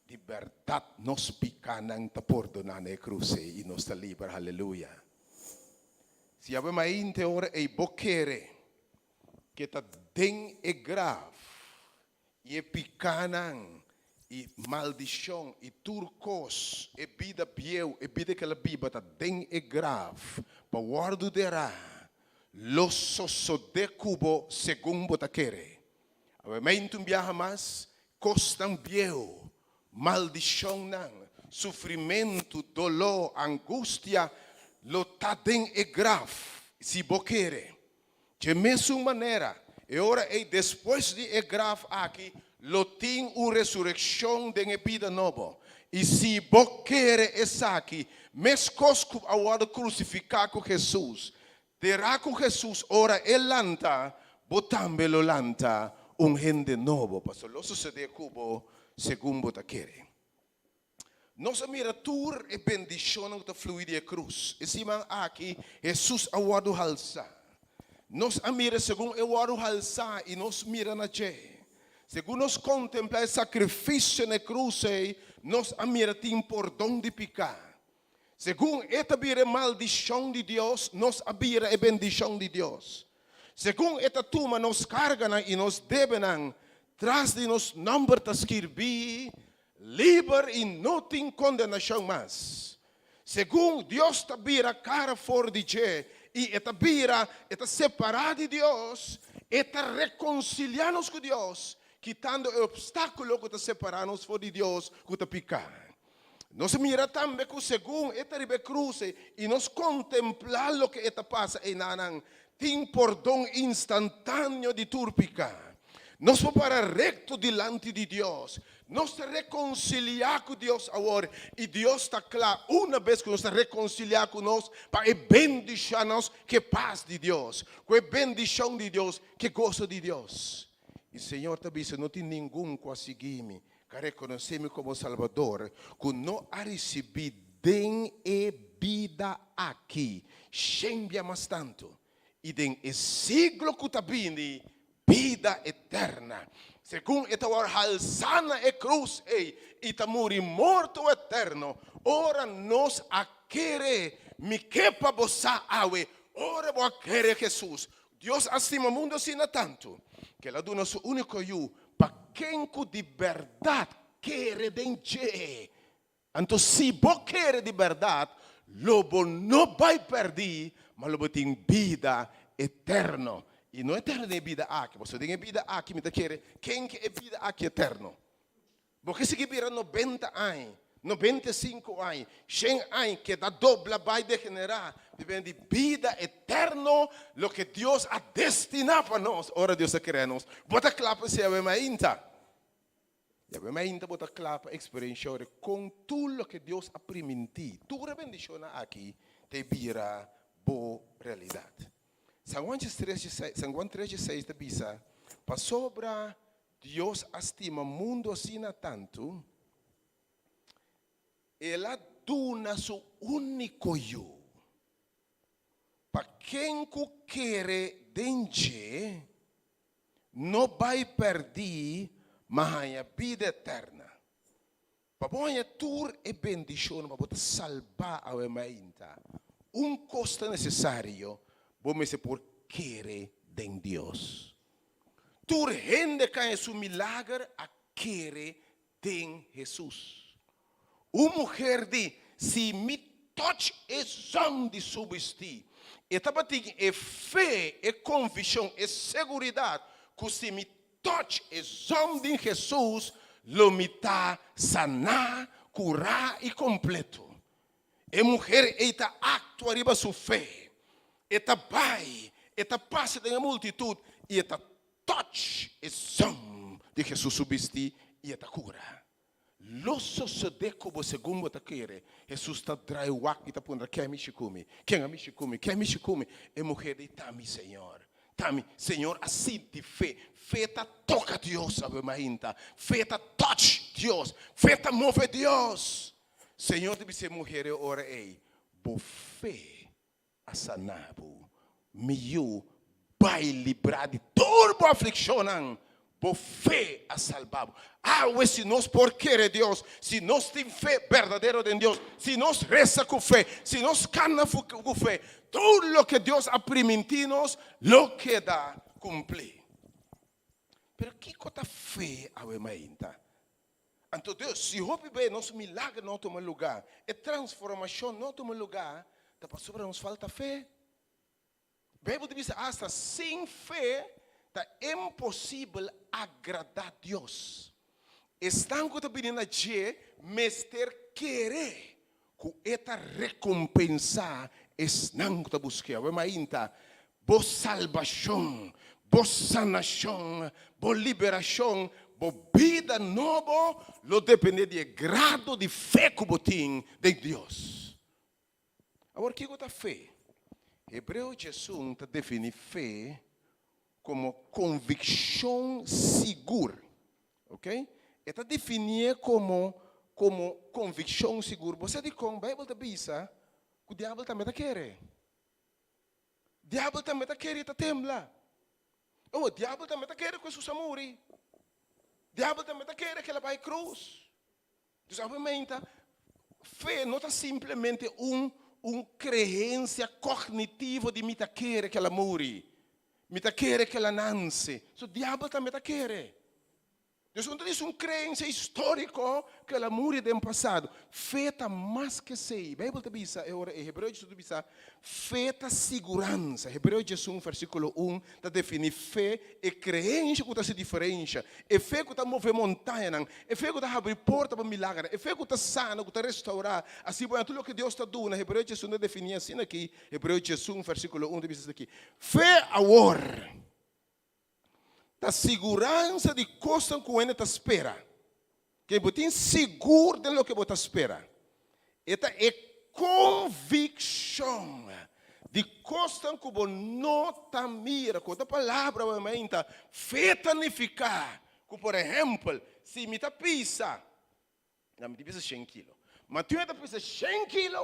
de verdade nós picanang ta perdonar na cruz e nós está livre, aleluia. Se há uma inte ora e boquere que está bem e grave e picanang e maldição e turcos e vida bieu e vida que ela biba está bem e grave para guardará los soso de cubo según botaquere. Avemento viaja mais costan bieu maldição não, sofrimento, dolor, angústia, lo tadem é grave, se boquere. De mesma maneira, e ora e depois de é grave aqui, lo tem uma ressurreição de vida nova. E se boquere essa aqui, mes cosco ao crucificar com Jesus, terá com Jesus, ora ele lanta, botambelo lanta, gente novo. Pastor, lo sucede cubo, segundo botaquere. Nossa miratura e bendição que flui da cruz. E se man aqui, Jesus awado halsa. Nos mira segundo awado halsa e nos mira na je. Segundo nos contempla o sacrifício na cruz, nos mira tem perdão de pecar. Segundo esta vira maldição de Deus, nos vira a bendição de Deus. Segundo esta tuma nos carga e nos debenang, tras de nos number ta escrever, livre e não tem condenação mais. Segundo Deus ta vira cara fora de je, e esta vira, esta separada de Deus, esta reconciliar-nos com Deus, quitando o obstáculo que está separando-nos fora de Deus, que está picar. Nós mira também que segundo esta ribe cruz, e nós contemplar o que esta passa em nanang, tem perdão instantâneo de turpicar. Nós vamos para recto diante de Deus. Nós te reconciliar com Deus agora. E Deus está claro, uma vez que nós te reconciliar com nós, para bendicionar-nos que paz de Deus, que bendição de Deus, que gozo de Deus. E Senhor também, se não tem ninguém que seguir-me, que reconhecer-me como Salvador, que não a receber den e vida aqui, chambia mais tanto. E den e siglo que está vindo, vida eterna. Segundo esta hora alçana e cruz e está morto eterno. Ora nos a querer me quepa bossa awe. Ora vou querer Jesus. Deus estima o mundo assim tanto que ela dona seu único eu para quem que de verdade quer denche. Então se você quer de verdade, lobo não vai perder, mas lobo tem vida eterna. E não é eterno de vida aqui. Você tem vida aqui, me quer. Quem que é vida aqui eterno? Porque se vira 90 anos, 95 anos, 100 anos, que da dobla vai degenerar, vivendo de vida eterna, lo que Deus ha destinado para nós. Ora Deus a querer nós. Bota clapa se é ainda. E ainda bota clapa experiência com tudo o que Deus ha permitido. Tudo bendição aqui te vira boa realidade. São Juan 3:6 te bisa, para sobra Deus estima mundo assim tanto, ela dona seu único eu. Para quem quer dengue, não vai perder, mas a vida eterna. Para você tur e bendição, para salvar a humanidade. Custo necessário, vamos por querer de Deus. Tur gente que é su milagre a querer de Jesus. Uma mulher diz, se me touch é som de subestir. E também é fé, é convicção, é segurança, que se me touch é som de Jesus, lo me está sanar, curar e completo. E mulher, ela atua arriba sua fé. Ela vai, ela passa da multidão, e ela touch é som de Jesus subestir e ela cura. Loso se deco segundo você quer, Jesus está trai o aqui está pondo quem me chicumi, quem me chicumi, quem me chicumi, é mulher de tami Senhor, tami Senhor assim de fé, fé tá toca Deus a mainta, fé tá touch Deus, fé tá move Deus, Senhor deve ser mulher ora ei, bo fé a sanabo, miu vai livrar de turbo aflição. Por fé a salvado. Se nós por querer Deus, se nós temos fé verdadeira em Deus, se nós reza com fé, se nós canta com fé, tudo o que Deus ha permitido, lo queda cumprir. Pero que coisa fé a ainda? Então Deus, se eu viver nosso milagre não toma lugar, e transformação não toma lugar, da pastora nos falta fé. A Bíblia diz, hasta sem fé, é impossível agradar a Deus. Estão pedindo a Deus, mas ter querer, que esta recompensa estão buscando. Mas ainda, boa salvação, boa sanação, boa liberação, boa vida nova, lo depende do grado de fé que você tem de Deus. Agora, o que é a fé? Hebreu Jesus define fé como convicção segura, ok? Está definida como convicção segura. Você diz com a Bíblia da Bisa, que o diabo também está querendo. O diabo também está querendo, está tembla. O diabo também está querendo que Jesus morre. O diabo também está querendo que ela vá à cruz. Então, obviamente, fé não está simplesmente crença cognitiva de me querer que ela morre. Me quer que ela nasce. O diabo também quer. Deus não diz crença histórica que ela morre no passado. Fé está mais que sei. A Bíblia diz, Hebreu Jesus diz, fé está segurança. Hebreu Jesus, versículo 1, está definindo fé e crença que está se diferencia. É fé que está mover montanha. É fé que está abrir porta para milagre. É fé que está sana, que está restaurar. Assim, tudo o que Deus está dando. Hebreu Jesus não definia assim aqui. Hebreu Jesus, versículo 1, diz aqui. Fé agora. Da segurança de coisas que você está espera. Que você tem seguro de lo que você espera. Esta é convicção de coisas que você não está mira. Com a palavra, fé significa que, por exemplo, se me está pisa, não me pisa 100 quilos. Mas tu está pisa 100 quilos,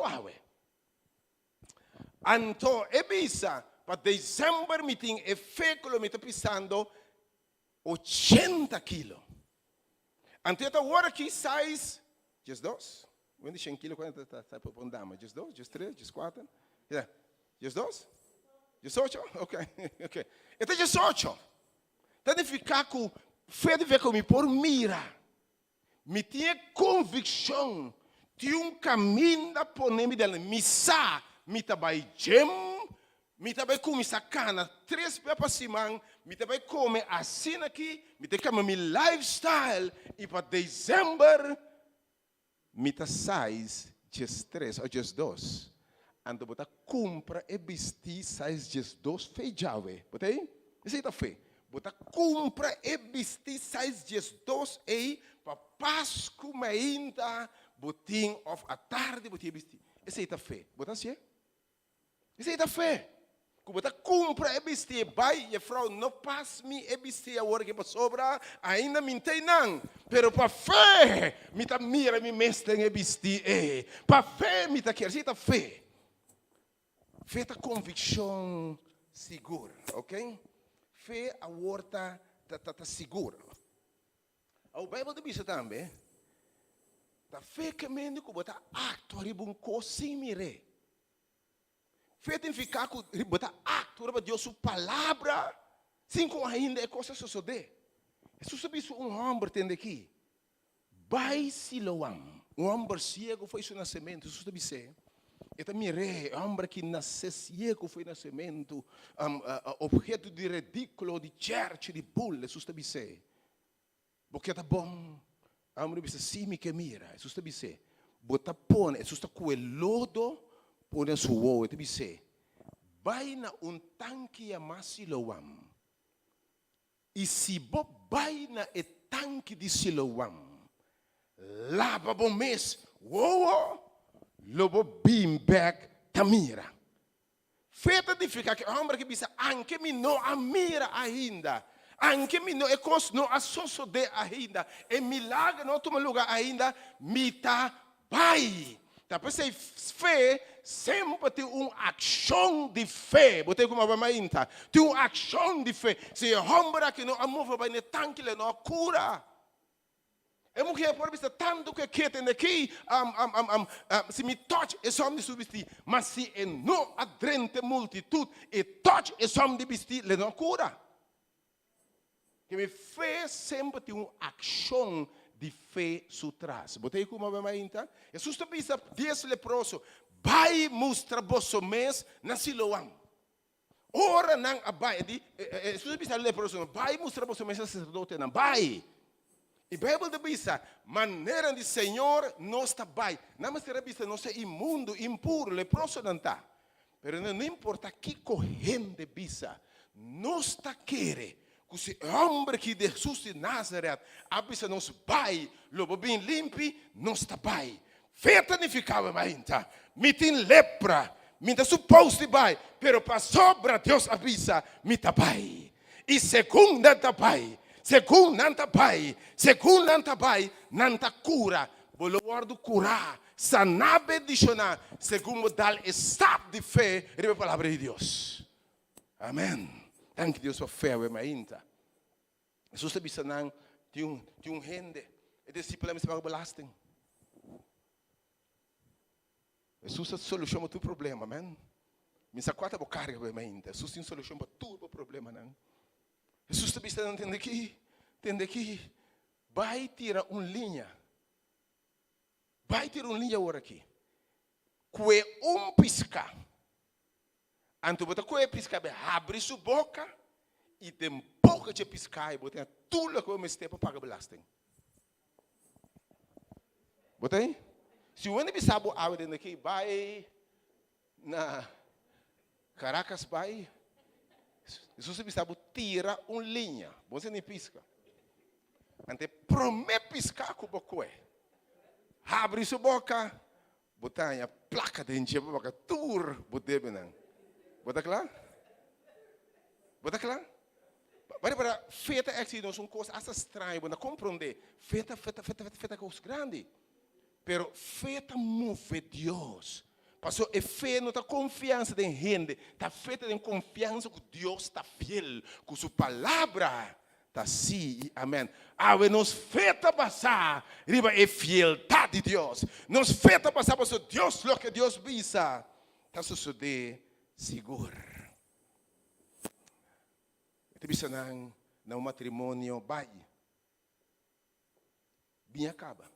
então, é pisa, para dezembro, me tem fé que me está pisando 80 quilos. Então, agora aqui sai, just 2. Quando 100 quilos, quando está para uma dama? Just 2, just 3, just 4? Yeah. Just 2? Just 8? Ok. Então, just 8. Então, de ficar com fé de ver comigo por mira. Me tinha convicção de caminho da poneme dela. Missa, me trabalha gem, me trabalha com essa cana, 3 pés para cima, me trabalha comer assim aqui, me trabalha com meu lifestyle, e para dezembro, mita 6, dias 3 ou dias 2. Ando bota compra e vestir 6, dias 2 feijave. Bota aí? Isso aí tá feio. Bota compra e vestir 6, dias 2 aí para Páscoa ainda botin of a tarde botin vestir. Isso aí tá feio. Bota assim? Isso aí tá feio. Bota compra e vestir, vai e a frau não passa me e vestir a hora que para sobra ainda me tem não. Pero para fé, me tá mira me mestre e vestir para fé me tá quer, isso aí tá feio. Fé tá convicção segura, ok? Fé a horta tá segura. A Bíblia diz também, tá fé que mende que bota acto ribun ko simire. Fé tem ficar com bota acto para Deus sua palavra, sem com ainda é coisa suceder. Jesus sabe homem tem aqui. Vai Siloam, homem cego foi seu nascimento, Jesus sabe ser. Eta mire, homem que nasceu cego foi nascimento, objeto de ridículo, de church, de bull, Jesus sabe ser. Porque tá bom, homem que sim que mira, Jesus sabe ser. Bota põe, Jesus tá com o lodo, põe sua uo, sabe ser. Vai na tanque a Siloam. E se bo vai na tanque de Siloam, lava bom mês, uo. Lobo beanbag tamira. Feita de ficar que homem que bisa anche mi no amira ainda. Anche mi no ecos no associo de ainda. E milagre no toma lugar ainda mita vai. Tá pensei fé sempre tem ação de fé. Botei como a mainta. Tem ação de fé. Se homem que não amova vai ne tanque le no cura. É mulher por vista tanto que tem aqui, se me toque é só me substituir, mas se é não adrente multitude, e toque é só me vestir, ele não cura. Que me fez sempre ter uma ação de fé sutrás. Botei como uma mainta. Jesus te pensa 10 leprosos, vai mostrar vosso mês na Siloam. Ora não abai, Jesus pensa leproso, vai mostrar vosso mês na sacerdote não vai. E a Bíblia diz, maneira de Senhor não está bem. Não mas a Bíblia não é imundo, impuro, leproso não está. Mas não importa que corrente bisa, não está querendo que esse homem que de Jesus de Nazaré, a bisa não está bem, lobo bem limpo, não está bem. Feita não ficava ainda, me tem lepra, me está suposto de bem, pero para sobra Deus a bisa, me está bem. E segunda está bem. Segundo nanta pai, nanta cura, bolo guardo curar, sanabe adicionar, segundo dal estado de fé, ribe a palavra de Deus. Amém. Thank Deus for fé, we mainta. Jesus te bisanang, tiung gente, e discípulo me se belasting. Jesus a solução para o problema, amém. Misa quatro bocarga, we mainta. Jesus tem solução para todo o problema, não. Jesus te bisa não entende aqui, vai tirar linha agora aqui, que piscar, anto bota que piscar, abre sua boca e tem pouca de piscar e bota tudo que eu estou para pagar belasting. Bota aí, se o ano bisabo abre daqui, vai na Caracas, vai. Jesus bisabo tira linha, você nem pisca. Ante promete piscar com o bocoé. Abre sua boca, botar a placa de encher boca, tur, botar bem. Bota claro? Para feita é que nós coisa essa estranha, para compreender. Feita coisa grande. Pero feita move Deus. Passou é fé não tá confiança em gente, tá feita em confiança que Deus está fiel, com sua palavra. Tá sim, amém. Nos feita passar, riba é fielidade de Deus. Nos feita passar para Deus, lo que Deus visa. Tá suceder seguro. Te bisa no matrimônio vai. Bem acaba.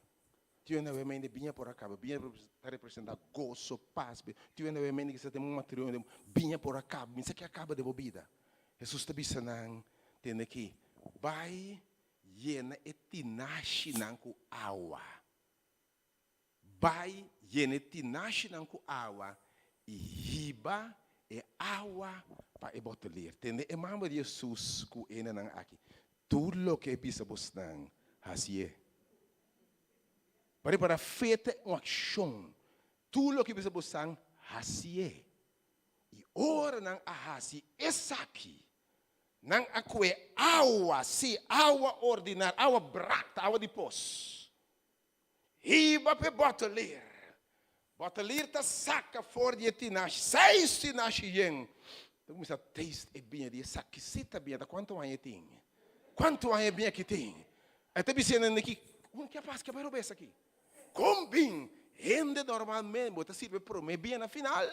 Tio na vemende bem por acaba, bem para representar gozo, paz. Tio na vemende que você tem matrimônio bem por acaba, mas que acaba de vida. Jesus te bisa tem aqui. Vai llena etinashi nanku awa. vai yene tinashi nan ku awa e hiba e awa pa e botelir. Tende e mama de Jesus ku ena nang aki. Tudo lo que bisa bosnang hasie. Para feita uma ação. Tudo lo que bisa bosnang hasie. E ora nang ahasi esaki. Nang akwe awa si awa ordinar, awa brata, awa di pos. Hiba pe botelir. Botelir ta saca for de tinashi. 6 tinashi yen. Então começa a taste e bem de sakisita bem da quanto aí tem. Quanto aí bem aqui tem. Até dizendo aqui, o que passa que vai roubar isso aqui? Combin, rende normalmente, bota sirve para mim bem na final.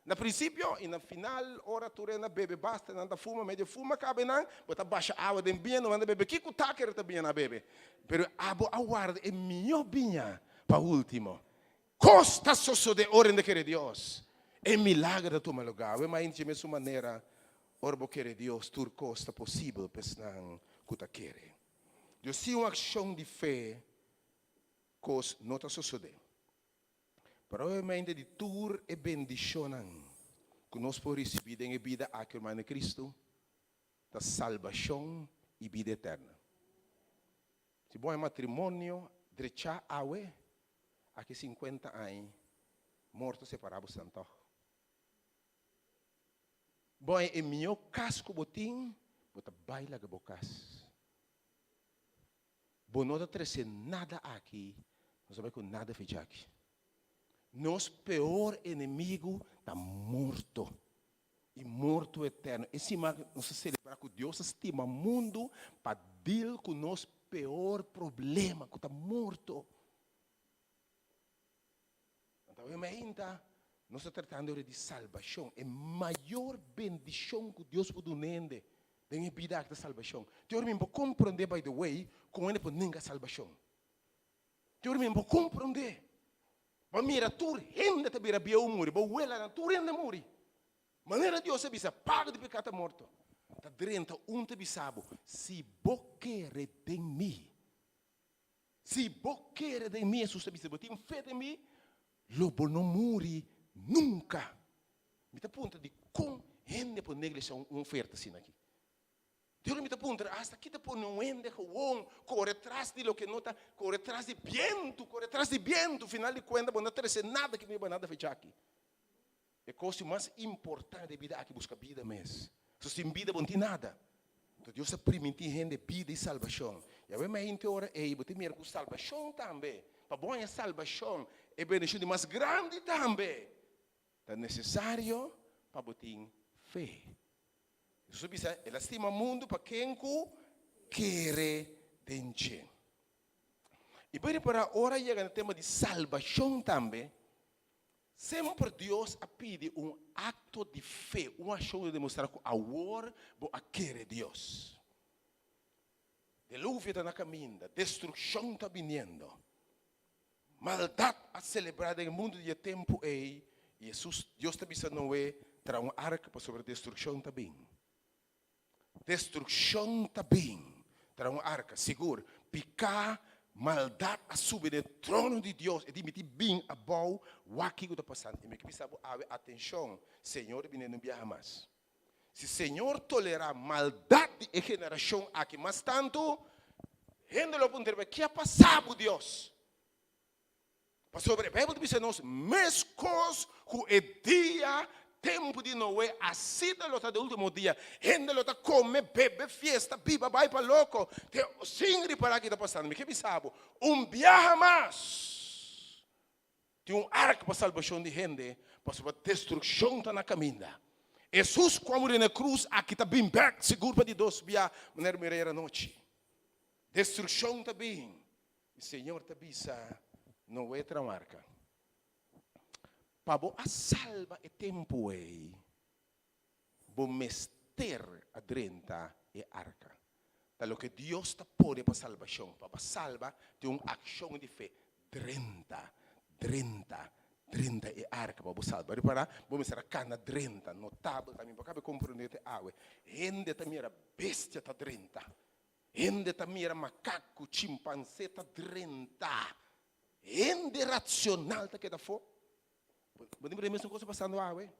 Na princípio e na final, ora tu na bebe basta, nanda fuma, meio fuma, cabe não, bota baixa água de bem, não anda bebe, que taker também na bebe. Pero abo aguarda é melhor bem para último. Costa sosso de ora de querer Deus. É milagre da tua lugar. Mas em mesma maneira, orbo querer Deus, tur costa possível, pesnang kuta querer. Deus se uma ação de fé, cos não está sucedendo. Provavelmente de tur e bendição que nós podemos receber em vida aqui em Cristo, da salvação e vida eterna. Se bom é matrimônio, drecha awe, aqui 50 anos, morto separado santo. Bom é meu casco botim, bota baila que bocas. Bom não está nada aqui, não sabe que nada fez aqui. Nosso pior inimigo está morto. E morto eterno. Esse nós celebrar que Deus estima o mundo para deal com o nosso pior problema, que está morto. Então, nós estamos tratando de salvação. É a maior bendição que Deus pode dar na vida da salvação. Eu não posso compreender, by the way, como ele pode negar salvação. Eu não posso compreender. Mas mira, tu rende te bira bia umuri, ba uela tu rende muri. Maneira Deus bisa paga de pecado morto. Ta drenta te bisabo, se boquere de mim. Se boquere de mim, Jesus bisa botim fé de mim, lobo não muri nunca. Me ta ponta de com rende por negligencia oferta assim aqui. Deus me apunta, hasta aqui te põe um ende com corre atrás de lo que nota, corre atrás de viento, final de contas, não tem nada que me vai nada fechar aqui. É a coisa mais importante da vida aqui, busca vida mesmo. Se sem vida não tem nada. Então Deus permite gente vida e salvação. E a minha gente ora é, você mira com salvação também. Para bom a salvação é benefício mais grande também. É necessário para botar fé. Jesus disse, ele estima o mundo para quem quer denche. E para ora chega no tema de salvação também, sempre Deus a pedir acto de fé, uma ação de demonstrar que agora vou a querer Deus. Dilúvio está na caminho, destruição está vindo. Maldade a celebrar no mundo de tempo e Jesus, Deus está dizendo Noé, terá arca para sobre a destruição também. Destruição também. Terá arca, seguro. Picar, maldade a subir no trono de Deus. E dimitir bem a boa, o que está passando. E me que precisa atenção, Senhor, não viaja mais. Se o Senhor tolerar maldade e generação aqui, mas tanto, gente lo pergunta, que ha passado, Deus? Para sobre a Bíblia diz mesmo coisas que é dia, tempo de Noé, assim da lota do último dia, gente lota come, bebe, fiesta, biba, vai para louco, te singri para aqui está passando. Me que sabe? Viaja mais. Tem arco para salvação de gente, para sobre a destruição está na caminho. Jesus, quando morreu na cruz, aqui está bem back, seguro para de Deus, via, maneira mirar a noite. Destruição está bem. O Senhor está bem, não é marca. Para a salva é tempo aí. Vou mester a drenta e arca. Da lo que Deus está pode para salvação. Para salva tem uma ação de fé. Drenta e arca para salvar. Para vamos ser a cana drenta, notável também. Para compreender a água. Gente também era bestia tá drenta. Gente também era macaco, chimpanzé tá drenta. Gente racional tá que da fo. Podemos ver mesmo coisa passando lá, ué.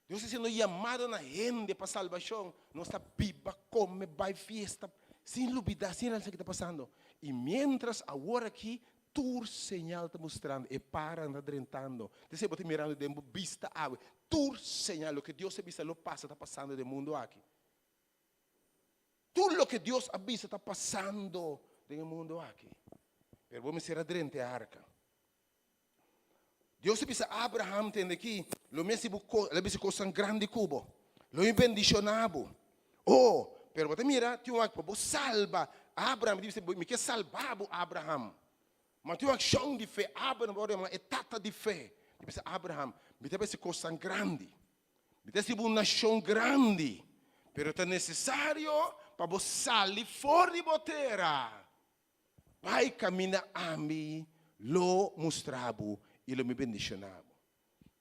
Deus está sendo chamado na gente para salvação. Não está viva, come, vai fiesta, sem dúvida, sem nada que está passando. E mientras agora aqui, tur señal está mostrando, e para anda drentando. Você pode mirando de vista água. Tur señal, o que Deus avisa, lo passa, está passando do mundo aqui. Tudo o que Deus avisa está passando do mundo aqui. Pero vamos ser adrente a arca. Deus avisa Abraham tem aqui, lo mesmo coisa grande cubo, lo bendicionado. Oh, pero você mira, tem uma coisa salva Abraham, dice, me quer salvar Abraham. Mas tem uma ação de fé, Abraham é tata de fé. Dice Abraham, me tem essa coisa grande, me tem uma nação grande, pero é necessário para você sair fora de boteira. Vai caminhar a mim, lo mostrabo e lo me bendicionabo.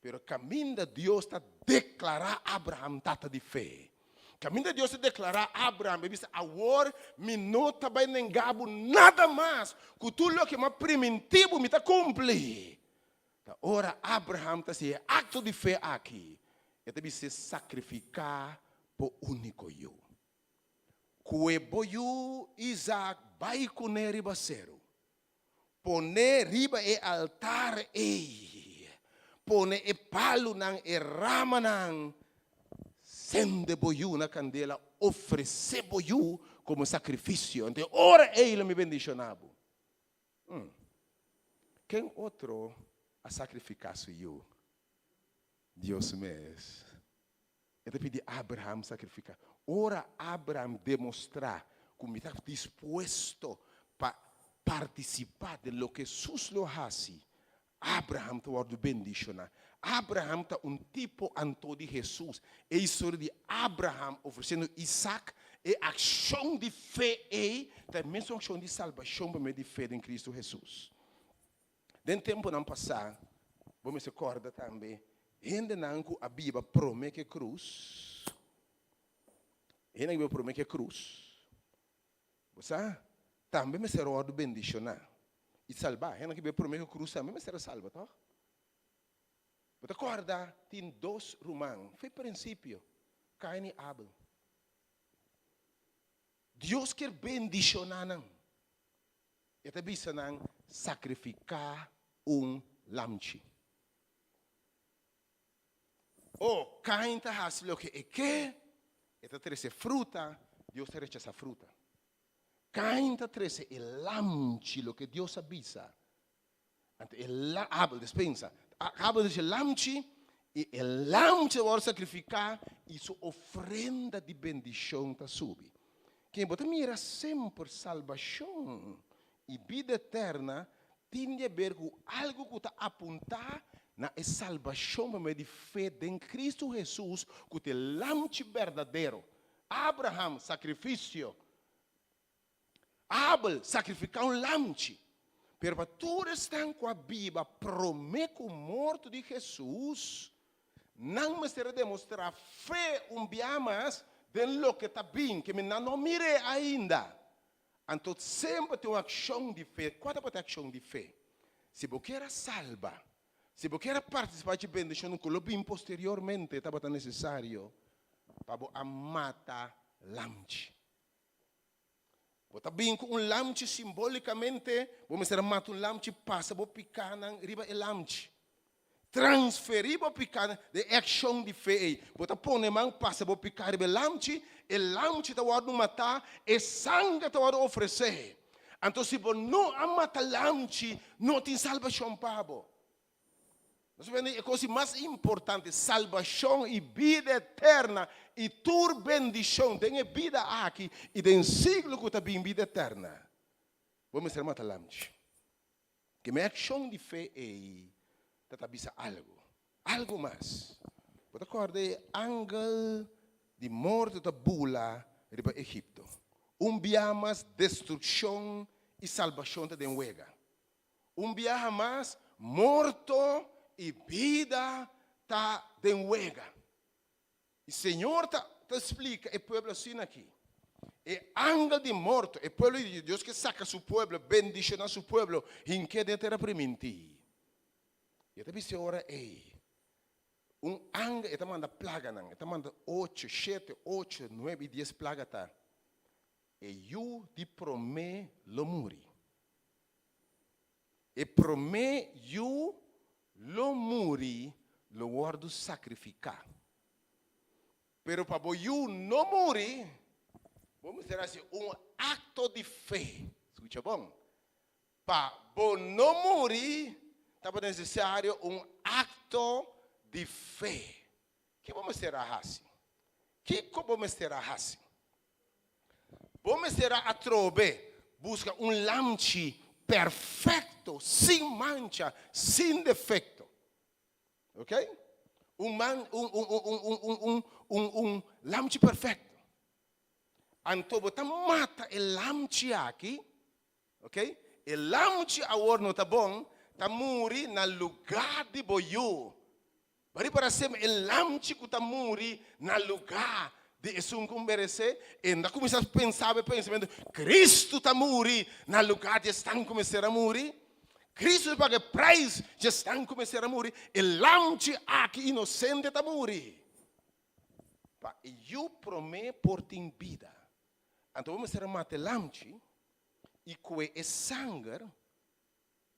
Pero caminho de Deus está declarar Abraham tata de fé. Caminho de Deus está declarar Abraham, ele diz, agora me não está bem negado nada mais, que tudo o que é mais primitivo me está cumprir. Ora Abraham está se acto de fé aqui. Ele deve se sacrificar por único eu. Cueboyu Isaac vai com ele bacero. Pone riba e altar e pone e palo nang e rama nang sende boyu na candela oferece boyu como sacrifício. Então ora ele me bendicionado. Quem outro a sacrificar sou eu? Deus mesmo. Ele pediu a Abraham sacrificar. Ora Abraham demonstrar como está disposto para participar de lo que Jesus lo hace. Abraham está orando bendicionar. Abraham está tipo anto de Jesus. É a história de Abraham oferecendo Isaac e ação de fé e também a ação de salvação por meio de fé em Cristo Jesus. Dentro do tempo não passar, vamos recordar também, ainda não a Bíblia promete que cruz. Ainda a Bíblia promete que cruz. Você também me será ordo bendicionar e salvar. Ainda que a Bíblia promete que cruz também me será salva, tá? Você acorda, tem dois irmãos. Foi princípio, Caim e Abel. Deus quer bendicionar não. E também se não sacrificar lamchi. Oh, Caim está fazendo o que é que? Está trazendo fruta, Deus te rechaza a fruta. Caim está trazendo o lamchi, o que Deus avisa. Abel despensa. Abel diz o lamchi, e o lamchi vai sacrificar, e sua ofrenda de bendição está subindo. Quem bota mira sempre salvação e vida eterna, tem a ver com algo que está apontar na salvação por meio de fé em Cristo Jesus, que é o lamchi verdadeiro. Abraham, sacrifício. Abel, sacrificar lamchi. Pero para todos estão com a Bíblia, promete o morto de Jesus, não me será demonstrar fé biamas de lo que está bem, que me não mire ainda. Então sempre tem uma ação de fé. Qual é a ação de fé? Se você quer salva, se você quer participar de bendição, que lo bem posteriormente estava necessário para matar lamchi. Você bem com lamchi simbolicamente, vamos ser matar lamchi, passa por picar na riba e lamchi. Transferir para picar de ação de fé. Você põe a mão, passa por picar riba e lamchi está guardando matar, e sangue está guardando oferecer. Então se você não mata lamchi, não tem salvação para você. A coisa mais importante, salvação e vida eterna, e tua bendição, tem vida aqui, e tem siglo que está bem vida eterna. Vamos ser matar lamchi. Que minha ação de fé é, está avisa algo mais. Você acorda, ángel de morte da bula para Egipto. Biamas destruição e salvação da denwega. Biamas morto e vida tá denwega. E o Senhor te explica, e povo assim aqui. E ángel de morto, el pueblo de Dios que saca a su pueblo, bendiciona a su pueblo, en que de terra priminti. E te disse ora, ángel, ele manda plaga, ele manda 8, 7, 8, 9, 10 plagas, tá? E eu te prometo lo muri. E prometo eu lo muri, lo guardo sacrificar. Pero para eu não morrer, vamos dizer assim, acto de fé. Escuta bom? Para não morrer, estava necessário acto de fé. Que vamos ser assim? Que vamos ser assim? Vamos ser a trobe, busca lamche perfeito, sem mancha, sem defeito. Ok? Lamche perfeito. Então, você mata o lamche aqui, ok? O lamche agora não está bom, está morrer no lugar de boiô. Para ser o lamche que está morrer no lugar de Jesus converse, e ainda começa a pensar, pensamento, Cristo está morrer no lugar de estão começando a morrer. Cristo paga preço, já estão começando a morrer. E lamche aqui inocente está morrer. Eu prometo por ti vida. Então vamos ser mate lamche e com é sangue.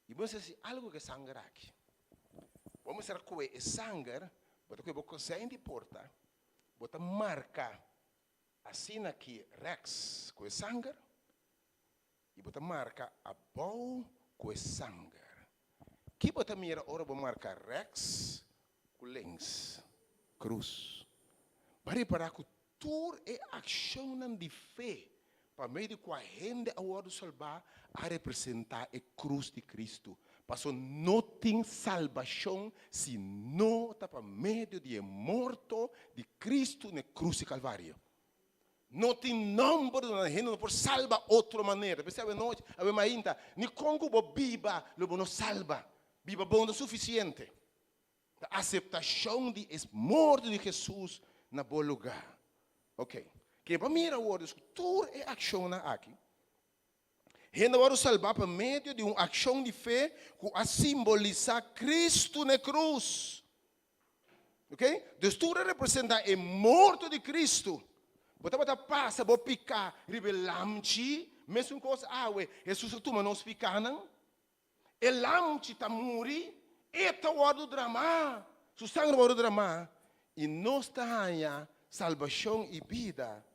E vamos dizer algo que sangue aqui. Vamos ser com é sangue, botar que você ainda porta, botar marca assim aqui Rex com é sangue e botar marca a bow com sangue. Que bota mira ora vou marcar Rex com lens cruz. Para que tur e ação de fé para meio de que a gente agora salvar a representar a cruz de Cristo. Passou não tem salvação se não está para meio de morto de Cristo na cruz de Calvário. Não tem número na gente não pode salvar outra maneira. Percebe noite, a ver ainda, ni congo bo biba, lo não salva. Biba bom o suficiente. A aceitação de morte de Jesus na bom lugar. Ok. Que para mim agora tudo é ação aqui. Gente agora salvar por meio de uma ação de fé que a simbolizar Cristo na cruz. Ok? Deus tudo representa a morte de Cristo. Bota passa, vou picar, revelamci, mesmo coisa, Jesus tu manos picar não? E lamci tá muri, e tá o drama, su sangue o drama, e nós tá aí salvação e vida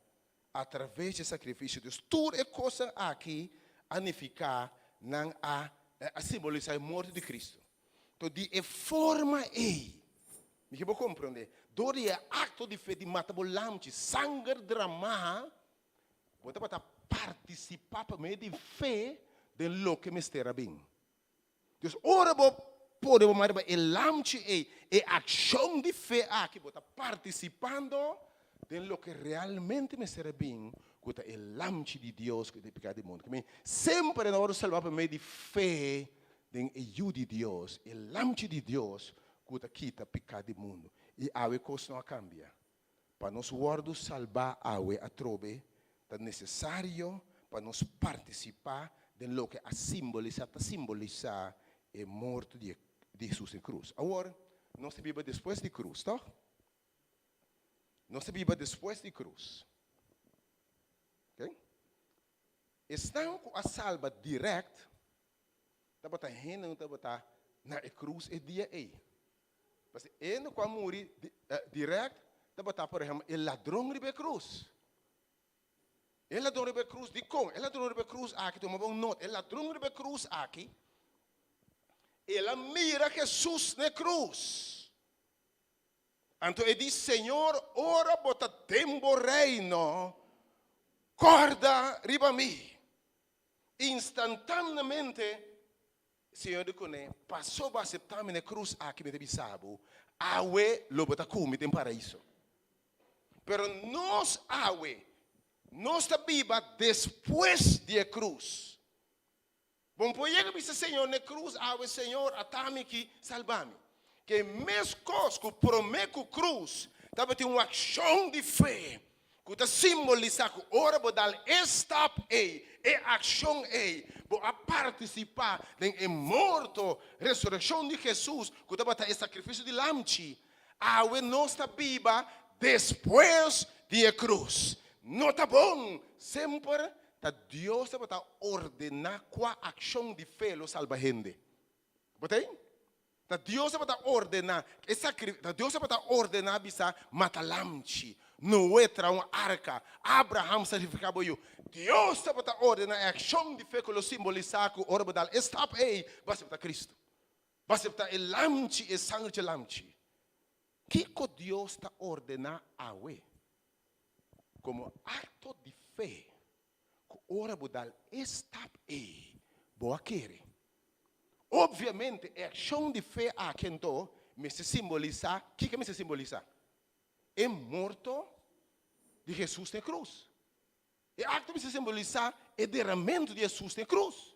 através do sacrifício de Deus. Tudo é coisa aqui a ficar não a simbolizar a morte de Cristo. Então de forma me que vou compreender. Dori é acto de fé de matar lamci, sangue drama, você pode participar por meio de fé de lo que me estará bem. Deus ora podemos mais o lamci é ação de fé aqui, você participando de lo que realmente me estará bem, que é o lamci de Deus que é pecado do mundo. Sempre na hora de salvar por meio de fé, de ajuda de Deus, o lamci de Deus que quita pecado do mundo. E a coisa não cambia. Para nós guardar salvar a trobe, é necessário para nós participar de lo que simboliza a morte de Jesus em cruz. Agora, não se viva depois de cruz, tá? Não se viva depois de cruz. Ok? Estão com a salva direta, tá botar rena, tá botar na cruz é dia aí. Porque ele quando morrer direto, tá botar por exemplo, o ladrão de cruz. O ladrão de cruz de como? O ladrão de cruz aqui, toma bom nota. O ladrão de cruz aqui, ele mira Jesus na cruz. Então ele diz, Senhor, ora bota tempo reino, corda riba mim. Instantaneamente, Senhor de Cone, passou para aceitar-me na cruz aqui, me bisabo, awe lo bota come tem paraíso. Pero nós awe, nós está viva depois da cruz. Bom, por isso que Senhor na cruz, awe Senhor, atame que salva-me. Que mesmo coisa que prometo cruz, estava tendo uma ação de fé, que simboliza que ora bodal estap e ação bo a participar em morto ressurreição de Jesus que estava o sacrifício de lamchi a nossa biba depois de cruz não tá bom sempre tá Deus estava ordenar qual ação de fé lo salva gente botei tá Deus estava ordenar Deus estava ordenar bisa mata lamchi Noé tra uma arca, Abraham sacrificava eu. Deus estava a ordenar a ação de fé que o simboliza que ora badal estava aí, vai ser Cristo. Vai ser o lamchi e sangue de lamchi. Que Deus está ordenar a we? Como acto de fé, que ora badal estava aí, boa querer. Obviamente, a ação de fé a quem to me se simboliza, que me se simboliza? É morto de Jesus na cruz. E acto me se simboliza o derramamento de Jesus na cruz.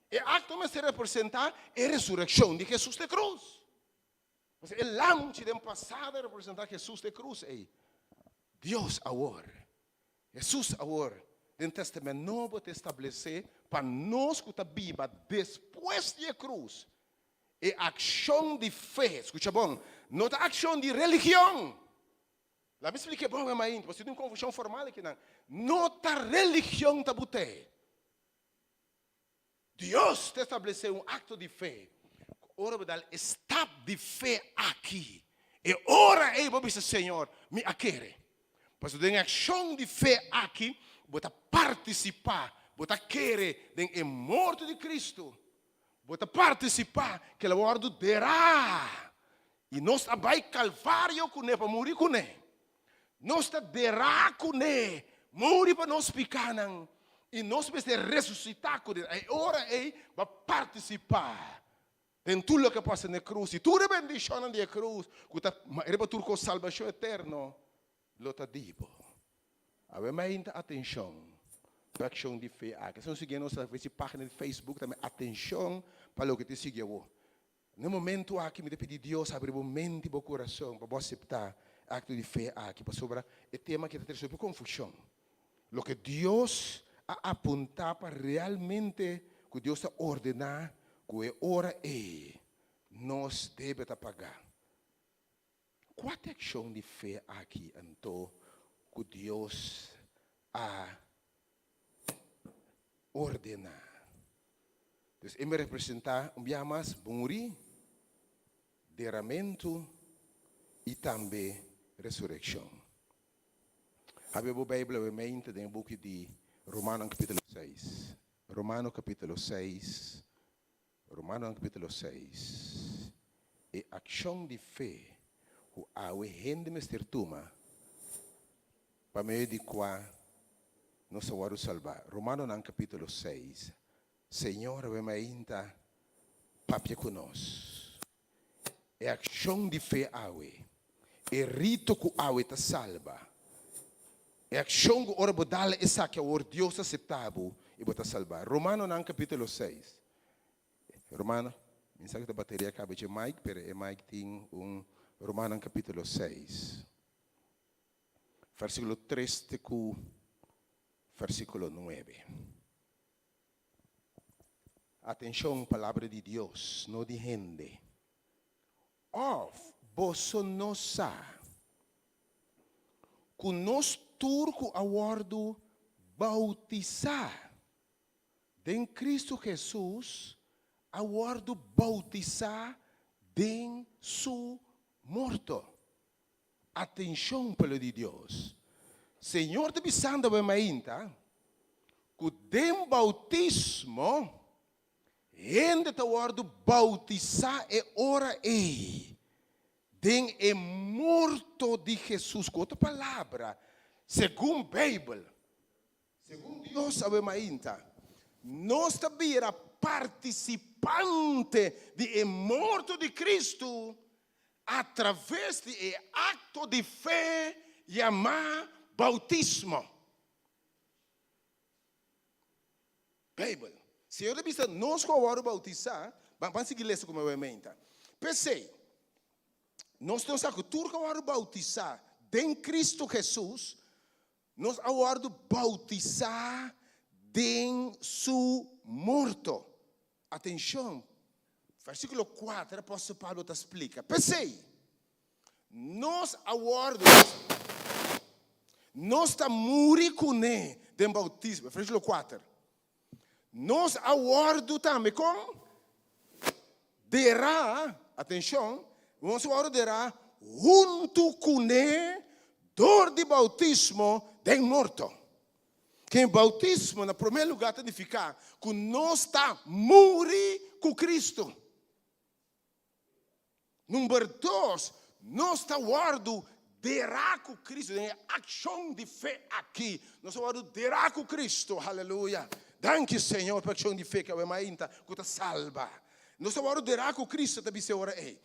E acto me se representar a ressurreição de Jesus na cruz. O lamchi do passado representar Jesus na cruz. Deus agora, Jesus agora, no Testamento Novo te estabelecer para nós que está viva depois da cruz. E ação de fé, escuta bom, não é ação de religião. Lá me expliquei bom, mas você tem uma confusão formal aqui, não está religião tabute. Deus te estabeleceu um acto de fé. Ora, está de fé aqui. E ora, eu vou dizer, Senhor, me aquere. Mas tem ação de fé aqui, bota participar, bota querer, em morte de Cristo, bota participar, que ela guarda derá. E nós vai calvário com ele para morrer com ele. Nós derá com ele, morrer para nós picanan. E nós precisamos ressuscitar com ele. E ora ele vai participar. Em tudo que passa na cruz. E tudo bendição na cruz. Ele vai ter salvação eterna. Lota dibo. Ave mais atenção. Para ação de fé. Se não seguir nossa página de Facebook, também atenção para o que te seguiu. No momento aqui, me pedi Deus abrir o mente e o coração para você aceitar acto de fé aqui para sobre o tema que está sobre confusão. O que Deus a apontar para realmente que Deus está ordenar que é hora nós devemos pagar. Qual é a ação de fé aqui então que Deus a ordenar? Então, ele me representa dia mais morrer, derramamento e também ressurreição. Habemos a Bíblia em mente no book de Romanos capítulo 6. Romanos capítulo 6. Romanos capítulo 6. E ação de fé, o awe rende mester tuma, para meio de qual nós vamos salvar. Romanos capítulo 6. Senhor, vem ainda papia conosco. E ação de fé awe. E rito que awe te salva. E ação que ora bodale essa que o Deus aceitável e bota salvar. Romanos capítulo 6. Romano, mensagem da bateria acaba de Mike, pero Mike tem Romano capítulo 6. Versículo 3 com versículo 9. Atenção, palavra de Deus, não de gente. Você não sabe que nós turco aguardo bautizar em Cristo Jesus, aguardo bautizar em su morto. Atenção, pelo de Deus. Senhor te bisanda bem ainda, que dem bautismo ainda te aguardo bautizar e ora den é morto de Jesus. Com outra palavra, segundo a Bíblia, segundo Deus sabe ainda, nós também era participante de morto de Cristo através de acto de fé chamado bautismo. Bíblia. Se eu disse, nós vamos bautizar, vamos seguir isso como eu mente. Pensei, nós temos que tudo que vamos bautizar em Cristo Jesus, Nós aguardo bautizar em su morto. Atenção. Versículo 4, apóstolo Paulo te explica. Pensei, nós aguardo, nós estamos morrendo com ele do bautismo. Versículo 4. Nós aguardo também com derá, atenção, nós aguardo derá junto com ele dor de bautismo de morto. Que o bautismo, no primeiro lugar, significa que nós estamos morrendo com Cristo. Número 2, nós estamos guardando derá com Cristo. Tem ação de fé aqui. Nós estamos guardando derá com Cristo. Aleluia. Danke, Senhor, por ação de fé que é mais ainda que te salva. Nós estamos guardando derá com Cristo. Também se ora aí.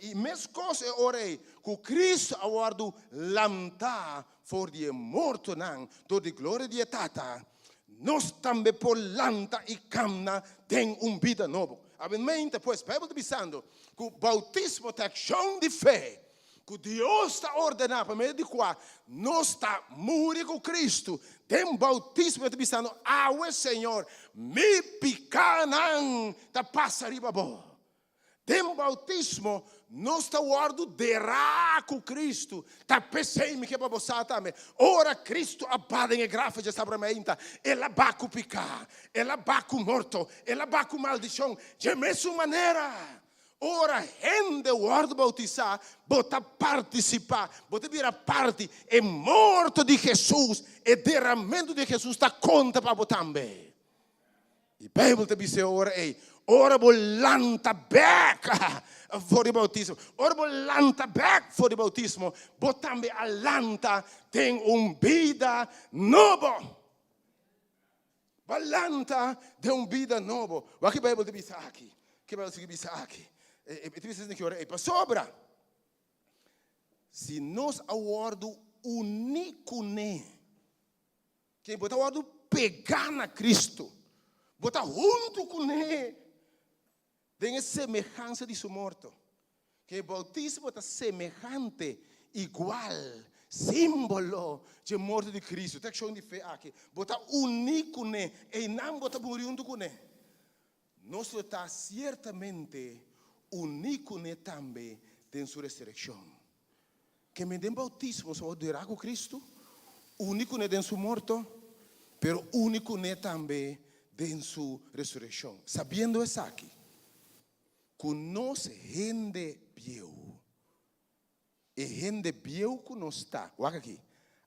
E mesma coisa é ora aí. Que Cristo ha guardado lantar for die morto não. Door de glória de Tata. Nós também por lanta e camna tem vida nova. Mente, pois, a Bíblia está dizendo que o bautismo é ação de fé. Que Deus está ordenando, para meio de qual nós estamos morrendo com Cristo. Tem bautismo, está dizendo, Senhor, me picanam, está passando riba boa. Tem bautismo, nós estamos guardando derá com Cristo. Está pensando que é para você também. Ora, Cristo abade em graça, já está para mim. Ela vai com picar, ela vai com morto, ela vai com maldição. De mesma maneira. Ora, gente guarda bautizar, bota participar, bota virar parte. É morto de Jesus, é derramamento de Jesus, está conta para você também. E a Bíblia te diz ora, ora volanta back for o bautismo. Ora volanta back for o bautismo. Bota também alanta tem vida nova. Volanta tem vida nova. O que a Bíblia te diz aqui? Que a Bíblia te diz aqui? E te diz que ora, para sobra. Se nós aguardamos único que bota aguardo pegar na Cristo. Bota junto com ele. Tem a semelhança de sua morte. Que o bautismo é semelhante, igual, símbolo de morte de Cristo. Tem ação de fé aqui. Bota único nele. E não bota morrer junto com ele. Nós está certamente único nele também em sua ressurreição. Que me den bautismo só dirá com Cristo. Único nele em sua morte. Pero único nele também em sua ressurreição. Sabendo isso aqui. Que nós gente viu. E gente viu que nós está. Olha aqui.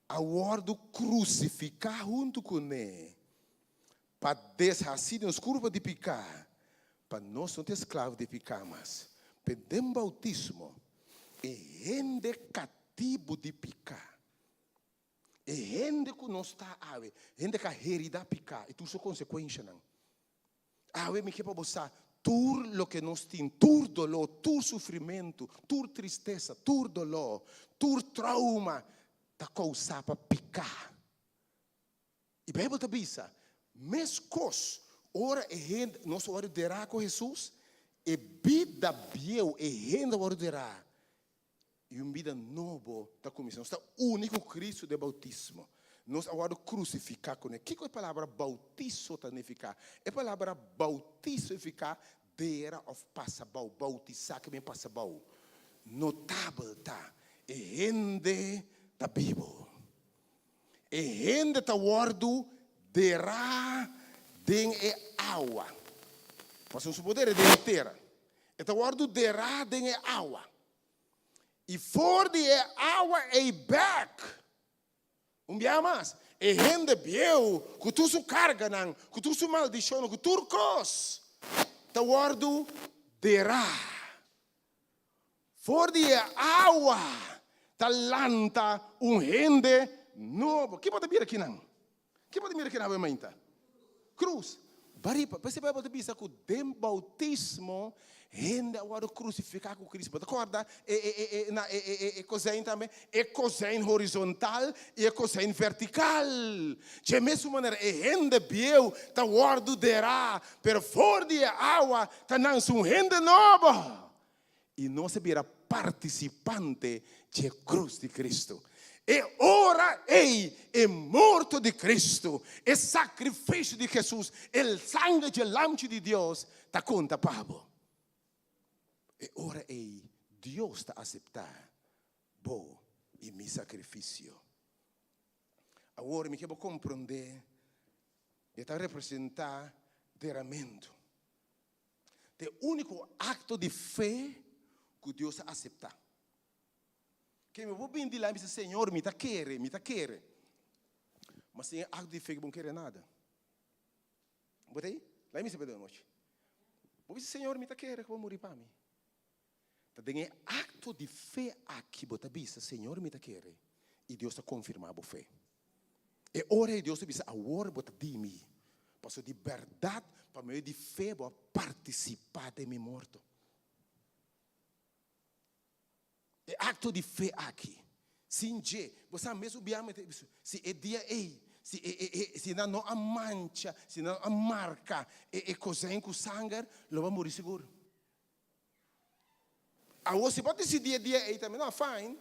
Aguardo crucificar junto com ele. Para deshacer nos curvas de picar. Para nós não ser escravos de picar mais. Pedem bautismo. E gente cativo de picar. E gente que não está ave. Gente que a herida picar. E tudo sua consequência não. Ave me quer para você. Tudo lo que nós temos, tudo dolor, tudo sofrimento, tudo tristeza, tudo dolor, tudo trauma, está causado para picar. E a Bíblia está dizendo, mesmo coisa, ora é gente, nós orará com Jesus, e vida biel é gente orará. E uma vida nova está começando. Está único Cristo de bautismo. Nós agora crucificar com ele. O que é a palavra bautizo significa? É a palavra bautizo significa dera of passabau. Bautizar que vem passabau. Notável tá. E gente tá vivo. E gente tá guardo dera den e água. Passam o poder de inteira. E tá guardo dera den e água. E for de água e back. Dia mais, e gente viu que tu su carga não, que tu su maldição, que tu cos, tá guardo derá. For de água, tá lanta gente novo. Que pode vir aqui não? Que pode vir aqui na mãe? Cruz. Baripa, você vai poder pensar que o bautismo ainda agora crucificar com Cristo. Acorda? É coisa também. É coisa horizontal e é coisa vertical. De mesma maneira, ainda viu, tá guardo derá, pero fora de água, tá não são gente nova. E não se vira participante de cruz de Cristo. E ora ei è morto di Cristo, il sacrificio di Gesù, il sangue dell'amore di Dio, ta conta pavo. E ora ei Dio sta accettando bo il mio sacrificio. Agora mi devo comprendere e sta rappresentando veramente il unico atto di fé che Dio accetta. Che mi vou bem de lá e me diz, Senhor, me tá querer. Mas sem atto de fé que não quer nada. Botei? Lá me se perdeu noite. Vou dizer, Senhor, me tá querer que vou morrer para mim. Tá tem atto de fé aqui, bota bisa, Senhor, me tá querer. E Deus está confirmando a fé. E ora Deus diz, agora bota de mim. Passou de verdade para meio de fé vou participar de meu morto. É acto de fé aqui. Sim, você mesmo se é dia se não há mancha, se não há marca, é coisa em que o sangue, não vai morrer seguro. Agora, se pode ser dia também, não, fine,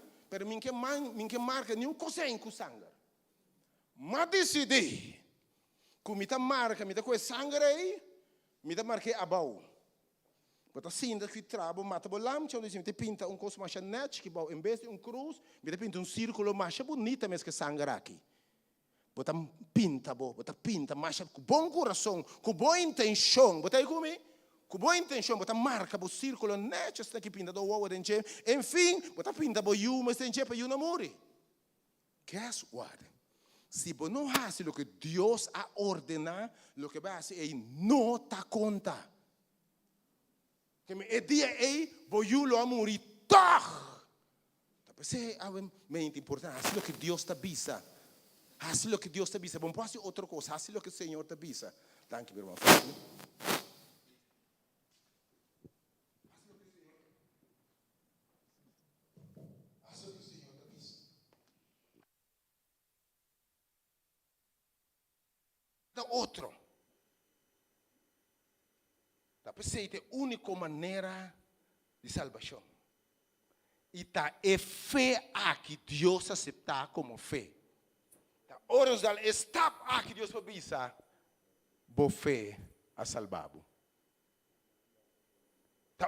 mas minha marca nenhum coisa em que o sangue. Mas decidi, que me dá marca, me dá coisa sangue aí, me dá marca abaixo. Bota assim, que trabo, mata bolam, tinha um te pinta coisa mais net, que em vez de cruz, me pinta círculo mais bonita, mas que sangue aqui. Bota pinta, mais com bom coração, com boa intenção, bota aí comigo, com boa intenção, bota marca, o círculo net, está aqui pinta do uau, enfim, bota pinta, mas tem para não morrer. Guess what? Se você não faz o que Deus a ordenado, o que vai fazer é não está conta. Que é dia aí, vou lo morrer, tá? Você é muito importante, assim o que Deus te avisa. Assim o que Deus te avisa. Vamos fazer outra coisa, assim o que o Senhor te avisa. Thank you, meu irmão. Outro. Essa é a única maneira de salvação. E é fé que Deus aceita como fé. Ora, está que Deus avisa, boa fé a salvado.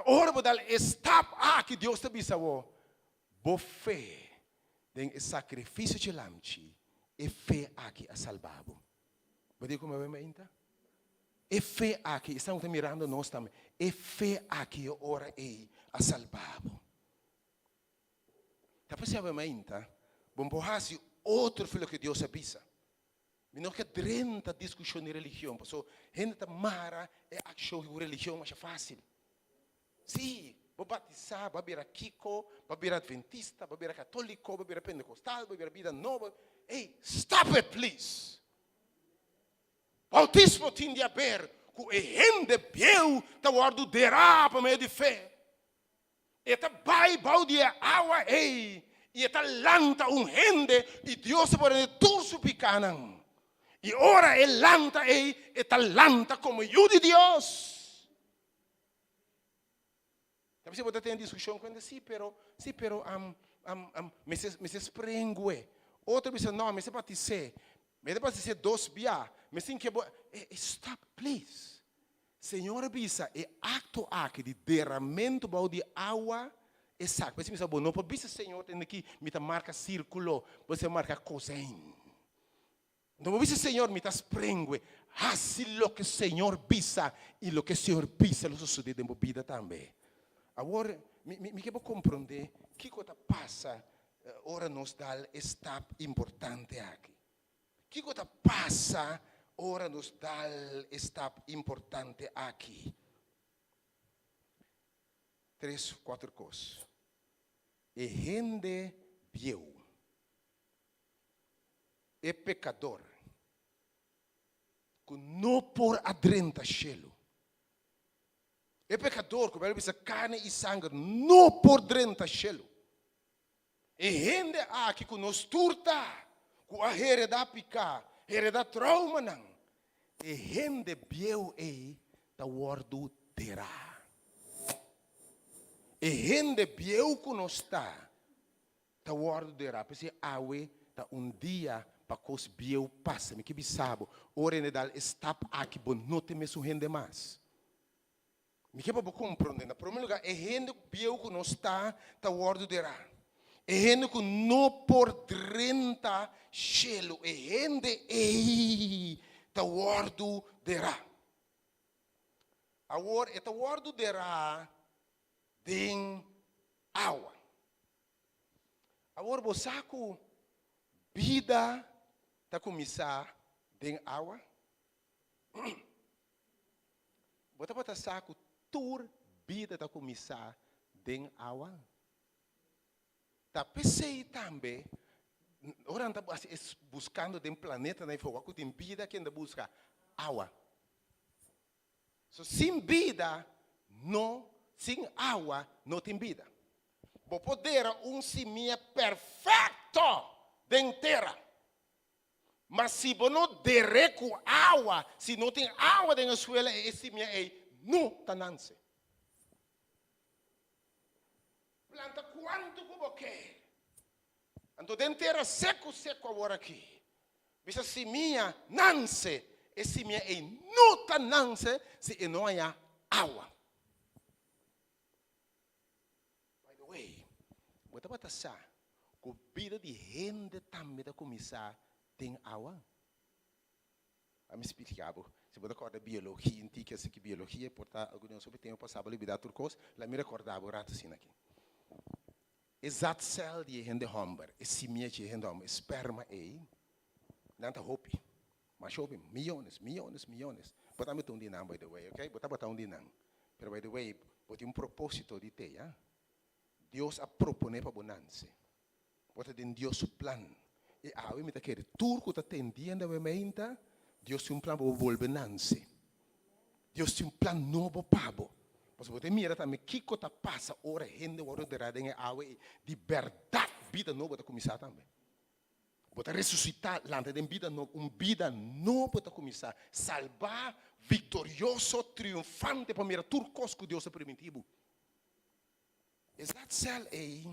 Ora, está que Deus avisa, boa fé, tem sacrifício de lamchi, é fé que a salvado. Pode como eu me entendo? É fé aqui, estamos mirando nós também. É fé aqui, ora é a salvado. Tá percebendo ainda? Vamos fazer outro filho que Deus avisa. Não que 30 discussões de religião, porque gente mara é achou que a religião é fácil. Sim, vou batizar, vou virar Kiko, vou virar adventista, vou virar católico, vou virar pentecostal, vou virar vida nova. Hey, stop it, please. Bautismo tem de haver, que é gente biel, tá guardo derá para meio de fé. E tá vai de água, e tá lanta gente, e Deus pode tudo supicanan. E ora é lanta, e tá lanta como eu de Deus. Talvez você pode ter discussão com ele, sim, pero, me se esprengue. Outro diz, não, me se pode ser. Me deve ser 2 biá. Me sim que stop, please. Senhor bisa é acto aqui de derramamento de água é saco. Você me sabe, não pode ser Senhor tem aqui me marca círculo, você marca cozinha. Não pode ser Senhor me sprengue. Assim lo que Senhor bisa e lo que Senhor bisa lo sucede na vida também. Agora me quero compreender que coisa passa ora nos dá step importante aqui. Que coisa passa, ora nos dá step importante aqui. 3, 4 coisas. E gente viu. É pecador. Que não por adrenta chelo. É pecador, como ele diz, carne e sangue, não por adrenta chelo. E gente aqui que nos turta. Com a heredade picar, heredade trauma não. E gente bieu da guardo terá. E gente bieu que não está, ta wardo dera, pesi awe ta dia pa kos bieu passa, me que bisabo, ore ne dal stap aqui bon note me su rende mais. Me que para compreender, na primeiro lugar, é rende bieu que não está ta wardo dera. É rende que não por 30 chelo, é rende ta wardo dera. Agora, esta wardo dera den água. Agora, você sabe vida está começar den água? Você pode saber tur vida está começar den água? Tá pensei também, ora anda buscando den planeta na fogo, tem vida que anda busca água. So, sem vida, sem água, não tem vida. Vou poder semente perfeito dentro terra. Mas se você não der com água, se não tem água dentro da suela, esse semente não está nascendo. Planta quanto que você quer. Então, dentro terra seco agora aqui. Bisa semente nasce. Esse semente não está nascendo se não há água. By the way, você pode pensar que a vida de gente também está começar tem água? A me explicar, se você acorda biologia, antiga, se que biologia, portar alguns sobre tempo passado, liberdade turcos, lá me recordava o rato assim aqui. Exato céu de gente homem, esse semente de gente homem, esperma aí, não está roupa. Mas houve milhões. Botar um dinam, by the way, ok? Botar um dinam. Pero by the way, botar propósito de ter, ya? Deus a propone para bonança. Botar de Deus o plan. E a me tá querer turco tá tendendo a menta. Deus tem plan para bonança. Deus tem plan novo pabo. Porque você mira também que coisa passa hora rende hora de radinha água de verdade vida nova tá começar também. Bota ressuscitar lante de vida nova para começar salvar vitorioso triunfante para mirar turcos que Deus é primitivo. Exato céu aí.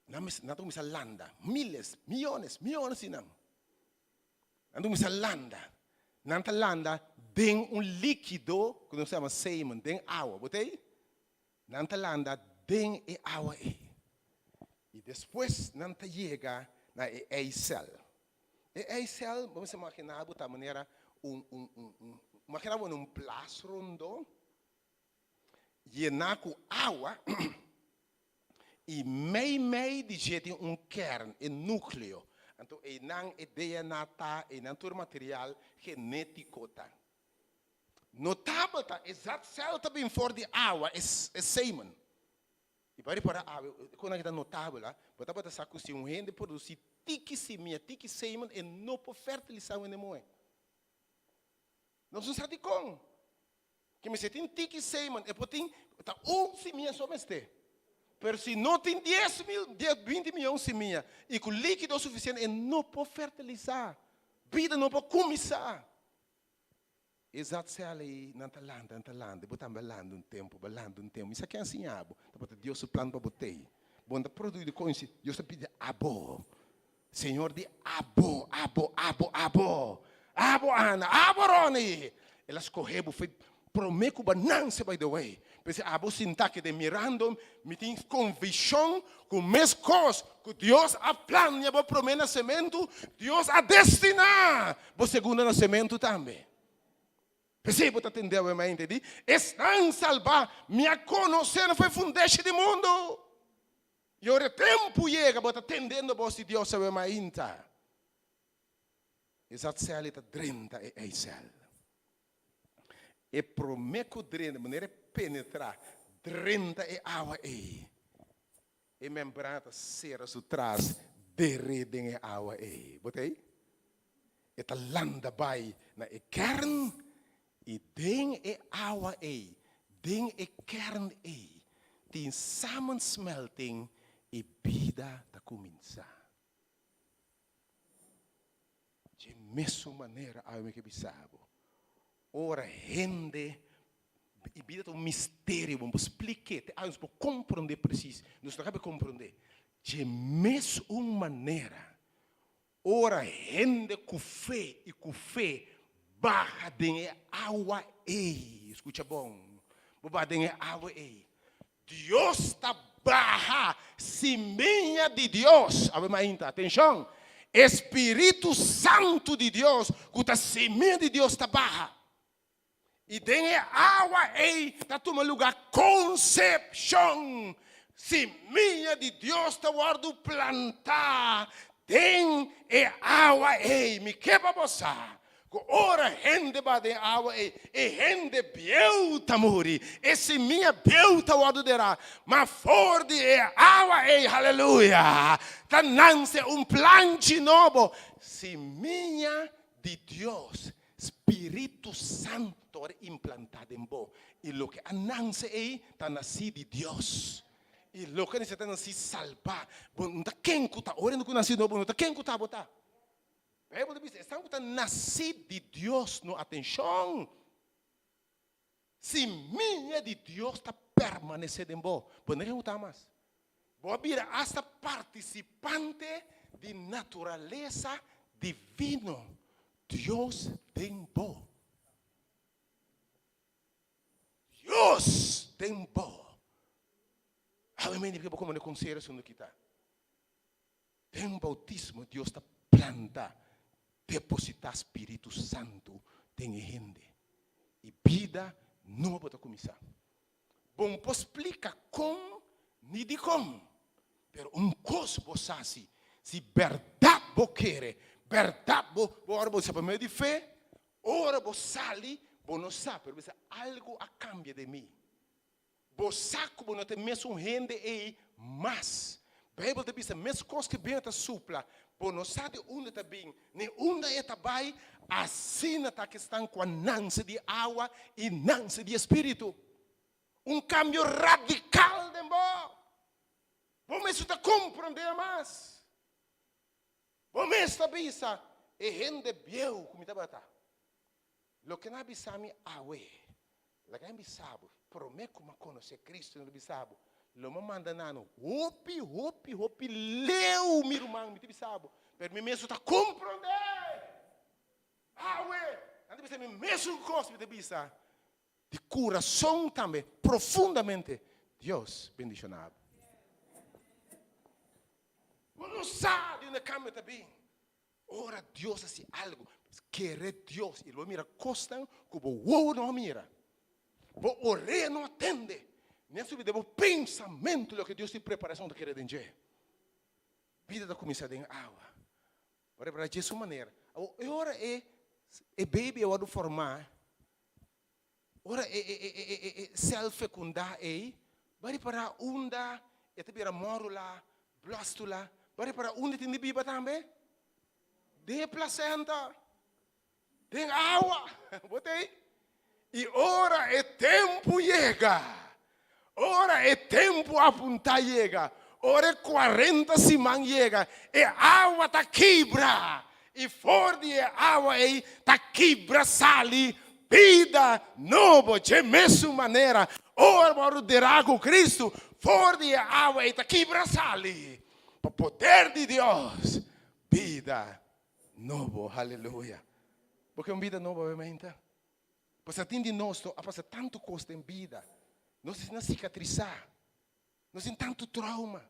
Não começa landa milhas milhões não. Não começa landa. Não tá landa tem líquido que nós chamamos semen, tem água, botei? Não tá landa tem água aí. E depois, não chega na Eicel. Eicel, vamos imaginar, de maneira, imaginar place rondo, llenar com água, e meio de jeito kern, núcleo. Então, não é DNA, não é material genético. Notável, exato, céu também fora de água, é semen. E para quando a gente notável, você pode saber que se gente produz tique semen, e não pode fertilizar o animal. Não se sabe como. Que se tem tique semen, e pode ter semente somente. Mas se não tem 20 milhões de sementes, e com líquido suficiente, e não pode fertilizar. Vida não pode começar. Exato, se ali não está lando, botar balando um tempo. Isso aqui é assim, Deus o plano para botar. Bom, da produto de coisa, Deus te pede abo. Senhor de abo, Ana, abo, Rony. Ela escorreu, foi prometo banança, by the way. Porque abo sinta de mirando, me tem convicção com mes coisas que Deus a plano, para prometer nascimento, Deus a destinar, para segundo nascimento também. Pensei, você entendeu a minha entendida? Estão salvar, me conhecendo foi fundeste do mundo. E ora tempo chega, você entendendo a voz de Deus, a minha inta. Exato, se ali está 30 e Eicel. E prometo 30, de maneira penetrar, 30 e água aí. E membrana será atrás, derredem e água aí. Botei? E está landa vai na kern. E den é água aí, den é kern aí, tem samensmelting e vida está começar. De mesma maneira, a me que bisabo, ora rende E vida é um mistério, vamos explicar, vamos compreender preciso, nós não sabemos compreender. De mesma maneira, ora rende com fé e com fé, barra de água ei, escuta bom, barra de água ei. Deus está barra, semenha de Deus, atenção, Espírito Santo de Deus, que a semente de Deus está barra. E tem água aí, está tomando lugar, concepção. Semente de Deus está guardando plantar. Tem água aí, me quebra você. Ora, rende bade água aí, e rende beuta muri. E semente beuta guardará. Mas for de água aí, aleluia. Tá nasce plante novo. Semente de Deus, Espírito Santo implantado em bo. E o que anança aí está nascido de Deus. E o que está nascido salvar. Não está quem que está orando com nascido novo, não está quem que está botar. Está nascido de Deus, no atenção. Semente de Deus está permanecendo em bo. Não é que mais. Vou vir hasta participante de natureza divina. Deus tem bo. Deus tem bo. Amém. Como não considera isso no que está. Tem um bautismo, Deus está plantando, depositar Espírito Santo, tem rende. E vida não pode começar. Bom, posso explicar como, nem de como. Mas coisa você assim, se verdade você quer, verdade você sabe meio de fé, ora você sale, você não sabe, mas algo a cambia de mim. Você sabe que não tem mesmo rende aí, mas a Bíblia diz, mesmo coisa que vem a supla, você não sabe onde está bem, nem onde está bem, assim está que estão com a nança de água e nança de espírito. Cambio radical de nós. Vamos está compreender mais. Vamos está bisa e rende bieu como está bata. Lo que na bisa mi awe. La que bisabo, prometo como conhecer Cristo no bisabo. Lo me manda nano, hopi, leu meu irmão, me bisabo. Per me mesmo está compreender. Awe, ande bisa me mesmo coisa me bisa. De coração também, profundamente, Deus bendicionado. Não sabe onde câmera também. Ora, Deus assim algo. Querer Deus. E lo mira costan como o não mira. O oré não atende. Nem sobre o pensamento do que Deus tem preparação de querer dizer. Vida da começada em água. Ora, para de sua maneira. Ora é baby eu vou formar. Ora self-fecundar aí. Vai para onda, e te vira morula, blastula. Vai para onde tem de biba também? De placenta. De água. Botei. E ora é tempo chega. Ora é tempo apontar chega. Ora é 40 semanas chega. E água tá quebra. E fora de água aí tá quebra sali. Vida nova de mesma maneira. Ora para o derago Cristo. Fora de água aí tá quebra sali. Para o poder de Deus. Vida nova. Aleluia. Porque uma vida nova, obviamente. Porque tem de nós, a passar tanto custo em vida. Nós não cicatrizar. Nós temos tanto trauma.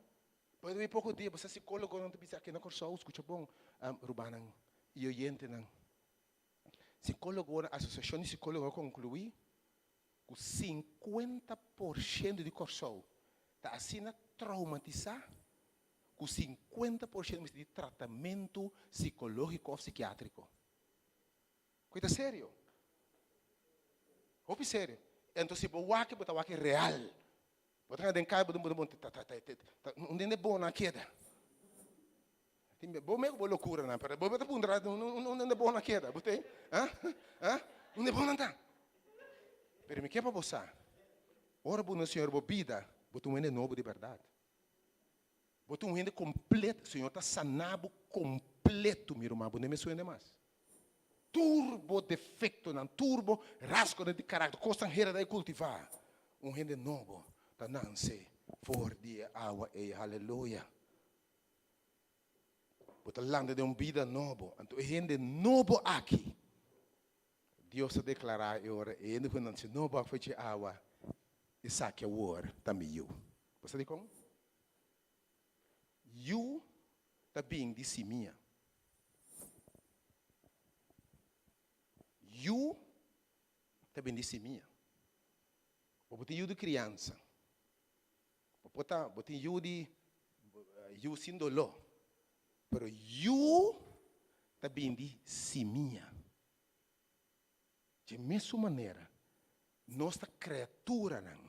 Pode haver pouco dia, você é psicólogo, não te pensa aqui na Corsol, escuta bom, Rubanan, e oyente não. Psicólogo, a Associação de Psicólogos concluiu que 50% de Corsol está assim traumatizar, que 50% de tratamento psicológico ou psiquiátrico. Coisa sério. Opi sério. Então se você botar o real, botar dentro casa, não é bom na queda. Bom mesmo loucura na, para botar pundra, não é bom na queda, botei? Não é bom nada. Pero me quer para você. Ora bom Senhor, vida, botou um novo de verdade. Botou um completo, Senhor está sanado completo, meu irmão, não me suena mais. turbo defecto, nan turbo rasgo de carácter, costan hera de cultivar. Gente novo, tá nasce for dia água e aleluia. Bota landa de vida novo, então gente novo aqui. Deus a declarar ora, e ainda quando se novo foi de água, e saque a war também eu. Você diz como? You tá bem de si minha. You tá bem de si minha. Vou botar you de criança. Vou botar you de you sem dolor. Pero you tá bem de si minha. De mesma maneira, nossa criatura não.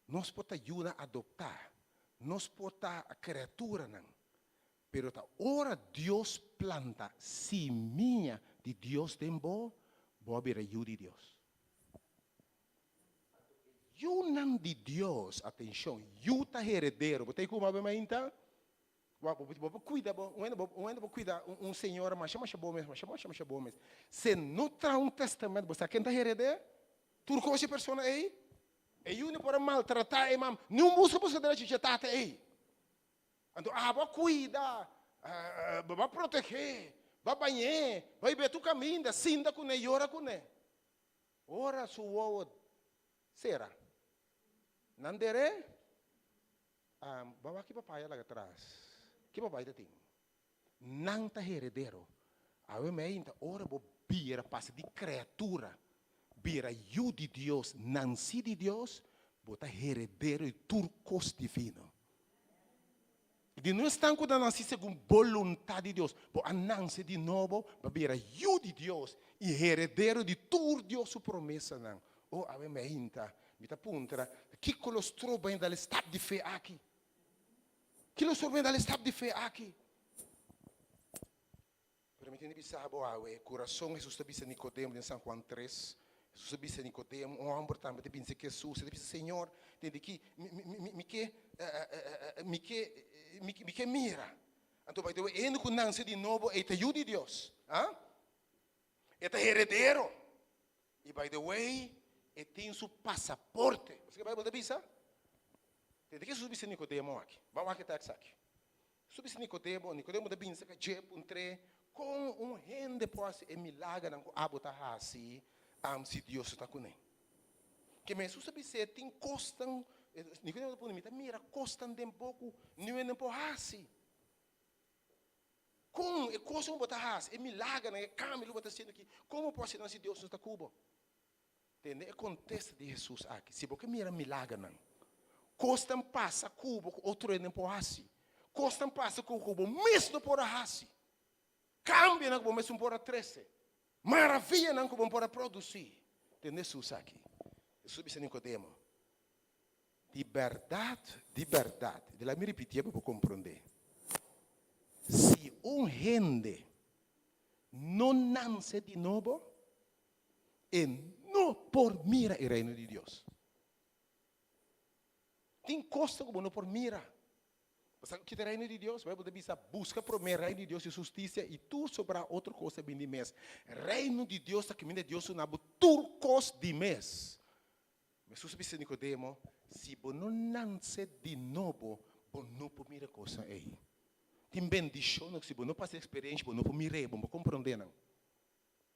Nós podemos ajudar a adoptar. Nós podemos a criatura não. Pero ta ora Deus planta seminha de Deus tempo, vou abrir ajuda de Deus. Eu não de Deus, atenção, eu tá herdeiro. Você como a mãe então? Cuida, cuida senhor, mas chama bom mesmo. Se não traz testamento, você quem tá herdeiro? Turco essa pessoa aí? E eu não pode maltratar, mam. Não busca você direito de tata aí. Então, vai cuidar, vai proteger, vai banhar, vai ver tu caminho, sinda com ele, ora com ele. Ora sua será. Nandere, bawa aqui papai lá atrás. Que papai tem? Não tá herdeiro. A mãe ainda ora bo bira passa de criatura, bira you de Deus, nanci de Deus, bota herdeiro e turcos divino. De não estão com a nascer segundo vontade de Deus, mas a nascer de novo, para you de Deus e herdeiro de tudo Deus sua promessa não. Oh, a mãe ainda me tá punta, que colostro bem dal estado de fé aqui. Que lo sorvendo dal estado de fé aqui. Permitindo pensar boa, coração Jesus disse Nicodemo em São João 3. Jesus disse Nicodemo, um homem também pensa que Jesus, ele disse Senhor, tem que me que mira. Então vai ter ele que nasce de novo, e te ajuda de Deus, é herdeiro. E by the way, ele tem seu passaporte. Você vai poder pensar? Tem que subir Nicodemo aqui. Vamos aqui aqui. Subir Nicodemo da pensa que je tre com gente pode é milagre não abota assim, se Deus está com ele. Que me subi se tem costam, Nicodemo pode me mira costam de pouco, não é pouco assim. Com é coisa bota assim, é milagre não é câmbio bota sendo aqui. Como pode ser se Deus está cubo? Tem é contexto de Jesus aqui. Se você mira milagre não. Costam passa cubo, outro não pode assim. Costam passa cubo, mesmo por assim. Cambia não como mesmo por 13. Maravilha não como por produzir. Tem Jesus aqui. Subir Nicodemo. De verdade. De lá me repetir para compreender. Se gente não nasce de novo, e não por mira o reino de Deus. Tem costa como não por mira. Você que o reino de Deus, vai poder pensar, busca primeiro o reino de Deus e justiça e tu sobrar outra coisa bem de mês. Reino de Deus, a caminho de Deus, não há turcos de mês. Mas se você Nicodemo, se você não nasce de novo, você não pode mirar coisa aí. Tem bendição, se você não passa experiência, você não pode mirar, você não compreender não.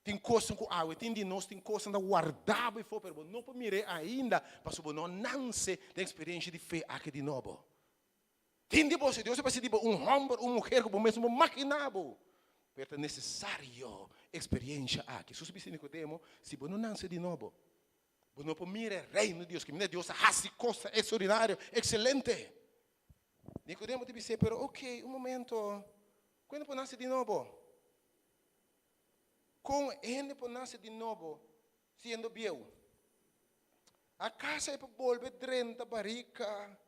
Tem coisa com água, tem de nós, tem coisa que guardava e foi, mas não pode mirar ainda, para você não nasce da experiência de fé aqui de novo. Tem de você, Deus vai ser tipo homem, mulher, como mesmo maquinado. Mas é necessário experiência aqui. Se você Nicodemo, se você não nasce de novo, você não pode mirar o reino de Deus, que mira Deus hace coisa extraordinária, excelente. Nicodemo te disse, pero ok, momento, quando pode nascer de novo? Com ele pode nascer de novo, sendo viu. A casa é para volver 30 barrica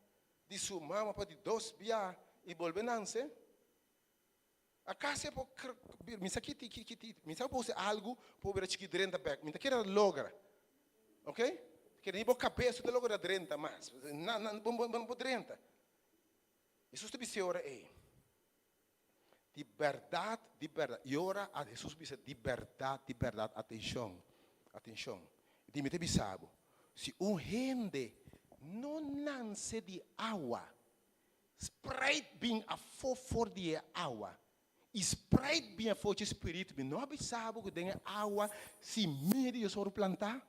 de sua mama para de 2 via e volver nascer. A casa é para me sabe que algo para ver que 30 back, me quer logra. Ok? Que nem boca cabeça de logra 30 mais. Não 30. Isso te disse ora aí. de verdade, e ora a Jesus diz de verdade, atenção, de me te sabe, se gente não nasce de água, Sprite bem a for de água, Sprite bem a for de espírito, não sabe que tem água, se meio sobre plantar,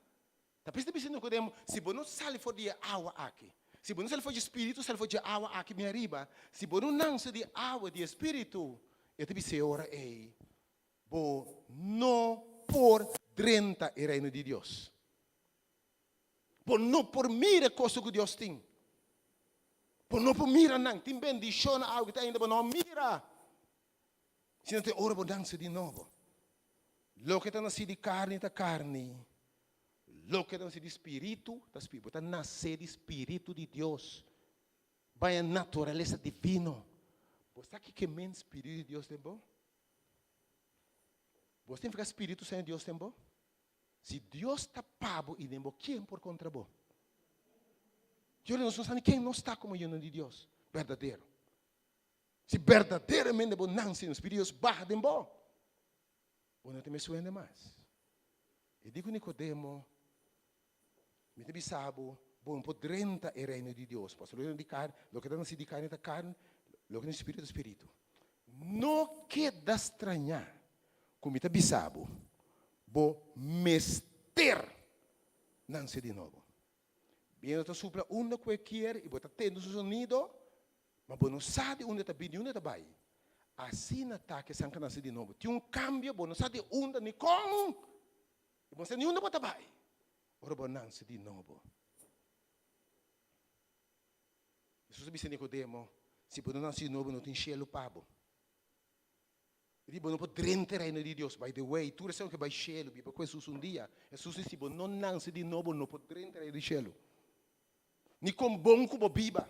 tapi está pensando que se você não sai for de água aqui, se você não sai for de espírito, sai for de água aqui me arriba, se você não nasce de água, de espírito, eu te disse ora ei, bo não por 30 o reino de Deus. Por não por mira coisa que Deus tem. Por não por mira não, tem bendição algo que ainda não mira. Se não tem ora por dança de novo. Lo que está nascido de carne, está carne. Lo que está nascido de espírito, está espírito. Está nascido de espírito de Deus. Vai a natureza divina. Você sabe que é espírito de Deus tem bom? Você tem que ficar espírito sem Deus tem bom? Se Deus está pago e nem quem por contra você? Eu não sei quem não está como eu de Deus. Verdadeiro. Se verdadeiramente você não se espírito Deus barra de você, você não tem me suene mais. E digo Nicodemo, me te sabe, bom por 30 o reino de Deus. Posso lo que está nascido de carne está carne, lo que é espírito é espírito. Não queda estranhar, como me te sabe, bo mester nasce de novo. Bem, tu supla onde qualquer e bota tendo o sonido, mas você não sabe onde está bem, onde está bem. Assim na ataque sanca nasce de novo. Tem cambio, você não sabe onde nem como, e você nem onde está bem. Ora você nasce de novo. Jesus disse Nicodemo, se você não nasce de novo, não tem cielo pabo. E não pode entrar reino de Deus. By the way, tu sabe que vai cielo, porque Jesus um dia, Jesus disse, se não nasce de novo, não pode entrar reino de cielo. Ni com bom como biba.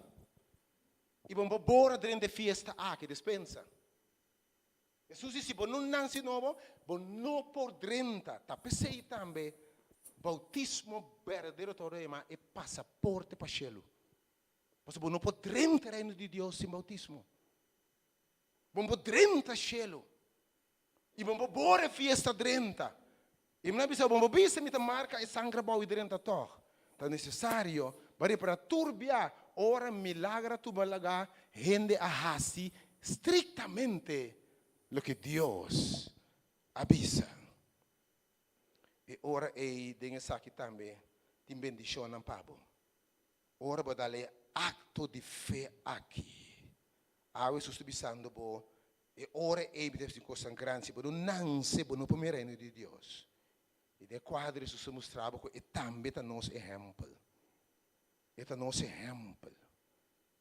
E bom bora dentro de festa que dispensa. Jesus disse, se não nasce de novo, não pode entrar. Tapi sei também, bautismo verdadeiro torema é passaporte para cielo. Porque não pode entrar reino de Deus sem bautismo. Bom pode entrar cielo. E vamos bora fiesta drenta. E não precisa vamos bisa me marca e sangue bau drenta toch. Tá necessário para turbiar ora milagre tu malaga rende a hasi estrictamente lo que Deus avisa. E ora e dengue saki também tem bendição na pabo. Ora para darle acto de fé aqui. Awe susubisando bo e ora e deve se coisa grande, mas não se não para o reino de Deus. E de quadro isso se mostrava que também é nosso exemplo. É nosso exemplo.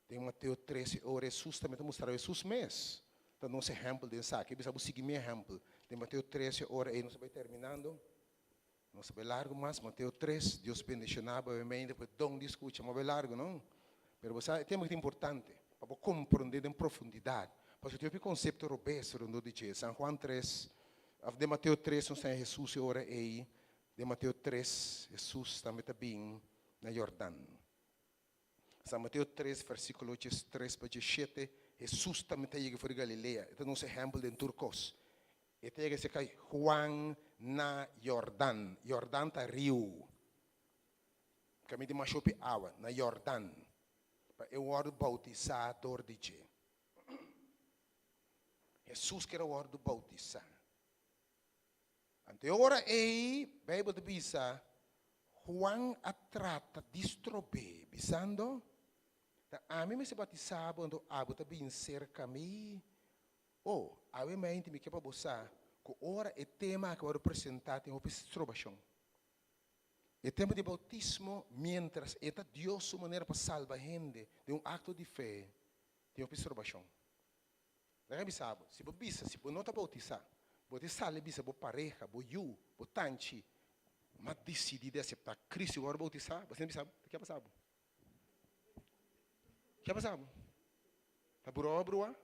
Tem Mateus 13, ora Jesus também mostrava Jesus mesmo. É nosso exemplo de saque. Precisamos seguir meu exemplo. Tem Mateus 13, ora e não se vai terminando. Não se vai largo mais. Mateus 3, Deus bendicionava, obviamente, depois dom discute, mas vai largo, não? Mas você tem muito importante para compreender em profundidade. Porque eu tenho um conceito robusto no dia. São Juan 3, de Mateus 3, não tem Jesus e ora aí. De Mateus 3, Jesus também está bem na Jordão. São Mateus 3, versículo 3 para 7, Jesus também está chegando para Galileia. Então, não se exemplo de turcos. Está chegando se cai Juan na Jordão. Jordão está rio. Kami de machopi água na Jordão. É o ordem bautizador de Jesus. Jesus que era o ordem bautizar. Ante ora ei, Bíblia de bisa, Juan atrata distrobe, bisando, a mim me se batizava quando abo tá bem cerca mi. A mim me intimi que para bossa, que ora é tema que eu vou apresentar em observação. É tema de bautismo, mientras está Deus sua maneira para salvar gente de um acto de fé, de observação. Não sabe, se você bisa, se você não está bautizado, você sale bisa, você pareja, você você tanchi, mas decide aceitar Cristo agora bautizar, você não sabe, o que é passado? O que é passado? Está brua?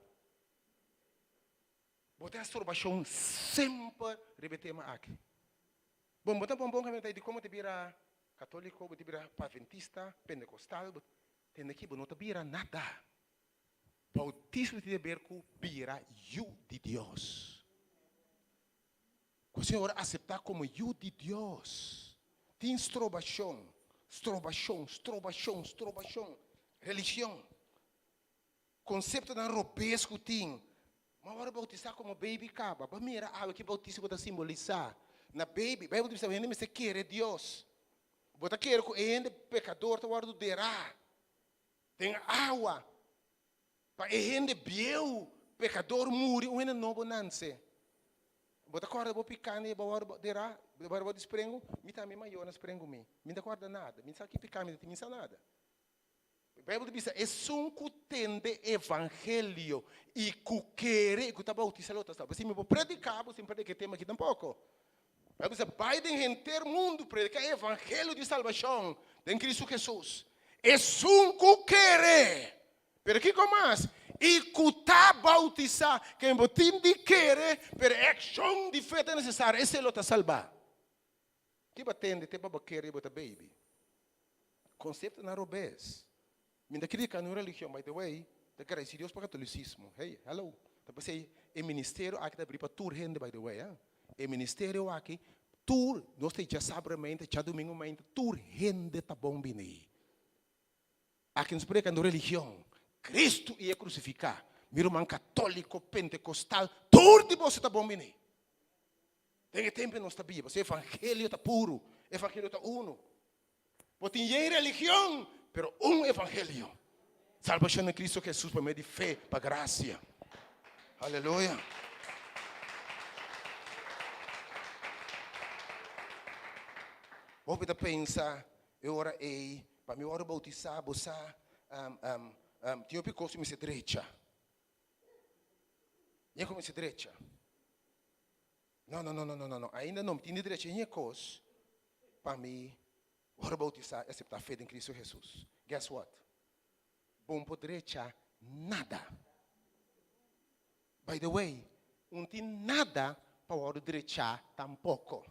Você a sorbação sempre repetemos aqui. Bom, você bom que de como te vira católico, você vira adventista, pentecostal, tem aqui, você não te vira nada. Bautismo tem a ver com vira eu de Deus. O Senhor aceitar como eu de Deus. Tem estrobação. Religião. Conceito na robês que tem. Mas agora bautizar como baby caba. Para mim era algo que bautista para simbolizar. Na baby, vai bautizar, ainda me se quer Deus. Bota quer que ainda pecador tá guardo derá. Tem água. Para ainda bieu pecador muri, o ainda não bonança. Bota corda bo picane e bawar derá, bawar bo desprengo, mi também maior nas prengo mi. Mi não acorda nada, mi sabe que picame não tem nada. A Bíblia diz, é um que tende evangelho e que quer que tá bautizado outra sabe. Se me vou predicar, você não predica tema aqui tampouco. A Bíblia diz, vai em inteiro mundo predicar evangelho de salvação em Cristo Jesus. É um que quer. Pero que mais? E que tá bautizado, quem botim de querer, pero ação de fé é necessária, esse é o que salvar. Que batende, te para querer botar baby. Conceito na robês. Minha crítica não é religião, by the way, da graça de Deus para o catolicismo. Hey, hello. Depois aí, o ministério aqui da para tour rende, by the way. O ministério aqui, tour, nós já sabremente, já domingo mente, tour rende tá bom bem. Aqui nos prega na religião. Cristo ia crucificar. Meu irmão católico, pentecostal, tudo de você está bom, menino. Tem tempo não está bem. O evangelho está puro. O evangelho está uno. Porque tem religião, mas evangelho. Salvação em Cristo Jesus por meio de fé, para graça. Aleluia. Vou pensar, eu ora para me ora bautizar, você tinha o picoso me se direita. E como se direita? Não. Ainda não tinha direita em coisa para me ora bautizar, aceitar a fé em Cristo Jesus. Guess what? Bom por direita nada. By the way, não tem nada para ora direita tampouco.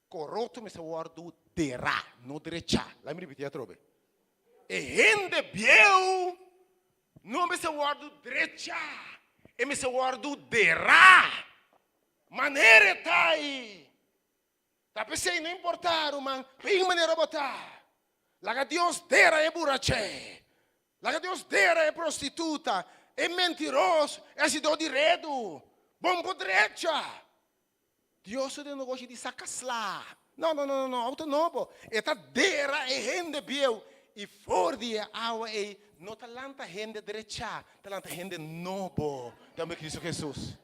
Corroto me se ora do derá, no direita. Lá me repetir a trobe. E rende bieu, não me se guardo direita, e me se guardo derá, maneira tá aí, tá pensei não importar, man, bem maneira botar, lá que Deus dera é burache, lá que Deus dera é prostituta, é mentiroso, é se do direito, bom por direita, Deus não gosta de sacaslar, não, autonomo, é tá dera e rende bieu. E for dia água é não talanta gente direita, talanta gente novo, também Cristo Jesus.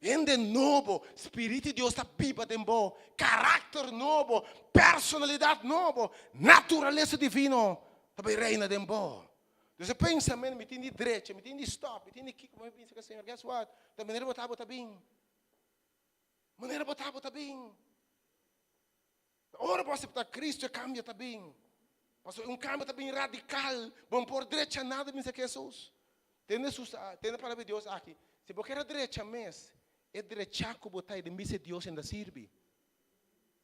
Gente novo, Espírito de Deus está viva dentro, caráter novo, personalidade novo, natureza divina, também reina dentro. Você pensa, me tem de direita, me tem de stop, me tem de kick, mas pensa que o Senhor, guess what? Da maneira botar bem. Maneira botar bem. Ora você botar Cristo, cambia também. Mas cambio também radical. Bom por direita nada, me que Jesus. Tem a palavra de Deus aqui. Se você quer direita mesmo, é direita que botar de mim se Deus ainda serve.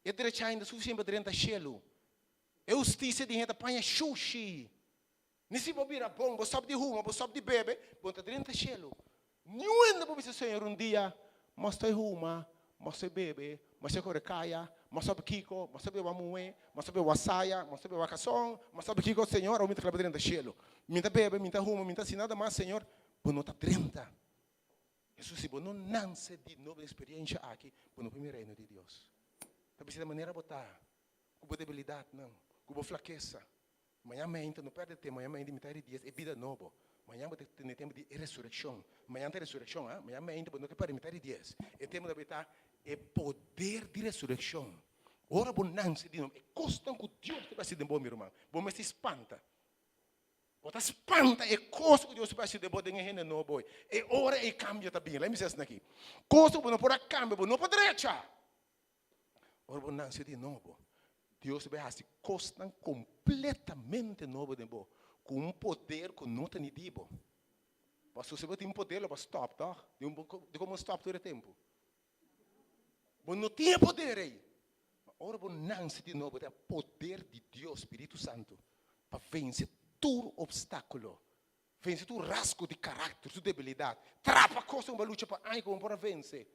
É direita ainda suficiente para dentro do cielo. É justiça de gente apanha sushi. Nem se bobira bom, você sabe de rumo, você sabe de bebê, bota dentro do cielo. Nenhum ainda pode ser Senhor um dia, mostra rumo, mostra bebê, mostra corecaia. Mas sabe Kiko, mas sabe o Amue, mas sabe o Asaia, mas sabe o Acação, mas sabe Kiko, Senhor, aumenta a dentro do cielo. Minta bebe, minta rumo, minta assim nada mais, Senhor, por não estar dentro. Jesus, se não nasce de nova experiência aqui, por não primeiro reino de Deus. Talvez da maneira botar, com debilidade, não, com fraqueza. Amanhã mente, não perde tempo, amanhã mente, metade de dias, é vida nova. Amanhã vai ter tempo de ressurreição. Amanhã tem ressurreição, amanhã mente, não perde metade de dias. É tempo de habitar. É poder de ressurreição. Ora, bonança de nome. É costa que Deus te vai se bom, meu irmão. Bom, mas se espanta. Bota espanta. É costa que Deus te vai se bom, de ninguém não boi. É hora e cambia também. Lá me diz aqui. Costa que não pode cambiar, não pode direita. Ora, bonança de novo. Deus vai se costa completamente novo de bom. Com poder que não tem dibo. Pastor, se você tem poder, vai stop, tá? De como stop todo o tempo. Bom, não tinha poder aí. Ora, bonança de novo, é poder de Deus, Espírito Santo, para vencer todo obstáculo Vence tu rasgo de caráter, tu debilidade. Trapa coisa uma luta para ai como para vencer.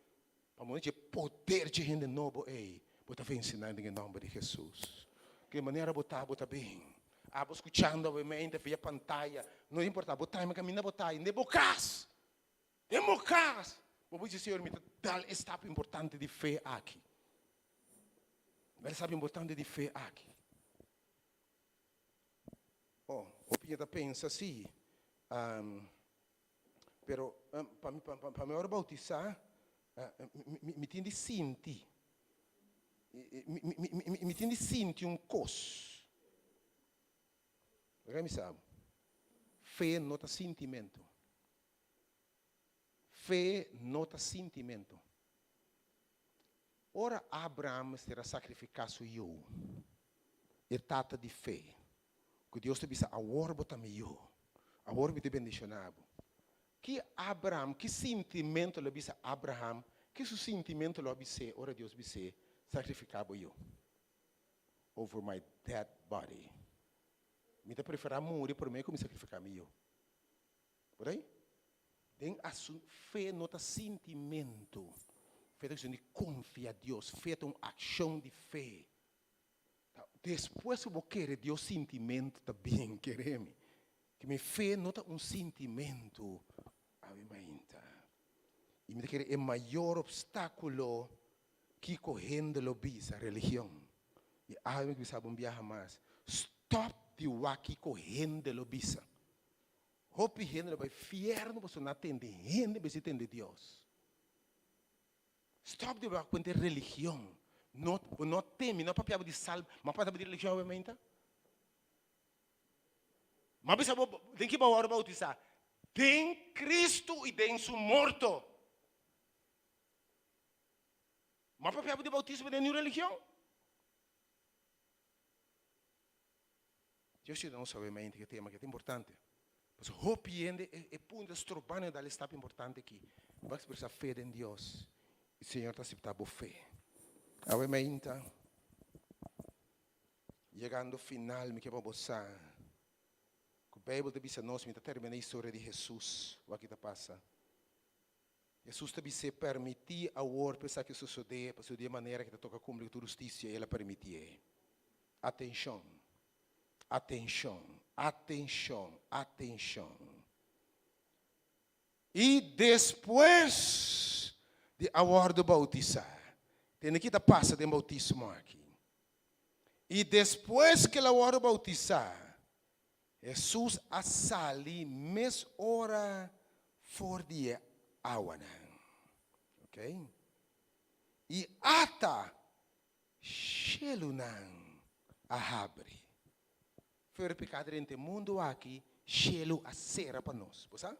Para muito poder de gente novo, ei, bota vencer em nome de Jesus. Que maneira botar bem. Abo escuchando obviamente via pantalla, não importa, botar mas caminha botar, nebocas. Democas. Vou dizer, Senhor, me dá etapa importante de fé aqui. Uma etapa importante de fé aqui. Oh, o Pinheta pensa assim, pero para me bautizar, me tem de sentir, me tem de sentir cos. Alguém me sabe? Fé nota sentimento. Fé nota sentimento. Ora Abraão será sacrificado eu. Etapa de fé. Que Deus te disse, agora também eu. Agora te bendicionado. Que Abraão, que sentimento lhe disse Abraão, que seu sentimento lhe disse, ora Deus disse, sacrificado eu. Over my dead body. Me preferir morrer por mim como sacrificar eu. Por aí? Tem a fé nota sentimento. Fé de confiar a Deus. Fé uma ação de fé. Depois eu vou querer Deus sentimento também, querer-me. Que minha fé nota sentimento. E me querer é o maior obstáculo que correndo lo bisa a religião. E a mim que sabe viajar mais. Stop de waki correndo lo bisa. Hopi gente vai fierno, você não atende gente, você atende Deus. Stop de waki com religião. Não teme, não papiava de salvo, mas para de religião obviamente. Mas você tem que agora bautizar. Tem Cristo e tem seu morto. Mas papiava de bautismo de nenhuma religião. Eu sei não obviamente que tema que é importante. Mas hope é ponto estrobano da etapa importante aqui. Vai expressar fé em Deus. O Senhor está aceitando fé. Obviamente, chegando ao final, me quero mostrar que a Bíblia diz a nós, me termina a história de Jesus, o que está passando. Jesus também se permitir a hora pensar que isso sucede, para de maneira que toca cumprir a justiça, e ela permitir. Atenção. Atenção, atenção, atenção. E depois de a hora de bautizar, tem que passa de bautismo aqui. E depois que a hora de bautizar, Jesus a sali mes hora for de água, ok? E ata shelunan a abre. Foi pecado entre o mundo aqui, shelu a cera para nós. Você? A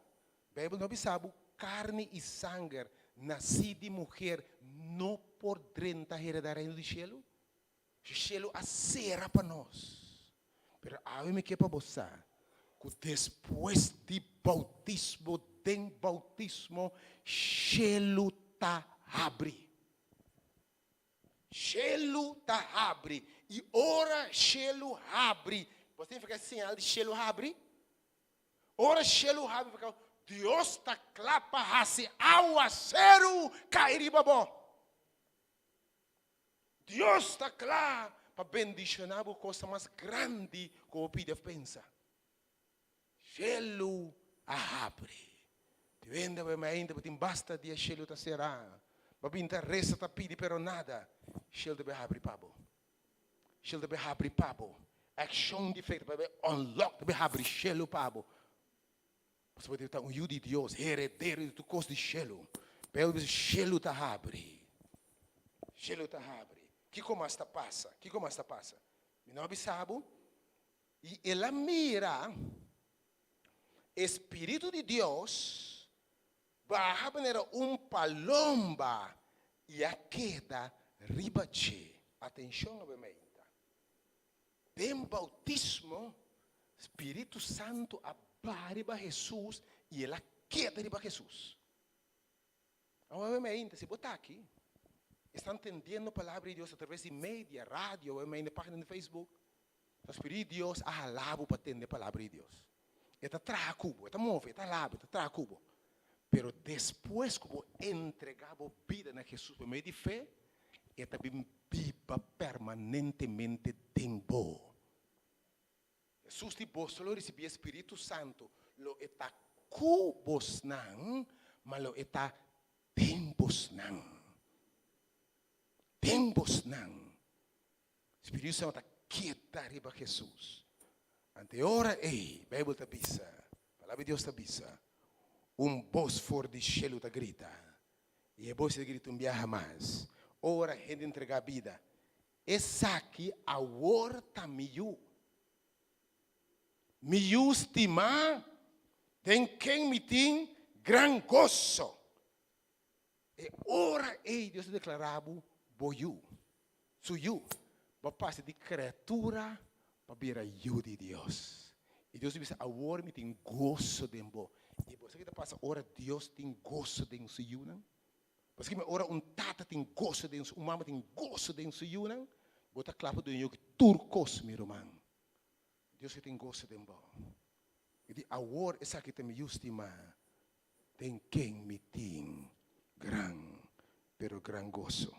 Bíblia não sabe, carne e sangue, nascido de mulher, não podrão heredar o reino do céu. Shelu a cera para nós. Mas a mim que para você, que depois de bautismo, shelu ta abre. Shelu ta abre. E ora shelu abre. Você fica sinal de shelu abre? Ora shelu abre, porque Deus está clapa hace aguacero cair babó. Deus está claro para bendicionar a coisa mais grande que o pide pensa. Shelu abre. Te vende ainda, porque basta de shelu ta será. Para interessa ta pide pero nada. Shelu deve abrir pabo. Shelu deve abrir pabo. Action de feito para unlock deve abrir shelu pabo. Você pode ter filho de Deus, herdeiro do costo de shelu. Pelo shelu ta abre. Shelu ta abre. Que como esta passa? Que como esta passa? Não sabe? E ela mira Espírito de Deus barra maneira palomba e a queda ribache. Atenção, obviamente. Tem bautismo, Espírito Santo abariba Jesus e ela queda riba Jesus. Obviamente, se botar aqui, estão entendendo a palavra de Deus através de mídia, rádio, obviamente, página no Facebook. O Espírito de Deus alabo para entender a palavra de Deus. Eta traga cubo, eta move, eta lava, eta traga cubo. Pero después cubo entregaba vida a Jesús por medio de fe, eta viva permanentemente dentro. Jesús tipo solo recibía Espíritu Santo, lo eta cubos nan, mas lo eta tempos nan. Tempos nan. Espíritu Santo está quieta arriba Jesus. Ante ora, Bíblia te bisa, palavra de Deus te bisa, voz for de cielo te grita, e a voz te grita viaja mais. Ora, gente entregar a vida. Essa aqui, a horta miu estima, tem quem me tem gran gozo. E ora, Deus declarava, boiu, suiu, para passar de criatura, para vir a ajuda de Deus. E Deus diz, agora me tem gozo de mim. E você que passa, ora Deus tem gozo de suiu, não? Porque ora tata tem gozo de mama tem gozo de suiu, não? Bota claro do eu que turcos, meu irmão. Deus que tem gozo de mim. E de agora essa que tem me estima, tem quem me tem pero gran gozo.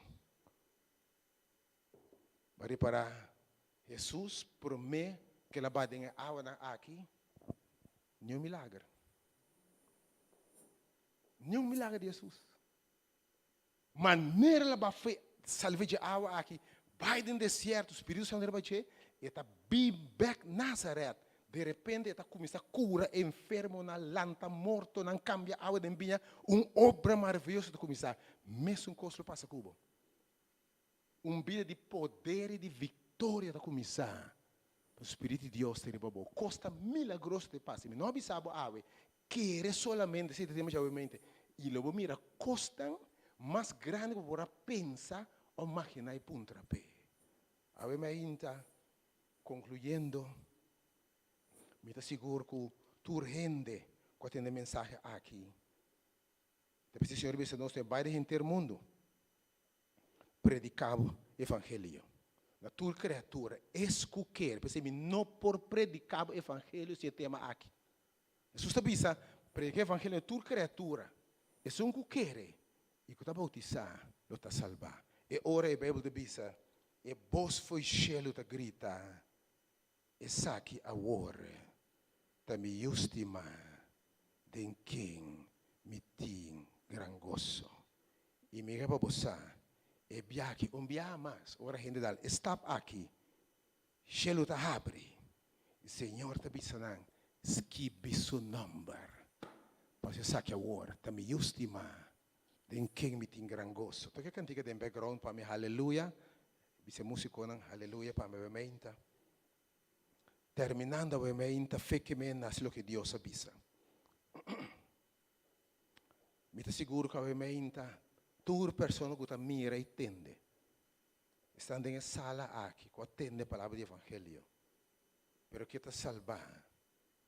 Bari para Jesus promete que ela vai ter água aqui, nenhum milagre. Nenhum milagre de Jesus. Maneira ela vai salvar de água aqui, vai no deserto, o Espírito Santo vai te e está bem back Nazareth. De repente está começando a curar enfermo na lanta, morto, não cambia água de vinha, obra maravilhosa de começar. Mesmo coisa passa cubo. Vida de poder e de vitória de começar. O Espírito de Deus tem bom. Costa milagroso de passa. Não avisava água. Quer solamente se temos já mente. E logo mira costa mais grande para pensar ou imaginar e puntrapé. A ver, me concluyendo. Me está seguro que tu urgente com a mensagem aqui. Depois o Senhor disse, nós vai de gente do mundo predicar o evangelho. Na tua criatura, escuquer, porque não por predicar o evangelho se tema aqui. Jesus está dizendo, predicar o evangelho na tua criatura. É um que quer e que está bautizar, lo está salvar. E ora a Bíblia diz, e voz foi cielo te grita, e saque a ora. Também eu estima de quem me tem gran gozo. E me para você, e viaje, viaje mais. Ora, gente dal, está aqui. Cielo está abre. O Senhor está dizendo, esquive seu nome. Para você saque a hora. Também eu estima de quem me tem gran gozo. Toque a cantiga de background para me aleluia. Dice músico, aleluia para me menta. Terminando obviamente, fe que me nace lo que Dios avisa. Me te seguro que obviamente, tu persona que mira e tende, estando em sala aqui, que atende a palavra do Evangelho, pero que te salvar,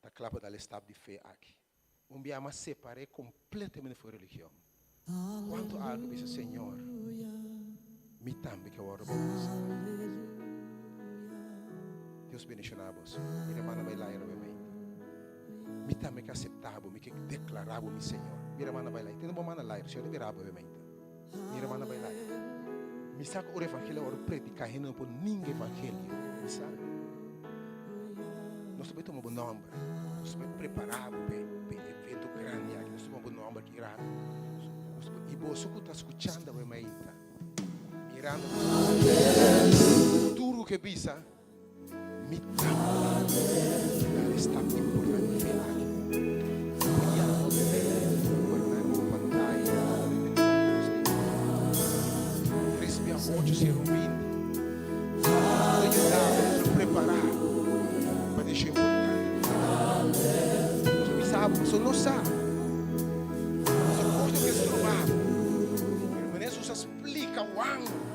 te clava dal estado de fé aqui. Dia me separei completamente da religião. Quanto algo diz o Senhor, me tambe que eu oro por você. Deus bendicionamos. Minha irmã vai lá, me também que aceitava, me que declarava, meu Senhor. Minha irmã vai lá. Tem uma mana lá, o Senhor virava, obviamente. Minha irmã vai lá. Me saca o evangelho, o predicar, não por ninguém evangelho. Me saca. Nós também tomamos um nome. Nós também preparamos para evento grande. Nós tomamos um nome que grande. E você que está escutando, obviamente, mirando, tudo que visa. Me está importante respira muito se ruim ajudar preparar para deixar importante você sabe você não sabe você pode que se trovar mas isso explica o ângulo.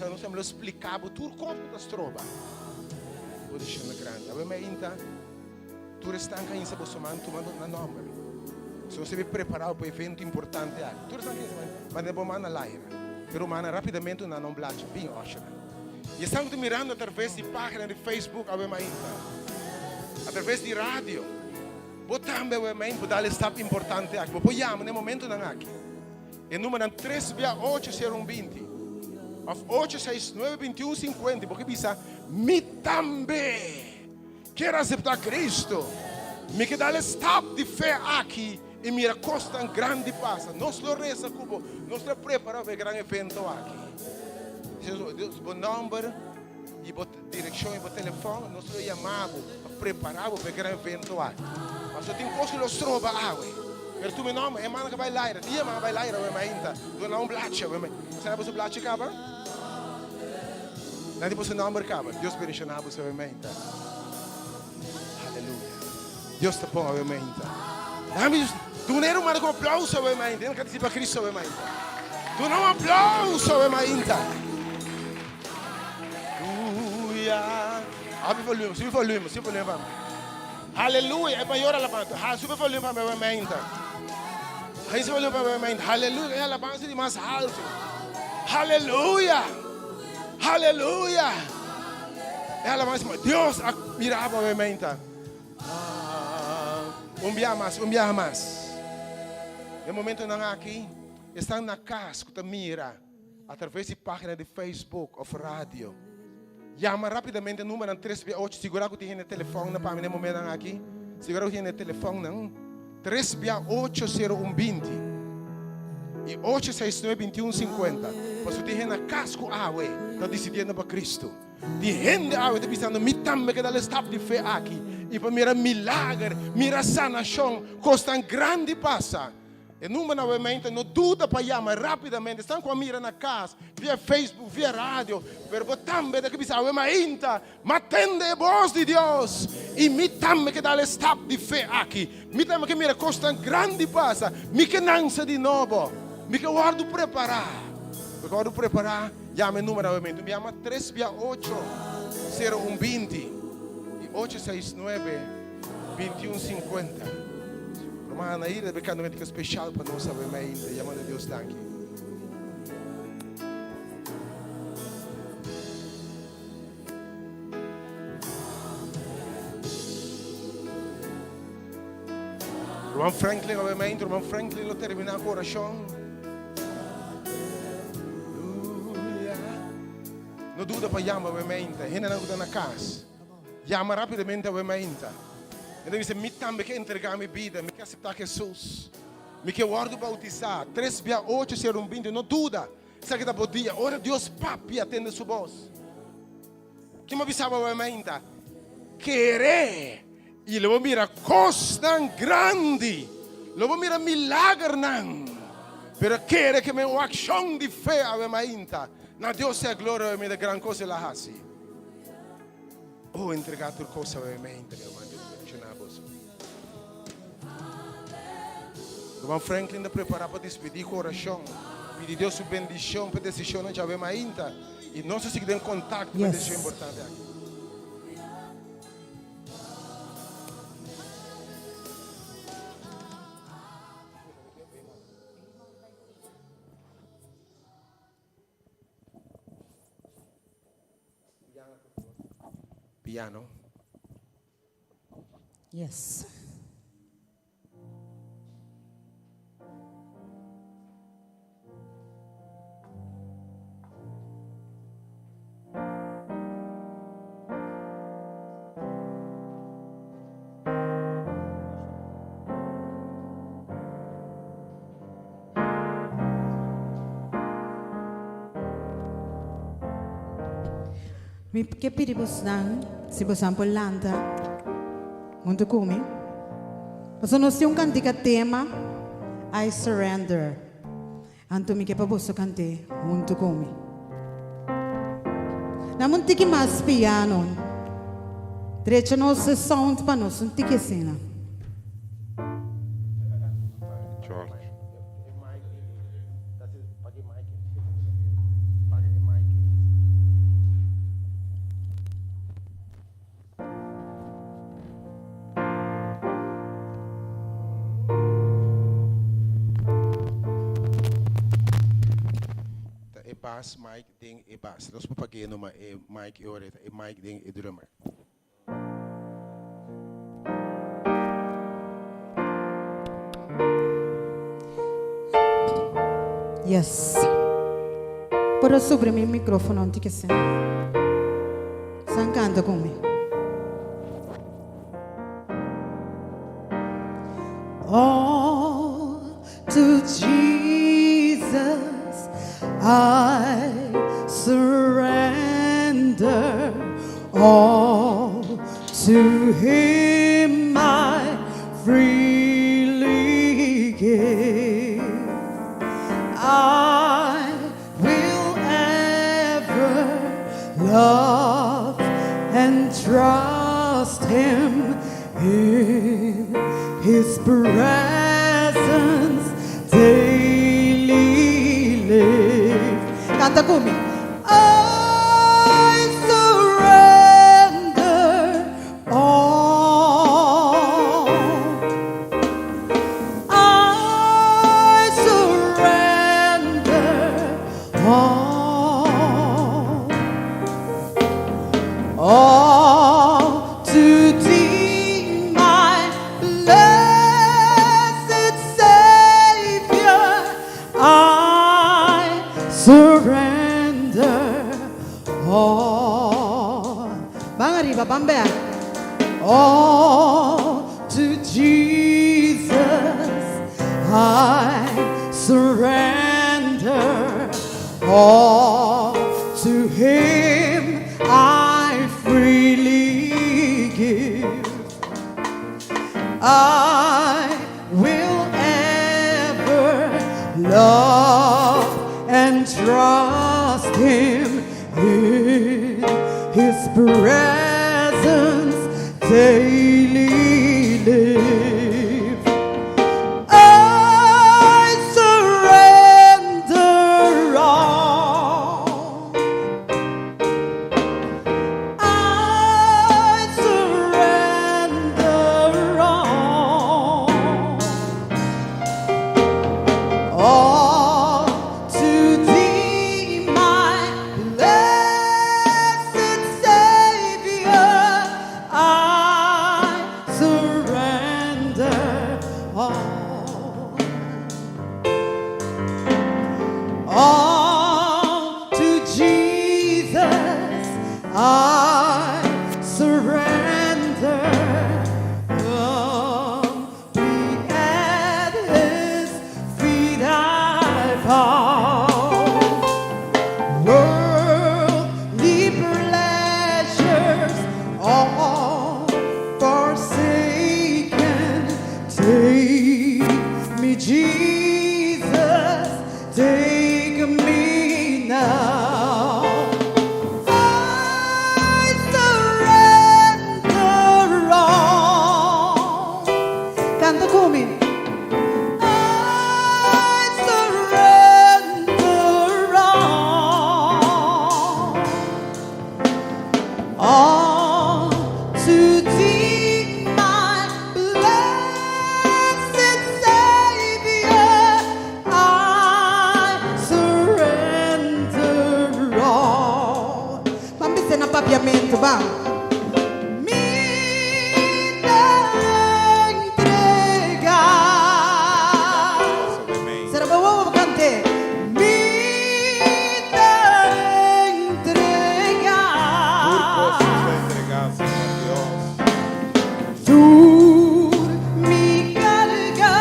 Não se me explicava tudo como se trova. Vou deixar na grande. Obviamente, tu está em casa tomando na nome. Se você vai preparar para um evento importante, tu está em casa, mas depois manda lá. Pero manda rapidamente na nome blate, bem ótimo. E estamos mirando através de página de Facebook, obviamente. através de rádio. Botamos o e-mail para dar step importante aqui. Depois chama no momento não aqui. E número 3680120 of 8692150 porque bisa me também quero aceitar Cristo. Me quer dar step de fé aqui e mira costa grande passa. Nós lo reza cubo, nós lo preparamos para grande evento aqui. Deus bom número e bom direção e bom telefone, nós lo chamamos, preparamos para grande evento aqui. Mas eu tenho coisa lo trova água. Per tu meu nome é mana que vai lá, dia mana vai lá, vai ainda. Tu não blacha, vai. Você não pode blacha caba? Não depois o nome caba. Deus bendicionar você vai ainda. Aleluia. Deus te põe vai ainda. Dá-me tu não era um marco aplauso vai ainda, não quer dizer para Cristo vai ainda. Tu não aplauso vai ainda. Aleluia. Abre volume, sube volume, vamos. Aleluia, é maior a alabança. Sube volume para vai ainda. Aí sube volume para vai ainda. Aleluia, é a alabança de mais alto. Aleluia. Aleluia. É a alabança de Deus mirava vai ainda. Um dia mais. No momento não aqui, estão na casa que mira através de página de Facebook ou rádio. Chama rapidamente o número 368. Segura que tem no telefone para mim no momento não aqui. Segura que tem no telefone não. 3680120 e 8692150. Mas você tem na casa com a água, está decidindo para Cristo. De gente a água está pensando, me também que dá step de fé aqui. E para mirar milagre, mirar sanação, costa grande passa. E número novamente, não dúvida para chamar rapidamente. Estão com a mira na casa, via Facebook, via rádio. Pero também que pensar, mas atende a voz de Deus. E me também que dá step de fé aqui. Me também que mira costa grande passa. Me que nança de novo. Me que guardo preparar. Porque guardo preparar, chama o número novamente. Me chama 3680120 e 8692150. Romana aí, é um momento especial para nós saber mais ainda. Chamando a Deus daqui. Roman Franklin, obviamente, Roman Franklin lo termina com oração. Não dúvida para chamar, obviamente. Ainda não dá na casa. Chama rapidamente, obviamente. Então dice, me também quer entregar minha vida, me quer aceitar Jesus, me quer guardar bautizar. 3680120, não dúvida. Sabe que da podia, ora Deus papi atende sua voz. Que me avisava obviamente, querer e lo mira costa grande, lo mira milagre não, pero querer que me uma ação de fé obviamente, na Deus é a glória me da grande coisa lá assim. Oh, entregar tudo coisa obviamente, meu irmão. Roman Franklin está preparado para despedir com oração. Pedir Deus sua bendição para decisão não já vemos ainda. E não se tem contato com a decisão importante aqui. Piano. Yes. Mi che piribus nang si bosan polanta muito come mas nós temos um cantiga tema I surrender anto mi che pa bosso cante muito come na muito que mais piano trecho nosso sound para nós um tique cena bass, mic, ding e bass. Nós vamos pagar numa mic e oreta, e mic, ding e drummer. Yes. Pôr sobre meu microfone antes que sim. Você canta comigo. All to Jesus I surrender. All to Him I freely give. I will ever love and trust Him in His presence daily live. Canta comigo. I surrender all. I surrender all to Thee, my blessed Savior. I surrender all. Bang arriba, bambea. All to Jesus I surrender. All to Him I freely give. I will ever love and trust Him in His presence daily live. I surrender all. I surrender all to Thee, my blessed Savior. I surrender all to Jesus. I surrender. Be at His feet I bow. Worldly pleasures all forsaken. Take me, Jesus, take me now. I surrender all. Canta comigo. I surrender all to Thee, my blessed Savior. I surrender all. Mambise na papiamento ba? Mi entregas. Será bom cante. Mi entregas. Tú mi carga,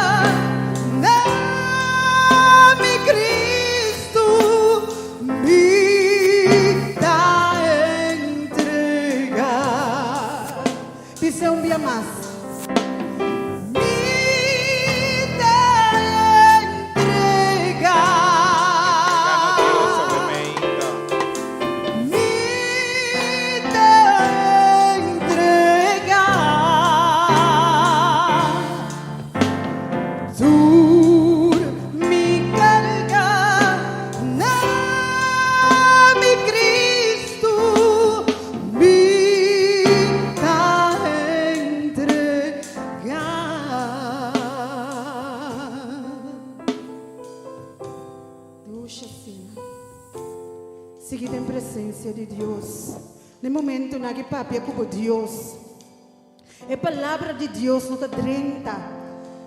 mi Cristo, mi da entregar. Dice un día más. Mi da entregar. Mi da entregar. Tú mi carga, mi Cristo, mi da entregar. Ducha assim. Seguida em presença de Deus. No momento na que papi é como Deus. A palavra de Deus não está 30.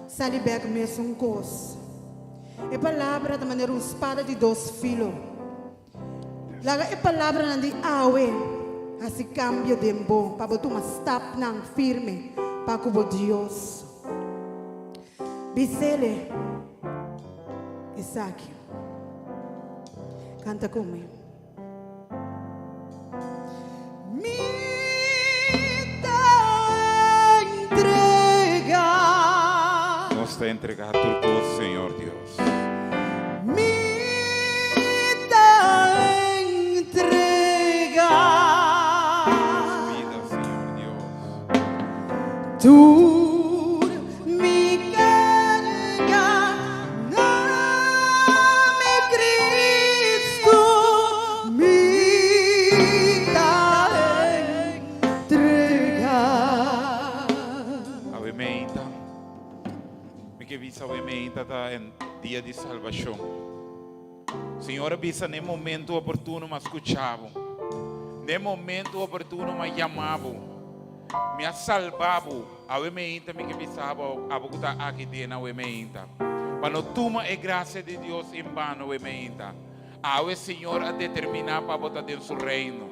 Salibek mesmo coisa. A palavra da maneira espada de dois filos. Laga a palavra na de awe. Assim cambio de bom. Para botar uma stop nang firme. Para cubo Deus. Bisele. Isaac. Canta comigo. Nos te entregar tudo, Senhor Deus. Vida, Senhor Deus. Tu me carga, nome Cristo me dá entrega. Ave Menta, me que visa Ave Menta tá em dia de salvação. Senhor, avisa no momento oportuno me escutavam, no momento oportuno me chamavam, me salvavam. Ave Menta me que visava a boca aqui dentro Ave Menta. Quando toma a graça de Deus em vano Ave Menta, Ave Senhor a determinar para botar dentro do seu reino.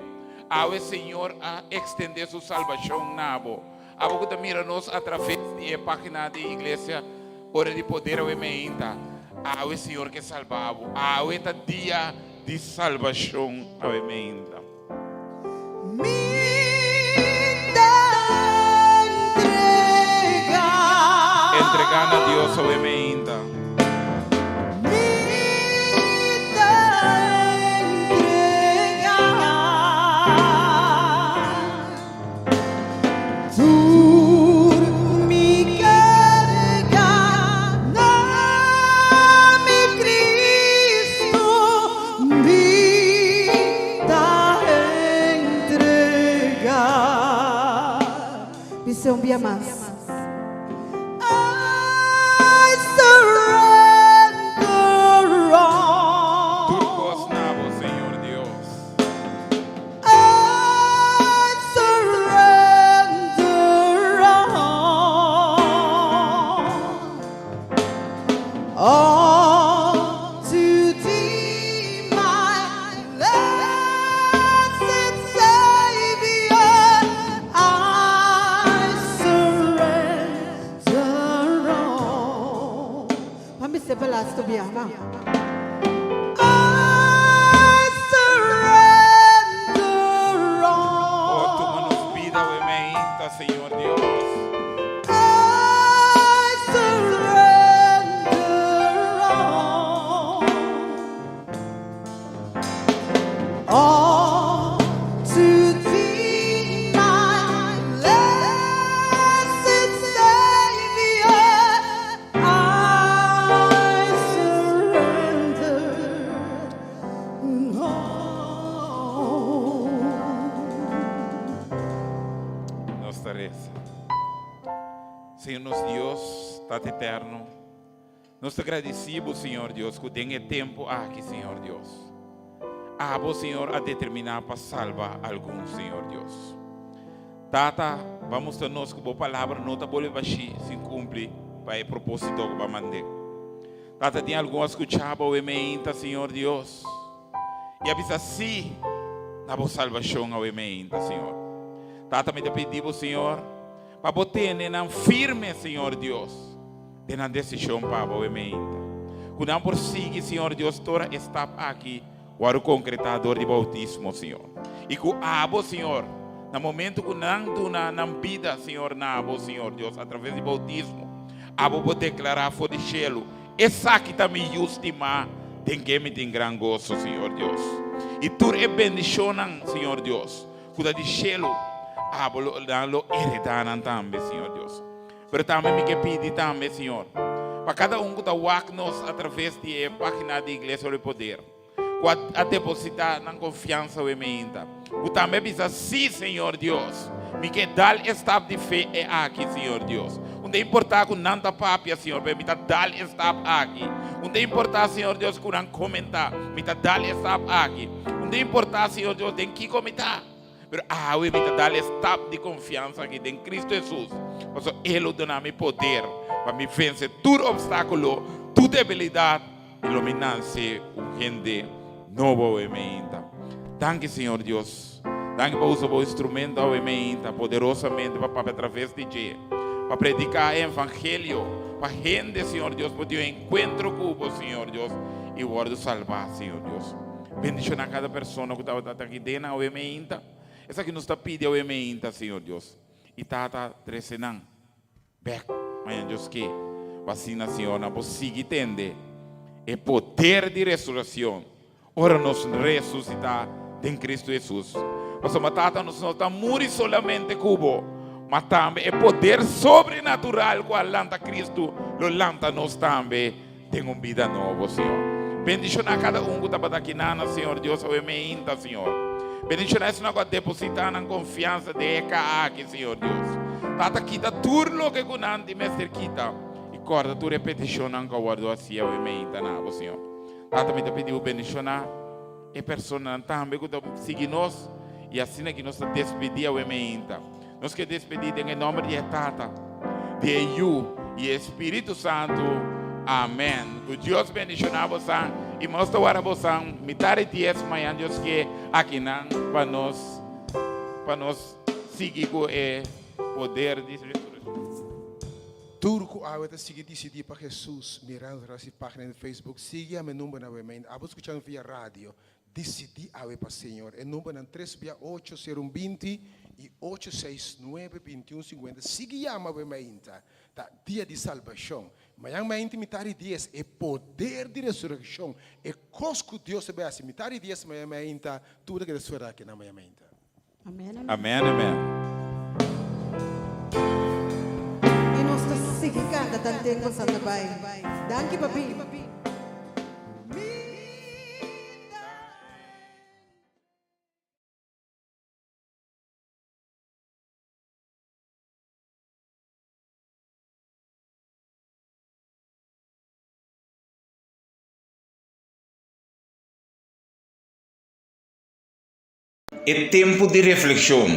Ave Senhor a extender sua salvação na abo. Ave que mira-nos através da página da igreja Hora de Poder Ave Menta. Ave Senhor que salvava. Ave esta dia de salvação Ave Menta. Entregar a Deus Ave Menta. Missão Bia Mais. Turcos nabo, Senhor Deus. All to thee, my blessed Savior, I surrender all. Vamos ser pelas to be ama. I surrender all. Oh, toma-nos vida Ave Menta, Senhor Deus. All to thee, my blessed Savior, I surrender all. Nossa reza. Senhor nosso Deus, Tata eterno, nós te agradecemos, Senhor Deus, que tem tempo aqui, Senhor Deus. Abo, Senhor, a determinar para salvar algum, Senhor Deus. Tata, vamos a nós com a palavra, não está boleh baixi, se cumpre, para o propósito que vai mandar. Tata, tem algum escuchado, o ementa, Senhor Deus. E avisa sim, na boa salvação, o ementa, Senhor. Tata, me pedimos, Senhor, para botar na firme, Senhor Deus, de na decisão para o ementa. Quando não por seguir, Senhor Deus, toda está aqui, o concretador de bautismo, Senhor. E que abo, Senhor, no momento que não na vida, Senhor, na abo, Senhor Deus, através de bautismo, abo vou declarar fora de cielo, essa que está me justima, tem que me tem grande gozo, Senhor Deus. E tu é bendição, Senhor Deus, cuida de cielo, abo lo heredan também, Senhor Deus. Mas também me que pedir também, Senhor, para cada que está nos através da página da Igreja do Poder, a depositar na confiança em mim. O também precisa, sim, Senhor Deus, me que dar estado de fé é aqui, Senhor Deus. Onde importa com nanta papia, Senhor, me dar estado aqui. Onde importa, Senhor Deus, com não comentar, me dar estado aqui. Onde importa, Senhor Deus, tem que comentar. Mas me dar estado de confiança aqui em Cristo Jesus. Porque Ele dá-me poder para me vencer todo obstáculo, toda debilidade. iluminarse un gente nuevo obviamente. Danke Senhor Deus. Danke por usar o instrumento obviamente poderosamente para através de G. Para predicar o evangelho para gente, Senhor Deus, para ter um encontro com o Senhor Deus e o ordo salvar, Senhor Deus. Bendição a cada pessoa que está aqui dentro obviamente. Essa que nos está pedindo obviamente, Senhor Deus. E está trezenando. Back, mas Deus que vacina, Senhor, não consegue entender o poder de ressurreição. Ora nos ressuscitar em Cristo Jesus. Mas matata nos está morrer solamente cubo, mas também o poder sobrenatural que lanta Cristo, lo lanta nos também tem uma vida nova, Senhor. Bendição a cada que está aqui, Senhor Deus, obviamente, Senhor. Bendição a esse que depositar na confiança de aqui, Senhor Deus. Tata quita turno que kunanti mestre quita. E corda tu repetição não guardo assim, obviamente, Senhor. Tata me pediu bendição e persona também que sigue nós e assim que nós despedir obviamente. Nós que despedir em nome de Tata, de Eu e Espírito Santo. Amém. Que Deus bendicionar você e mostra para você metade de esse manhã Deus que aqui não para nós seguir com o poder de ressurreição. Tudo que eu estou seguindo decidir para Jesus, mirando a página no Facebook, siga meu número novamente. Eu escutando via rádio, decidi a ver para o Senhor. O número é 368-020 e 869-2150. Siga a ver ainda. Tá dia de salvação. Mas a minha intimidade dias é poder de ressurreição. É cosco Deus se assim. Metade dias minha ainda tudo que desfera aqui na minha mente. Amém. Amém, amém. E nós estamos seguindo tanto com Santa Pai. Danke, papi. É tempo de reflexão.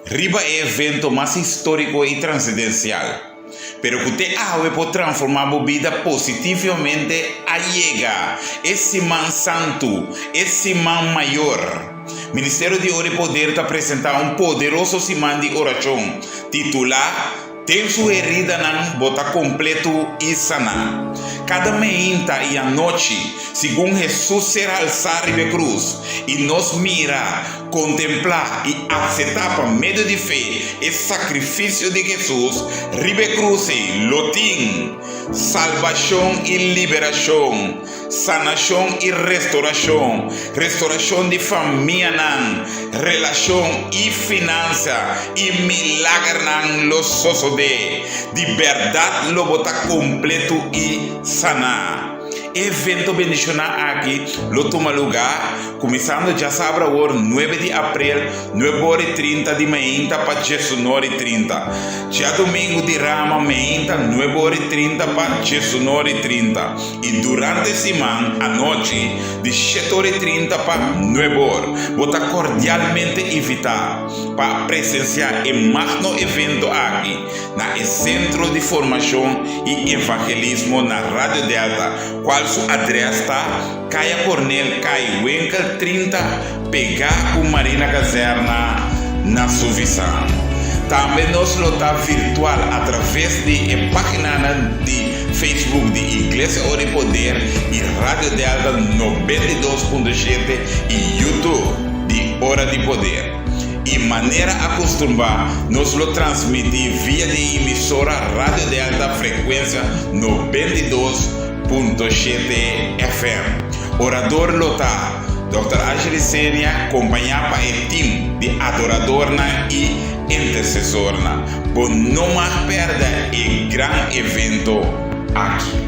Riba é evento mais histórico e transcendental. Pero que te ave pode transformar a vida positivamente a llegar. Esse man santo, esse man maior. Ministério de Ouro e Poder está apresentando poderoso simão de oração. Titular, tem sua herida não bota completo e sana. Cada manhã e a noite, segundo Jesus será alçado de cruz, e nos mira, contemplar e aceitar por meio de fé o sacrifício de Jesus, ribe cruz, lotim, salvação e liberação, sanação e restauração, restauração de família, relação e finança, e milagre los sosos de verdade lo bota completo e sana. Evento bendicional aqui, lo toma lugar, começando já sabe agora, 9 de abril, 9h30 de manhã para 19h30. Já domingo de Rama, manhã, 9h30 para 19h30. E durante a semana, à noite, de 7h30 para 9h. Bota cordialmente invitar para presenciar o magno evento aqui, na Centro de Formação e Evangelismo na Rádio Delta, qual sua adressa está Caia Cornel, Caia Wenkel 30, pegar com Marina Caserna na Suvisão. Também nos lota virtual através de página de Facebook de Igreja Ouro e Poder e Rádio Delta 92.7 e YouTube de Hora de Poder. E maneira acostumada, nos lo transmitir via de emissora Rádio Delta frequência 92.7 FM. Orador lotar, Dr. Ashley Senia, acompanhado para o time de adoradorna e intercessorna. Por não mais perder o grande evento aqui.